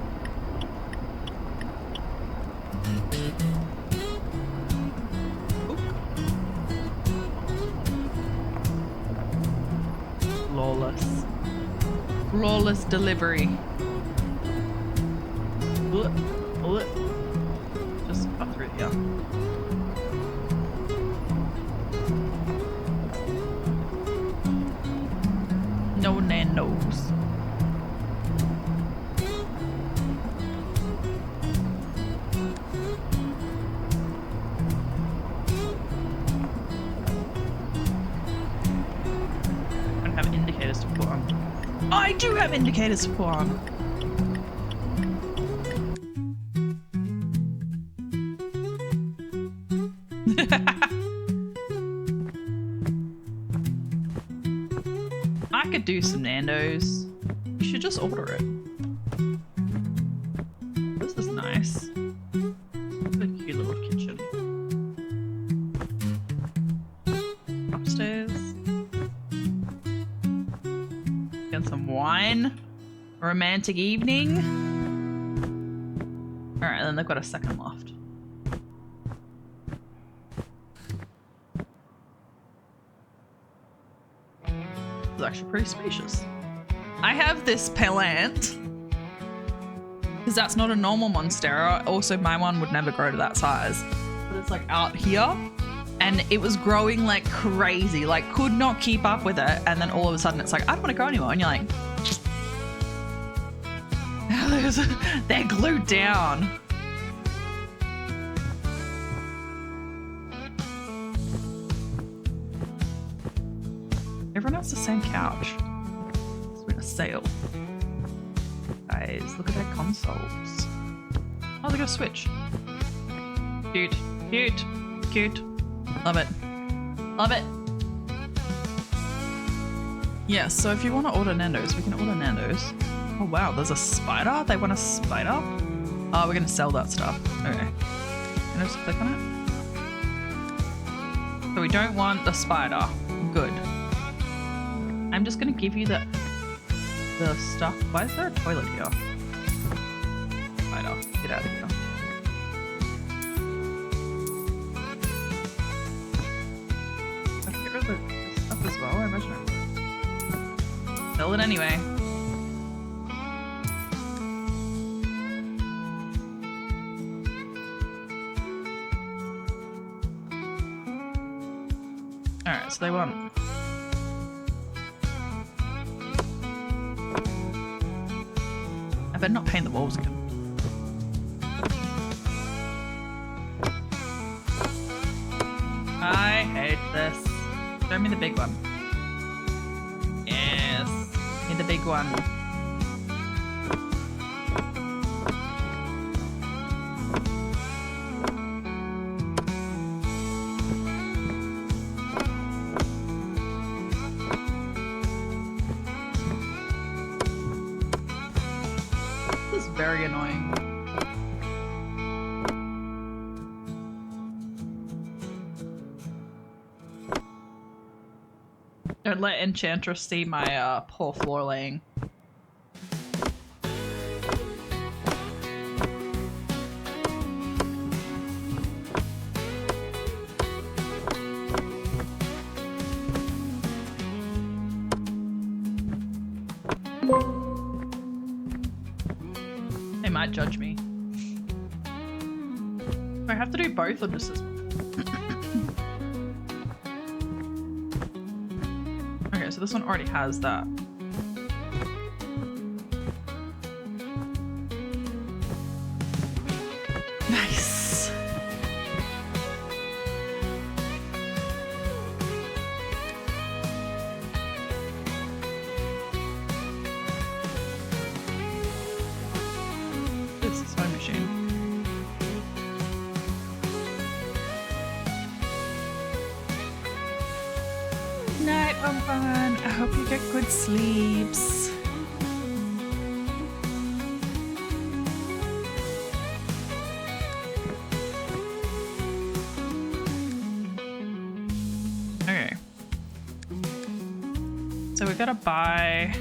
Oop. Flawless. Flawless delivery. Look. Look. Just cut through here. No Nando's. I don't have indicators to put on. I do have indicators to put on. I could do some Nando's. You should just order it. This is nice. It's a cute little kitchen. Upstairs. Get some wine. Romantic evening. Alright, then they've got a second loft. It's actually pretty spacious. I have this plant because that's not a normal monstera. Also, my one would never grow to that size, but it's like out here and it was growing like crazy, like could not keep up with it, and then all of a sudden it's like, I don't want to grow anymore, and you're like they're glued down. Everyone has the same couch. It's been a sale. Guys, look at their consoles. Oh, they got a Switch. Cute, cute, cute. Love it. Love it. Yeah, so if you want to order Nando's, we can order Nando's. Oh wow, there's a spider? They want a spider? Oh, we're gonna sell that stuff. Okay. Can I just click on it? So we don't want the spider. Good. I'm just gonna give you the stuff. Why is there a toilet here? Spider, get out of here. There's no. Build it anyway. Alright, so they want. I better not paint the walls again. I hate this. Show me the big one. Yes. Give me the big one. This is very annoying. Don't let Enchantress see my poor floor laying. They might judge me. Do I have to do both or just this one? So this one already has that. Nice. This is my machine. Night, Bonbon. I hope you get good sleeps. Okay. So we gotta buy.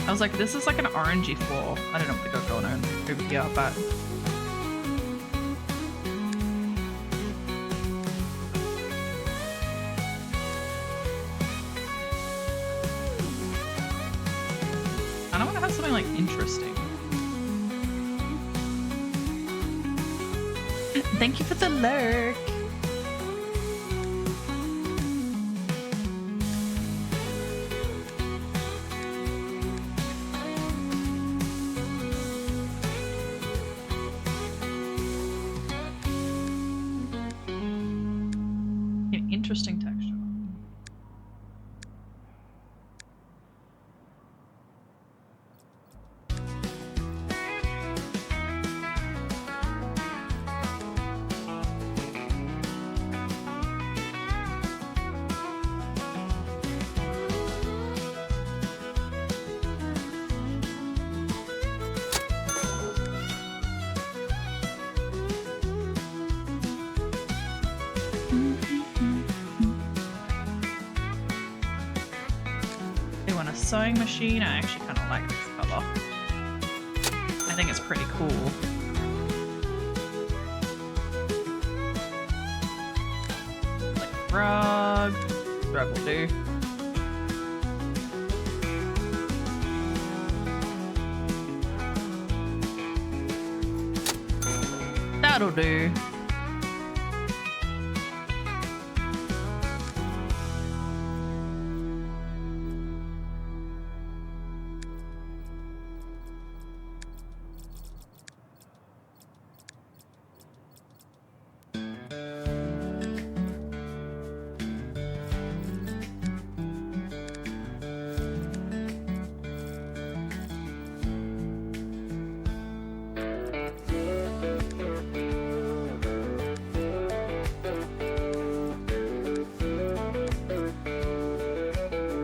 I was like, this is like an orangey floor. I don't know what they got going on over here, but I don't want to have something like interesting. Thank you for the lurk. Interesting texture. Sewing machine. I actually kind of like this color. I think it's pretty cool. Like rug. Rug will do. That'll do.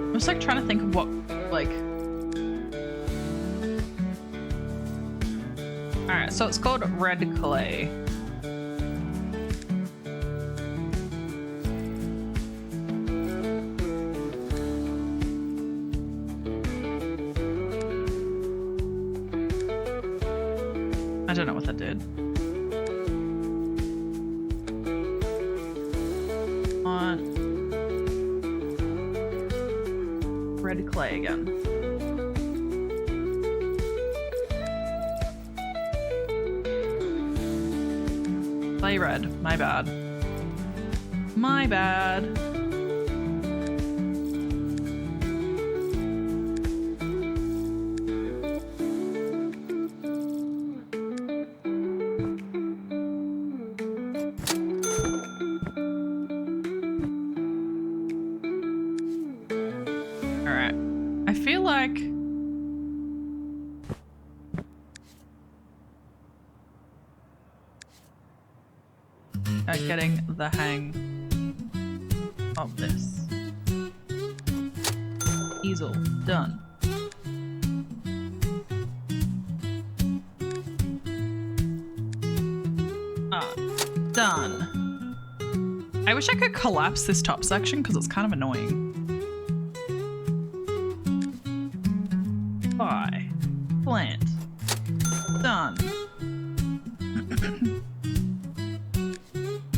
I'm just like trying to think of what, like. Alright, so it's called red clay. I don't know what that did. On red clay again. Play red. My bad. My bad. Alright. I feel like getting the hang of this. Easel, done. Done. I wish I could collapse this top section because it's kind of annoying. Buy. Plant. Done.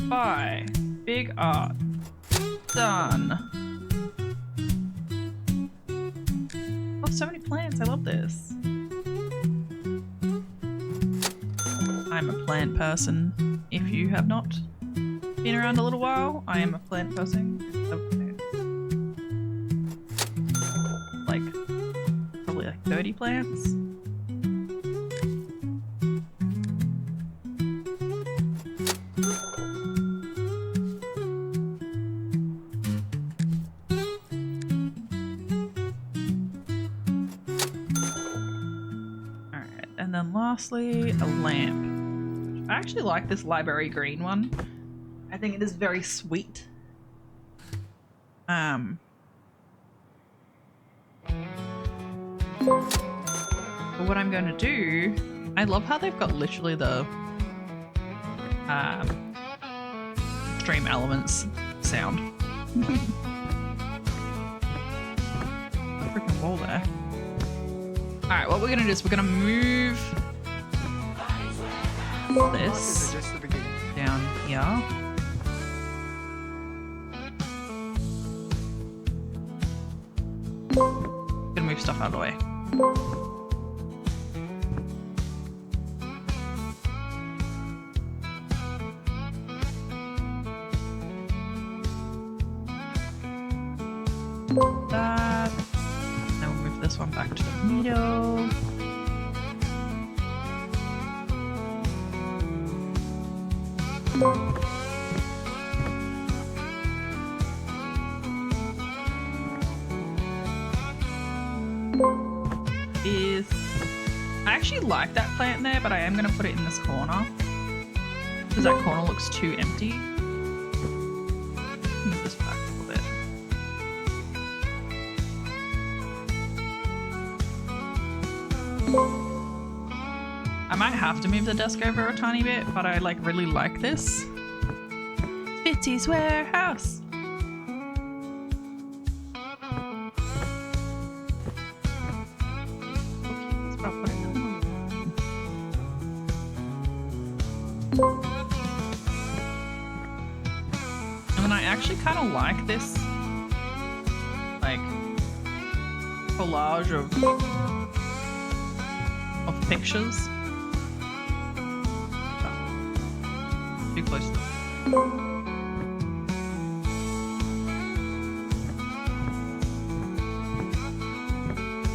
Buy. Big art. Done. Oh, so many plants. I love this. I'm a plant person. If you have not been around a little while, I am a plant person. Like, probably like 30 plants. Alright, and then lastly, a lamp. I actually like this library green one. I think it is very sweet. But what I'm going to do, I love how they've got literally the Stream Elements sound. Freaking wall there. Alright, what we're going to do is we're going to move this down here. Gonna move stuff out of the way. That. Then we'll move this one back to the middle. I actually like that plant there, but I am going to put it in this corner because that corner looks too empty. Move this back a little bit. I might have to move the desk over a tiny bit, but I like really like this. Fitzy's warehouse. And then I actually kind of like this, like, collage of pictures. Oh, too close.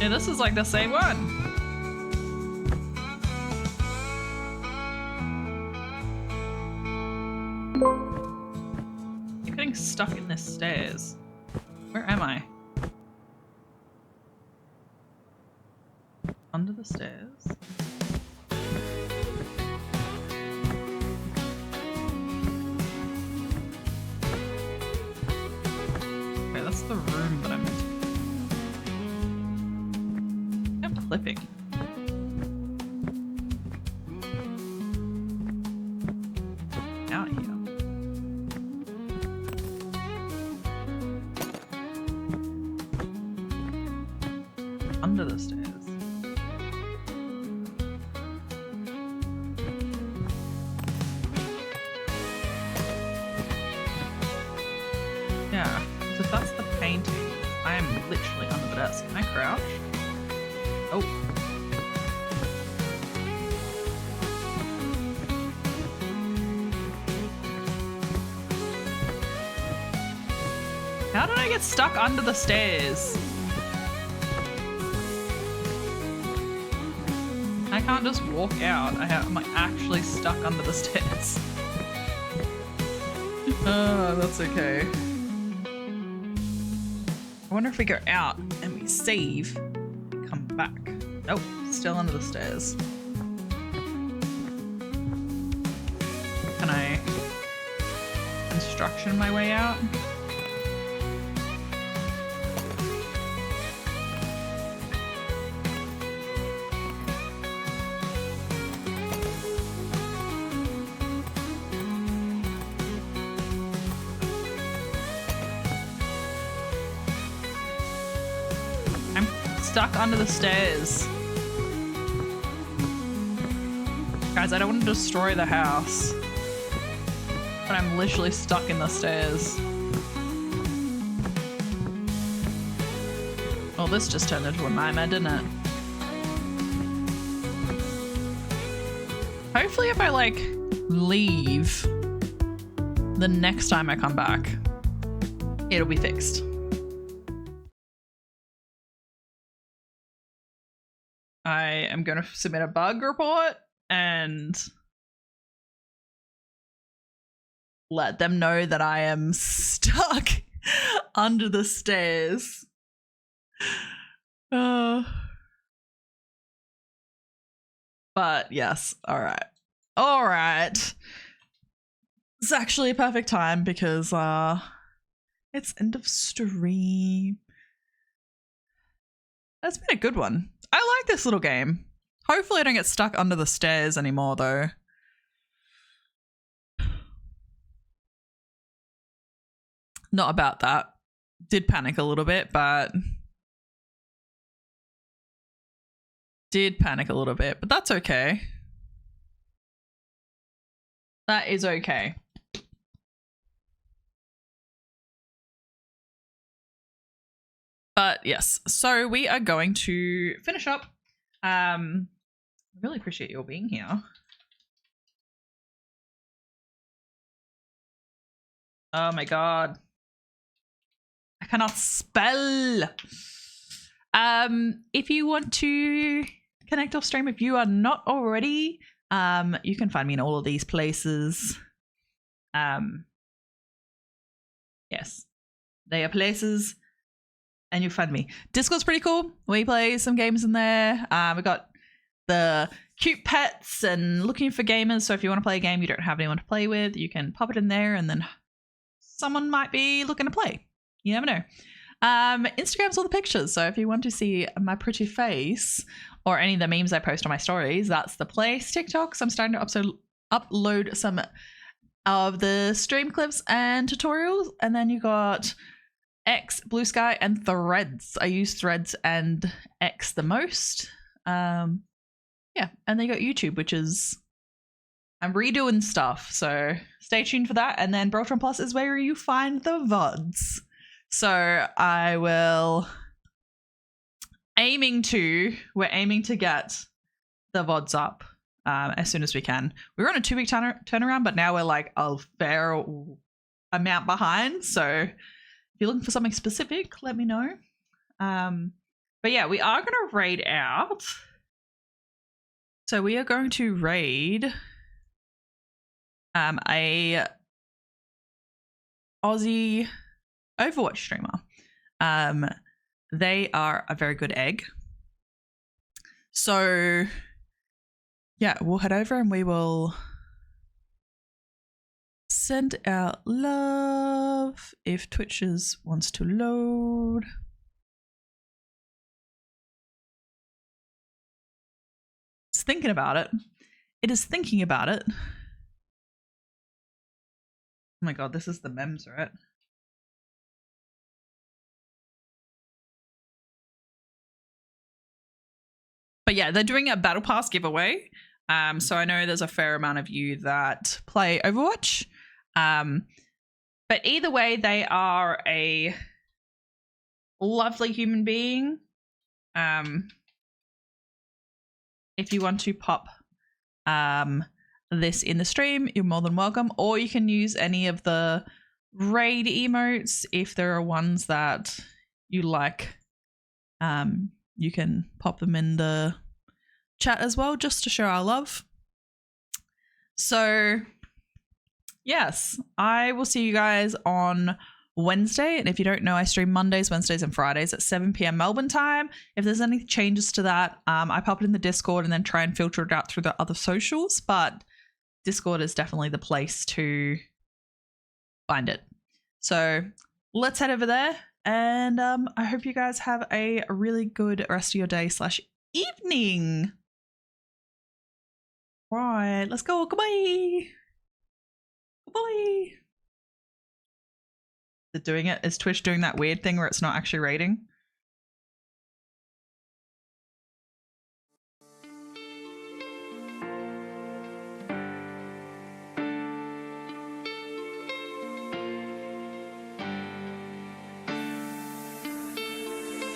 Yeah, this is like the same one. You're getting stuck in the stairs. Where am I? Under the stairs. Okay, that's the room that I'm in. I'm clipping. Out here. Under the stairs. that's the painting. I am literally under the desk. Can I crouch? Oh. How did I get stuck under the stairs? I can't just walk out. I'm like actually stuck under the stairs. Oh, that's okay. I wonder if we go out and we save and come back. Nope, still under the stairs. Can I construction my way out? Stuck under the stairs. Guys, I don't want to destroy the house, but I'm literally stuck in the stairs. Well, this just turned into a nightmare, didn't it? Hopefully if I like leave the next time I come back, it'll be fixed. I am going to submit a bug report and let them know that I am stuck under the stairs. But yes, all right. All right. It's actually a perfect time because it's end of stream. That's been a good one. I like this little game. Hopefully I don't get stuck under the stairs anymore though. Not about that. Did panic a little bit, but that's okay. That is okay. But yes, so we are going to finish up. I really appreciate your being here. Oh my god. I cannot spell. If you want to connect off stream, if you are not already, you can find me in all of these places. Yes, they are places. And you find me. Discord's pretty cool. We play some games in there. We got the cute pets and looking for gamers. So if you want to play a game you don't have anyone to play with, you can pop it in there and then someone might be looking to play. You never know. Instagram's all the pictures. So if you want to see my pretty face or any of the memes I post on my stories, that's the place. TikToks, I'm starting to upload some of the stream clips and tutorials. And then you got X, Blue Sky, and Threads. I use Threads and X the most. Yeah, and then you got YouTube, which is I'm redoing stuff, so stay tuned for that. And then Brotron Plus is where you find the VODs. So we're aiming to get the VODs up as soon as we can. We were on a 2-week turnaround, but now we're like a fair amount behind. So if you're looking for something specific, let me know. But yeah, we are going to raid out. So we are going to raid a Aussie Overwatch streamer. They are a very good egg. So yeah, we'll head over and we will send out love if Twitches wants to load. It's thinking about it. It is thinking about it. Oh my god, this is the memes, right? But yeah, they're doing a Battle Pass giveaway. So I know there's a fair amount of you that play Overwatch. But either way, they are a lovely human being. If you want to pop this in the stream, you're more than welcome, or you can use any of the raid emotes if there are ones that you like. You can pop them in the chat as well, just to show our love. So yes, I will see you guys on Wednesday. And if you don't know, I stream Mondays, Wednesdays, and Fridays at 7 p.m. Melbourne time. If there's any changes to that, I pop it in the Discord and then try and filter it out through the other socials. But Discord is definitely the place to find it. So let's head over there. And I hope you guys have a really good rest of your day / evening. Right, let's go. Goodbye. Goodbye. Is it doing it? Is Twitch doing that weird thing where it's not actually rating?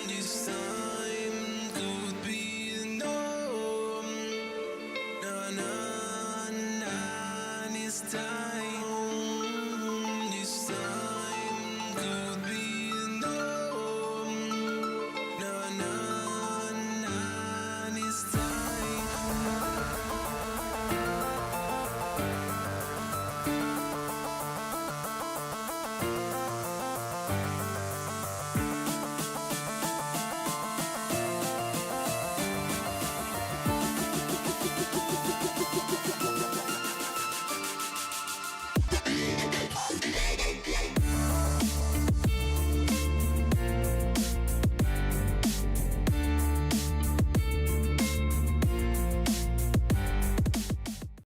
This time could be the norm. Now I know